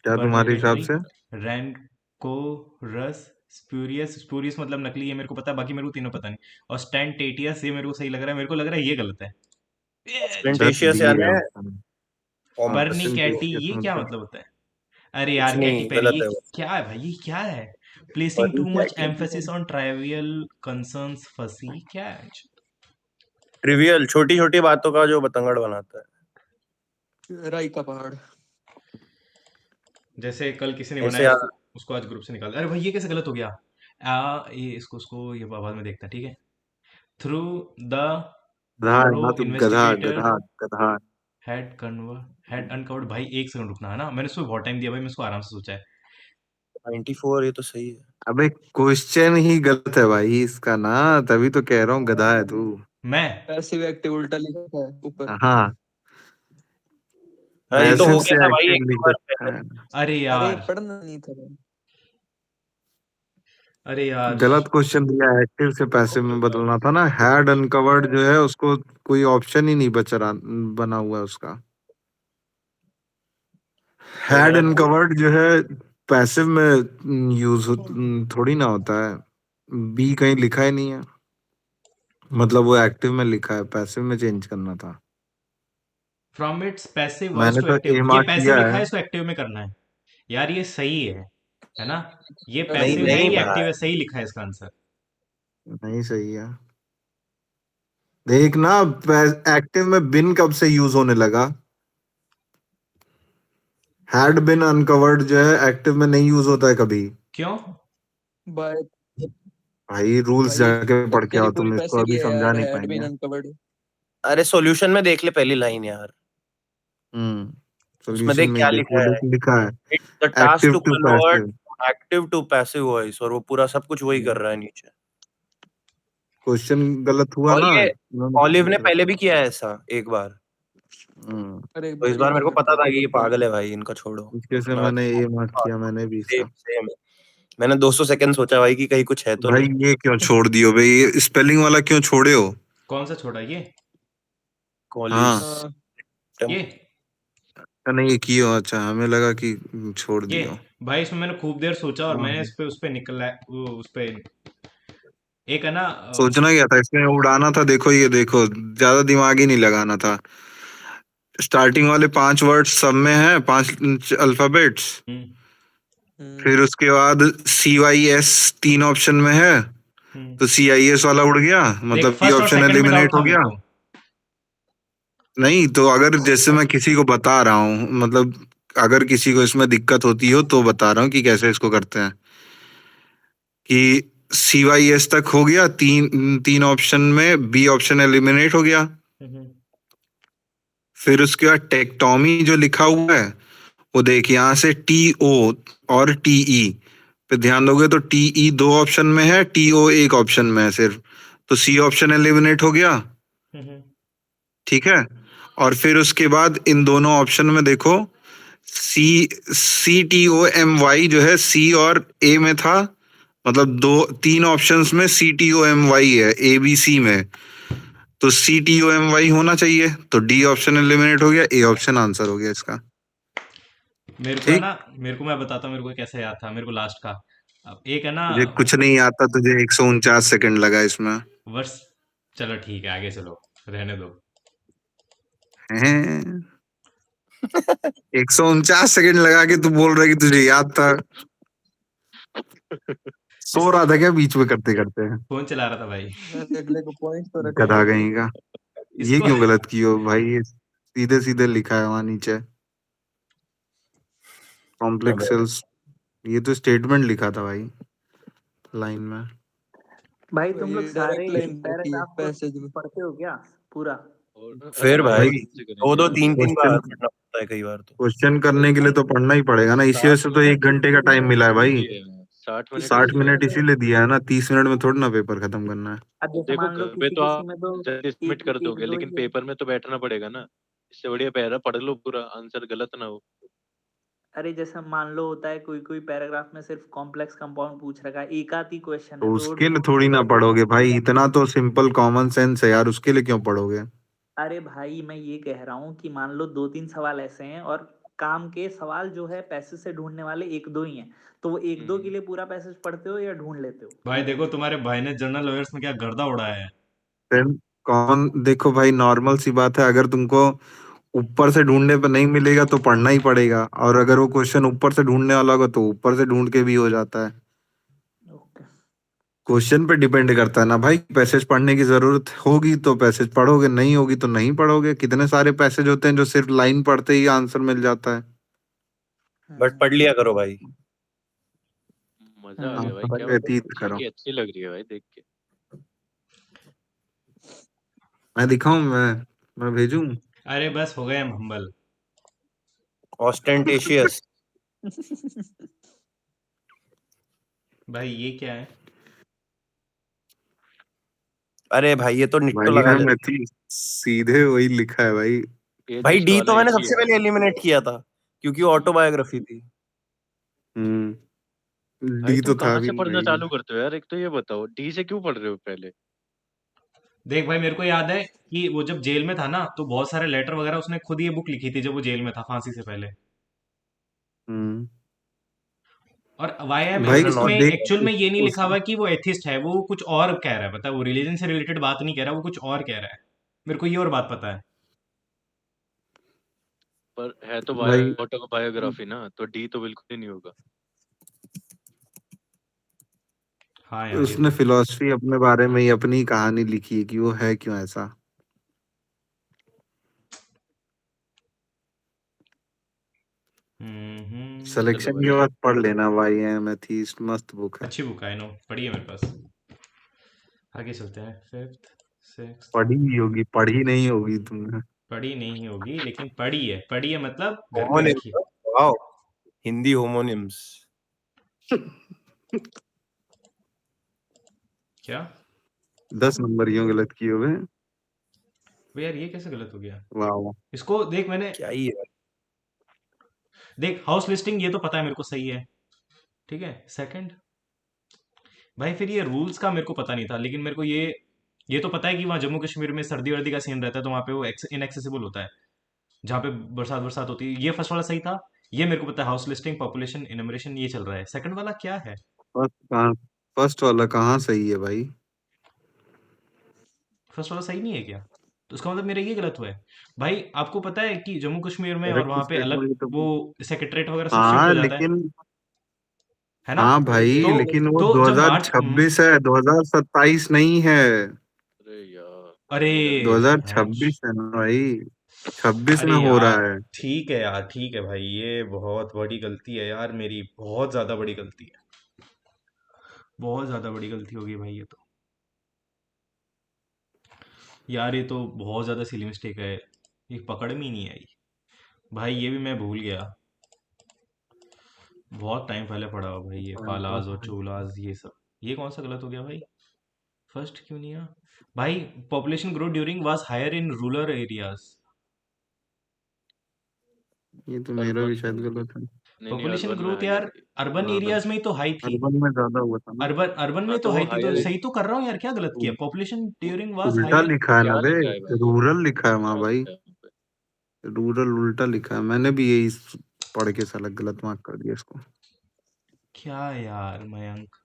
पर तुम्हारे हिसाब मिलिट्री से? रैंकोरस स्पूरियस, स्पूरियस मतलब नकली, ये मेरे को पता है, बाकी मेरे को तीनों पता नहीं। और स्टेंटेटियस ये मेरे को सही लग रहा है, मेरे को लग रहा है ये गलत है। दस स्पेंटेशियस यानी दिए है ऑप्शन। परनिकैटी परसेंटेज ये क्या मतलब मतलब होता है? अरे कुछ यार कैटी नहीं, पेरी, गलत ये है वो। क्या है भाई, ये क्या है? Placing too much emphasis on trivial concerns फसी, क्या है? ट्रिवियल छोटी छोटी बातों का जो बतंगड़ बनाता है। राई का पहाड़। जैसे कल किसी ने ऐसे बनाया, यार, उसको आज ग्रुप से निकाल दिया। अरे भाई ये कैसे गलत हो गया? ये इसको उसको ये बाद में देखता, ठीक है। थ्रू द गधा है थोरो ना तुम, गधा इन्वेस्टिगेटर गधा गधा। Had uncovered. भाई एक सेकंड रुकना है ना, मैंने उसको बहुत टाइम दिया भाई, मैं इसको आराम से सोचा है। 94 ये तो सही है। अबे क्वेश्चन ही गलत है भाई इसका ना, तभी तो कह रहा हूँ गधा है तू। मैं पैसिव एक्टिव उल्टा लिखा है ऊपर। हाँ हाँ, ये तो पैसिव हो से गया था भाई एक्टिव एक लिख बार सकता पहले। है। अरे अरे यार पढ़ना नहीं था भाई। अरे यार गलत क्वेश्चन दिया, एक्टिव से पैसिव में बदलना था ना। हैड अनकवर्ड जो है उसको कोई ऑप्शन ही नहीं बना हुआ है उसका। तो हैड गलत अनकवर्ड जो है पैसिव में यूज थोड़ी ना होता है। बी कहीं लिखा ही नहीं है, मतलब वो एक्टिव में लिखा है, पैसिव में चेंज करना था। फ्रॉम इट्स पैसिव वॉइस मैंने टू तो एक्टिव, ए ये मार्क पैसिव किया लिखा है। है इसको एक्टिव में करना है। यार ये सही है ना? ये नहीं पैसिव है, नहीं ये पढ़ा एक्टिव है। है, सही लिखा है इसका आंसर। नहीं सही है। देख ना, एक्टिव में बिन कब से यूज होने लगा? हैड बिन अनकवर्ड जो है एक्टिव में नहीं यूज होता है कभी। क्यों? बाय भाई रूल्स भाई ये जाके पढ़ के स्ट्रक्चर ही आओ, पूरी तुम इसको पैसिव ही अभी है समझा यार, नहीं हैड बीन पाएंगे। अनकवर्ड। अरे सॉल्यूशन में देख ले पहली लाइन यार, उसमें सॉल्यूशन देख में ही क्या देख, वो लिखा है। लिखा है it's the task active to to convert passive. Active to passive voice, और वो पूरा सब कुछ वही कर रहा है नीचे। क्वेश्चन गलत हुआ और ना, ये इन्होंने ऑलिव ने गलत पहले किया। भी किया है ऐसा एक बार, हम्म, अरे तो इस एक बार मेरे बार को करते पता हैं था तो कि ये करते हैं। पागल है भाई, इनका छोड़ो। इसके से मैं मैंने ए मार्क किया, मैंने भी सेम इसका। सेम मैंने 200 सेकंड सोचा भाई कि कहीं कुछ है तो भाई नहीं। ये क्यों छोड़ दियो भाई, ये स्पेलिंग वाला क्यों छोड़े हो? कौन सा छोड़ा ये? कॉलिस हाँ हाँ ये नहीं, ये कियो, अच्छा हमें लगा कि छोड़ ये दियो। भाई इसमें मैंने खूब देर सोचा और हाँ मैंने भाई। इस पे उस पे निकला उस पे एक है ना सोचना क्या था इसमें, उड़ाना था। देखो ये देखो, ज्यादा दिमाग ही नहीं लगाना था। स्टार्टिंग वाले 5 वर्ड सब में है, 5 अल्फाबेट्स। फिर उसके बाद CYS 3 ऑप्शन में है, तो CIS वाला उड़ गया, देख मतलब ये फर्स्ट और ऑप्शन सेकंड में डाउट एलिमिनेट था हो मेरे गया। को। नहीं तो अगर जैसे मैं किसी को बता रहा हूँ, मतलब अगर किसी को इसमें दिक्कत होती हो तो बता रहा हूँ कि कैसे इसको करते हैं। कि CYS तक हो गया, तीन तीन ऑप्शन में बी ऑप्शन एलिमिनेट हो गया। फिर उसके बाद टेक्टोमी जो लिखा हुआ है वो देख, यहाँ से TO और TE पे ध्यान दोगे तो TE 2 ऑप्शन में है, TO 1 ऑप्शन में है सिर्फ, तो C ऑप्शन एलिमिनेट हो गया। ठीक है। और फिर उसके बाद इन दोनों ऑप्शन में देखो, CTOMY जो है C और A में था, मतलब 3 ऑप्शंस में CTOMY है, ABC में, तो CTOMY होना चाहिए, तो D ऑप्शन एलिमिनेट हो गया, A ऑप्शन आंसर हो गया इसका। मेरे को है ठीक। ना, मेरे को मैं बताता हूँ मेरे को कैसे याद था मेरे को लास्ट का। अब एक है ना तुझे कुछ नहीं आता, तुझे 149 सेकंड लगा इसमें। वर्ष। चलो ठीक है आगे चलो, रहने दो। हैं? 149 सेकंड लगा के तू बोल रहा है कि तुझे याद था? सो रहा था क्या बीच में करते करते? फोन चला रहा था भाई। अरे अगले को पॉइंट तो रखने गधा दो भाई। कहीं का। ये इसको क्यों गलत कियो भाई? ये सीधे सीधे लिखा है वहां नीचे, कॉम्प्लेक्स सेल्स। ये तो स्टेटमेंट लिखा था भाई लाइन में। भाई तो तुम लोग ये सारे डायरेक्ट इस लाइन रखी है पैराग्राफ को पैसेज में। पढ़ते हो क्या पूरा? अरे फिर भाई भाई भाई कैसे दो करेंगे दो यार? तीन तीन बार क्वेश्चन पढ़ना पड़ता है कई बार तो। क्वेश्चन करने के लिए तो पढ़ना ही पड़ेगा ना, इसी वजह 60 से तो मिनट 1 घंटे का टाइम मिला है भाई। दिए हैं, 60 मिनट 60 दिए मिनट हैं। इसीलिए दिया है ना, 30 मिनट में थोड़ी ना पेपर खत्म करना है। अब जैसे देखो मान लो घर पे किसी तो किसी आप में तो जल्दी सबमिट एक कर एक दोगे, दो लेकिन ही है। पेपर में तो बैठना पड़ेगा ना। इससे बढ़िया पैरा पढ़ लो पूरा, आंसर गलत ना हो। अरे जैसे मान लो होता है कोई कोई पैराग्राफ में सिर्फ कॉम्प्लेक्स कंपाउंड पूछ रखा है, एक आधी क्वेश्चन है तो तो वो उसके लिए ढूंढ थोड़ी के ना कैसे पढ़ोगे आंसर भाई, होगा? इतना तो सिंपल कॉमन सेंस है यार, उसके लिए क्यों पढ़ोगे? अरे भाई मैं ये कह रहा हूँ कि मान लो 2-3 सवाल ऐसे हैं और काम के सवाल जो है पैसेज से ढूंढने वाले 1-2 ही हैं, तो वो 1-2 के लिए पूरा पैसेज पढ़ते हो या ढूंढ लेते हो? भाई देखो तुम्हारे भाई ने जनरल अवेयर्स में क्या गर्दा उड़ाया है। फिर कौन, देखो भाई नॉर्मल सी बात है, अगर तुमको ऊपर से ढूंढने पे नहीं मिलेगा तो पढ़ना ही पड़ेगा, और अगर वो क्वेश्चन ऊपर से ढूंढने वाला होगा तो ऊपर से ढूंढ के भी हो जाता है। ओके। क्वेश्चन पे डिपेंड करता है ना भाई, पैसेज पढ़ने की जरूरत होगी तो पैसेज पढ़ोगे, नहीं होगी तो नहीं पढ़ोगे। कितने सारे पैसेज होते हैं जो सिर्फ लाइन पढ़ते ही आंसर मिल जाता है। बट पढ़ लिया करो भाई। मजा आ गया भाई, हाँ, क्या व्यतीत करो। जीके अच्छी लग रही है भाई देख के। मैं दिखाऊं? मैं भेजूं? अरे बस हो गए हम हम्बल। ऑस्टेंटेशियस। भाई ये क्या है? अरे भाई ये तो निट्टो भाई लगा यहाँ ले। मैथी सीधे वही लिखा है भाई। भाई एथिस्ट डी वाला तो मैंने एक ही सबसे है। पहले एलिमिनेट किया था क्योंकि ऑटोबायोग्राफी थी। भाई डी तुम तो था कहाँ भी से नहीं पढ़ना भाई। चालू करते हो यार? एक तो ये बताओ, डी से क्यों पढ़ रहे हो पहले? देख भाई, मेरे को याद है कि वो जब जेल में था ना, तो बहुत सारे लेटर वगैरह उसने खुद ये बुक लिखी थी जब वो जेल में था फांसी से पहले। हम्म और वाई एम भाई एथिस्ट में देख एक्चुअल में ये नहीं उस लिखा हुआ कि वो एथिस्ट है, वो कुछ और कह रहा है। पता है, वो रिलीजन से रिलेटेड बात नहीं कह रहा, वो कुछ और कह रहा है। मेरे को ये और बात पता है। पर है तो भाई ऑटोबायोग्राफी ना, तो डी तो बिल्कुल ही नहीं होगा। हाँ यार, ये उसने तो है। फिलॉसफी अपने बारे में ही अपनी कहानी लिखी है कि वो है क्यों ऐसा। चलो सिलेक्शन भाई। के बाद पढ़ लेना भाई, एमेथिस्ट मस्त बुक है। अच्छी बुक है, आई नो, पढ़ी है मेरे पास। आगे चलते हैं। Fifth, sixth. पढ़ी होगी, पढ़ी नहीं होगी तुमने। पढ़ी नहीं होगी लेकिन पढ़ी है मतलब घर पे रखी है। Homonyms, wow, Hindi homonyms. क्या? 10 नंबर क्यों गलत किए हुए? वो यार, ये कैसे गलत हो गया? वाह। इसको देख, मैंने क्या ही है। देख हाउस लिस्टिंग, ये तो पता है मेरे को सही है। ठीक है, सेकंड भाई, फिर ये रूल्स का मेरे को पता नहीं था, लेकिन मेरे को ये तो पता है कि वहाँ जम्मू कश्मीर में सर्दी वर्दी का सीन रहता है, तो वहाँ पे वो इनएक्सेसिबल होता है, जहाँ पे बरसात बरसात होती है। ये फर्स्ट वाला सही था। ये मेरे को पता है, हाउस लिस्टिंग, पॉपुलेशन इनमरेशन, ये चल रहा है। सेकंड वाला क्या है? फर्स्ट कहाँ, फर्स्ट वाला कहाँ सही है भाई? फर्स्ट वाला सही नहीं है क्या? तो उसका मतलब मेरा ये गलत हुआ है। भाई आपको पता है कि जम्मू कश्मीर में और करेक्ट वहाँ पे अलग स्टेटमेंट वो तो। सेक्रेटरेट वगैरह सब शिफ्ट हाँ हो जाता लेकिन, है ना? हाँ अरे भाई तो ये लेकिन वो तो जब मार्च 2026 है, 2027 नहीं है। अरे यार, अरे ये गलत हो गया। 2026 है ना भाई, 26 अरे में हो यार, रहा है। ठीक है यार, ठीक है भाई, ये बहुत बड़ी गलती है यार मेरी, बहुत ज्यादा बड़ी गलती है। बहुत ज्यादा बड़ी गलती होगी भाई ये तो। यार ये तो बहुत ज्यादा सिली मिस्टेक है। ये पकड़ में ही नहीं आई। भाई ये भी मैं भूल गया। बहुत टाइम पहले पढ़ा हुआ भाई, ये पालाज और चोलाज ये सब। ये कौन सा गलत हो गया भाई? फर्स्ट क्यों नहीं है? भाई population growth during was higher in rural areas. ये तो मेरा भी अर्बन शायद गलत है। नहीं नहीं, पॉपुलेशन अर्बन में ग्रोथ हाई है यार भाई। अर्बन हाँ, एरियाज में ही तो हाई थी। अर्बन में ज्यादा हुआ था ना। अर्बन अर्बन हाँ में तो तो वो हाई थी, तो हायर। सही तो कर रहा हूँ यार, क्या गलत किया? पॉपुलेशन ड्यूरिंग वाज उल्टा हायर। लिखा है ना क्या बे, लिखा है भाई? रूरल लिखा है वहाँ क्या भाई। लिखा है वहाँ पे? रूरल उल्टा लिखा है, मैंने भी यही पढ़ के साला गलत मार्क कर दिया इसको। क्या यार मयंक,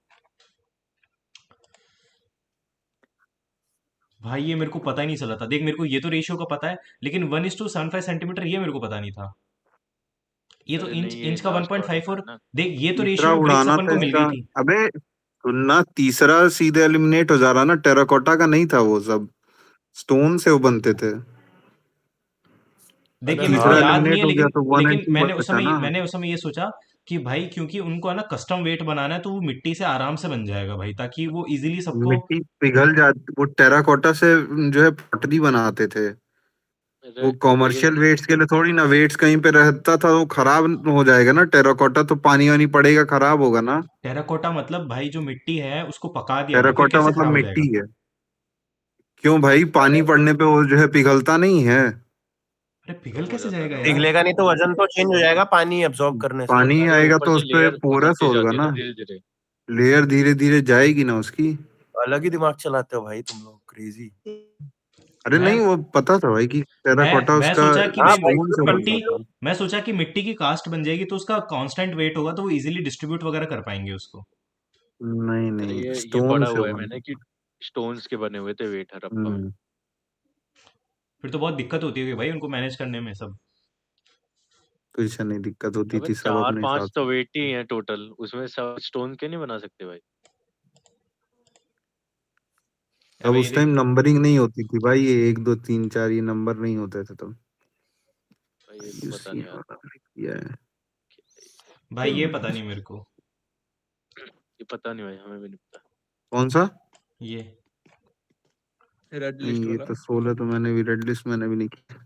भाई ये मेरे को पता ही नहीं चला था। देख, मेरे को ये तो रेशियो का पता है, लेकिन 1:75 सेंटीमीटर ये मेरे को पता नहीं था। ये तो अरे इंच नहीं, ये इंच का वन लास्ट पॉइंट वाले फाइव का है फोर ना। देख, ये तो तीसरा रेशियो में ब्रिक्स उड़ाना अपन था को मिल इसका। गई थी। अबे सुनना, तीसरा सीधे एलिमिनेट हो जा रहा ना, टेराकोटा का नहीं था वो सब, स्टोन से वो बनते थे। देख, अरे ये मेरे को तीसरा हाँ, याद नहीं एलिमिनेट है, हो गया लेकिन तो लेकिन 180 बचा ना। मैंने उस समय ये सोचा कि भाई क्योंकि उनको है ना कस्टम वेट बनाना है, तो वो मिट्टी से आराम से बन जाएगा भाई, ताकि वो इजीली सबको। मिट्टी पिघल जाती, वो टेराकोटा से जो है पटरी बनाते थे। अरे वो ये कॉमर्शियल वेट्स के लिए थोड़ी ना, वेट्स कहीं पे रहता था वो खराब हो जाएगा ना, टेराकोटा तो पानी वानी पड़ेगा खराब होगा ना। टेराकोटा मतलब भाई जो मिट्टी है उसको पका दिया ना, फिर टेराकोटा कैसे मतलब खराब हो जाएगा? मिट्टी है। क्यों भाई, पानी पड़ने पे वो जो है पिघलता नहीं है। अरे कम पिघल हो कैसे जाता है जाएगा ना वो। यार? पिघलेगा नहीं तो वजन तो चेंज हो जाएगा पानी एब्जॉर्ब करने से। पानी अरे आएगा ऊपर तो से उस पे लेयर पोरस उतरती होगा जाती है ना ना, धीरे धीरे। लेयर धीरे धीरे जाएगी ना उसकी। अलग ही दिमाग चलाते हो भाई तुम लोग, क्रेजी। अरे मैं नहीं, वो पता था भाई कि टेराकोटा मैं उसका सोचा कि हाँ भाई भाई, स्टोन से मिट्टी बनता था। मैं सोचा कि मिट्टी की कास्ट बन जाएगी, तो उसका कांस्टेंट वेट होगा, तो वो इजीली डिस्ट्रीब्यूट वगैरह कर पाएंगे उसको। नहीं अरे नहीं, ये स्टोन पढ़ा से हुआ है बनता मैंने कि था। स्टोन्स के बने हुए थे वेट हड़प्पा में। हम्म फिर तो बहुत दिक्कत होती होगी भाई उनको मैनेज करने में सब। तो इससे नहीं दिक्कत होती अबे थी, सब चार अपने हिसाब पांच तो से। वेट ही हैं टोटल, उसमें सब स्टोन के नहीं बना सकते भाई। अब अब ये उस टाइम देख नंबरिंग नहीं होती थी भाई, ये 1 2 3 4 ये नंबर नहीं होते थे तब। भाई ये तो पता इसलिए नहीं यार। वाला किया है। भाई, ये पता नहीं मेरे को। ये पता नहीं भाई, हमें भी नहीं पता। कौन सा? ये रेड नहीं लिस्ट ये वाला। तो 16 तो मैंने भी रेड लिस्ट मैंने भी नहीं किया।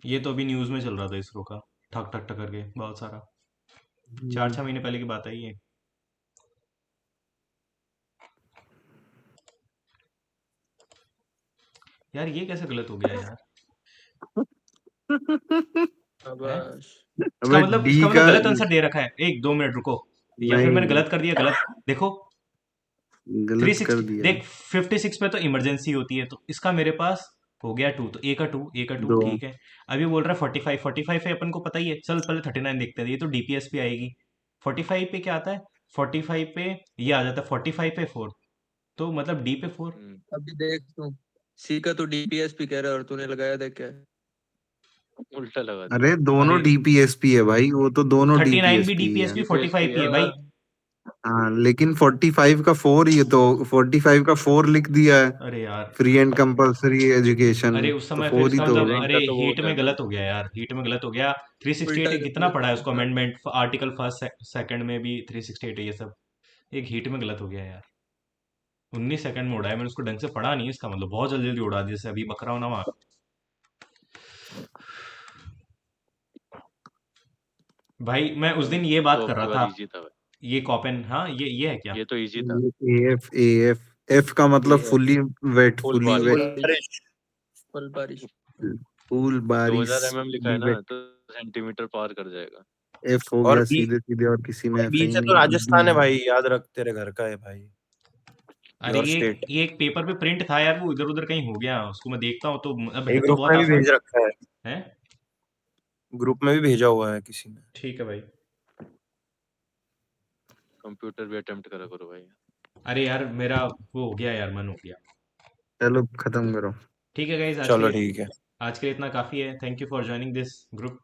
ये तो अभी न्यूज़ में चल रहा था इसरो का, ठक ठक ठक करके बहुत सारा, 4-6 महीने पहले की बात है ये। यार ये कैसे गलत हो गया यार? हैं? शाबाश। इसका अबे मतलब डी इसका का मतलब गलत आंसर दे रखा है। 1-2 मिनट रुको, या फिर मैंने नहीं गलत कर दिया। गलत देखो, गलत कर 360 दिया। देख, 56 पे तो इमरजेंसी होती है, तो इसका मेरे पास हो गया 2, तो ए का 2 दो ठीक है। अभी बोल रहा है 45 है, अपन को पता ही है। चल पहले 39 देखते हैं, ये तो डीपीएस पे आएगी। 45 पे क्या आता है? 45 पे ये आ जाता है, 45 पे 4, तो मतलब डी पे 4। अभी देख तू, सी का तो डीपीएसपी कह रहा है और तूने लगाया देख क्या है? उल्टा लगा दिया। अरे दोनों अरे डीपीएसपी है भाई, वो तो दोनों 39 भी डीपीएसपी है। डीपीएसपी, 45 भी है भाई। हाँ लेकिन 45 का 4, ये तो 45 का 4 लिख दिया है, अरे यार, फ्री एंड कंपलसरी एजुकेशन, अरे उस तो समय फिर 4 ही इसका तो मतलब, होगा। अरे इनका तो वो हीट होता है में ना। गलत हो गया यार, हीट में गलत हो गया। 368 उल्टा एक कितना पड़ा है उसको अमेंडमेंट, आर्टिकल फर्स्ट सेकंड में भी 368 है ये सब, एक हीट में गलत हो गया यार। 19 सेकंड में उड़ाया मैंने उसको, ढंग से पढ़ा नहीं, इसका मतलब बहुत जल्दी जल्दी उड़ा दिया, जैसे अभी बकरा हूं ना वहाँ। भाई मैं उस दिन ये बात तो कर अब रहा की बार था, इजी था भाई, ये कॉपेन, हाँ ये है क्या? ये तो इजी था। एफ एफ एफ का मतलब AF fully wet, full fully बारिश। वेट, बारिश, फुल बारिश। फुल बारिश, 2000 mm लिखा है फुली ना, वेट। तो सेंटीमीटर पार कर जाएगा। एफ हो और गया बी, सीधे सीधे, और किसी में एफ बी ही से तो नहीं। राजस्थान है बी भाई, याद रख, तेरे घर का है भाई, अरे योर ये स्टेट। ये एक पेपर पे प्रिंट था यार, वो इधर उधर कहीं हो गया, उसको मैं देखता हूँ तो अब है एक तो ग्रुप बहुत में भी आसान भेज रखा है, है। ग्रुप में भी भेजा हुआ है किसी ने। ठीक है भाई। कंप्यूटर भी अटेम्प्ट करा करो भाई। अरे यार मेरा वो हो गया यार, मन हो गया। चलो खत्म करो। ठीक है गाइज, चलो ठीक है। आज के लिए इतना काफ़ी है। Thank you for joining this group.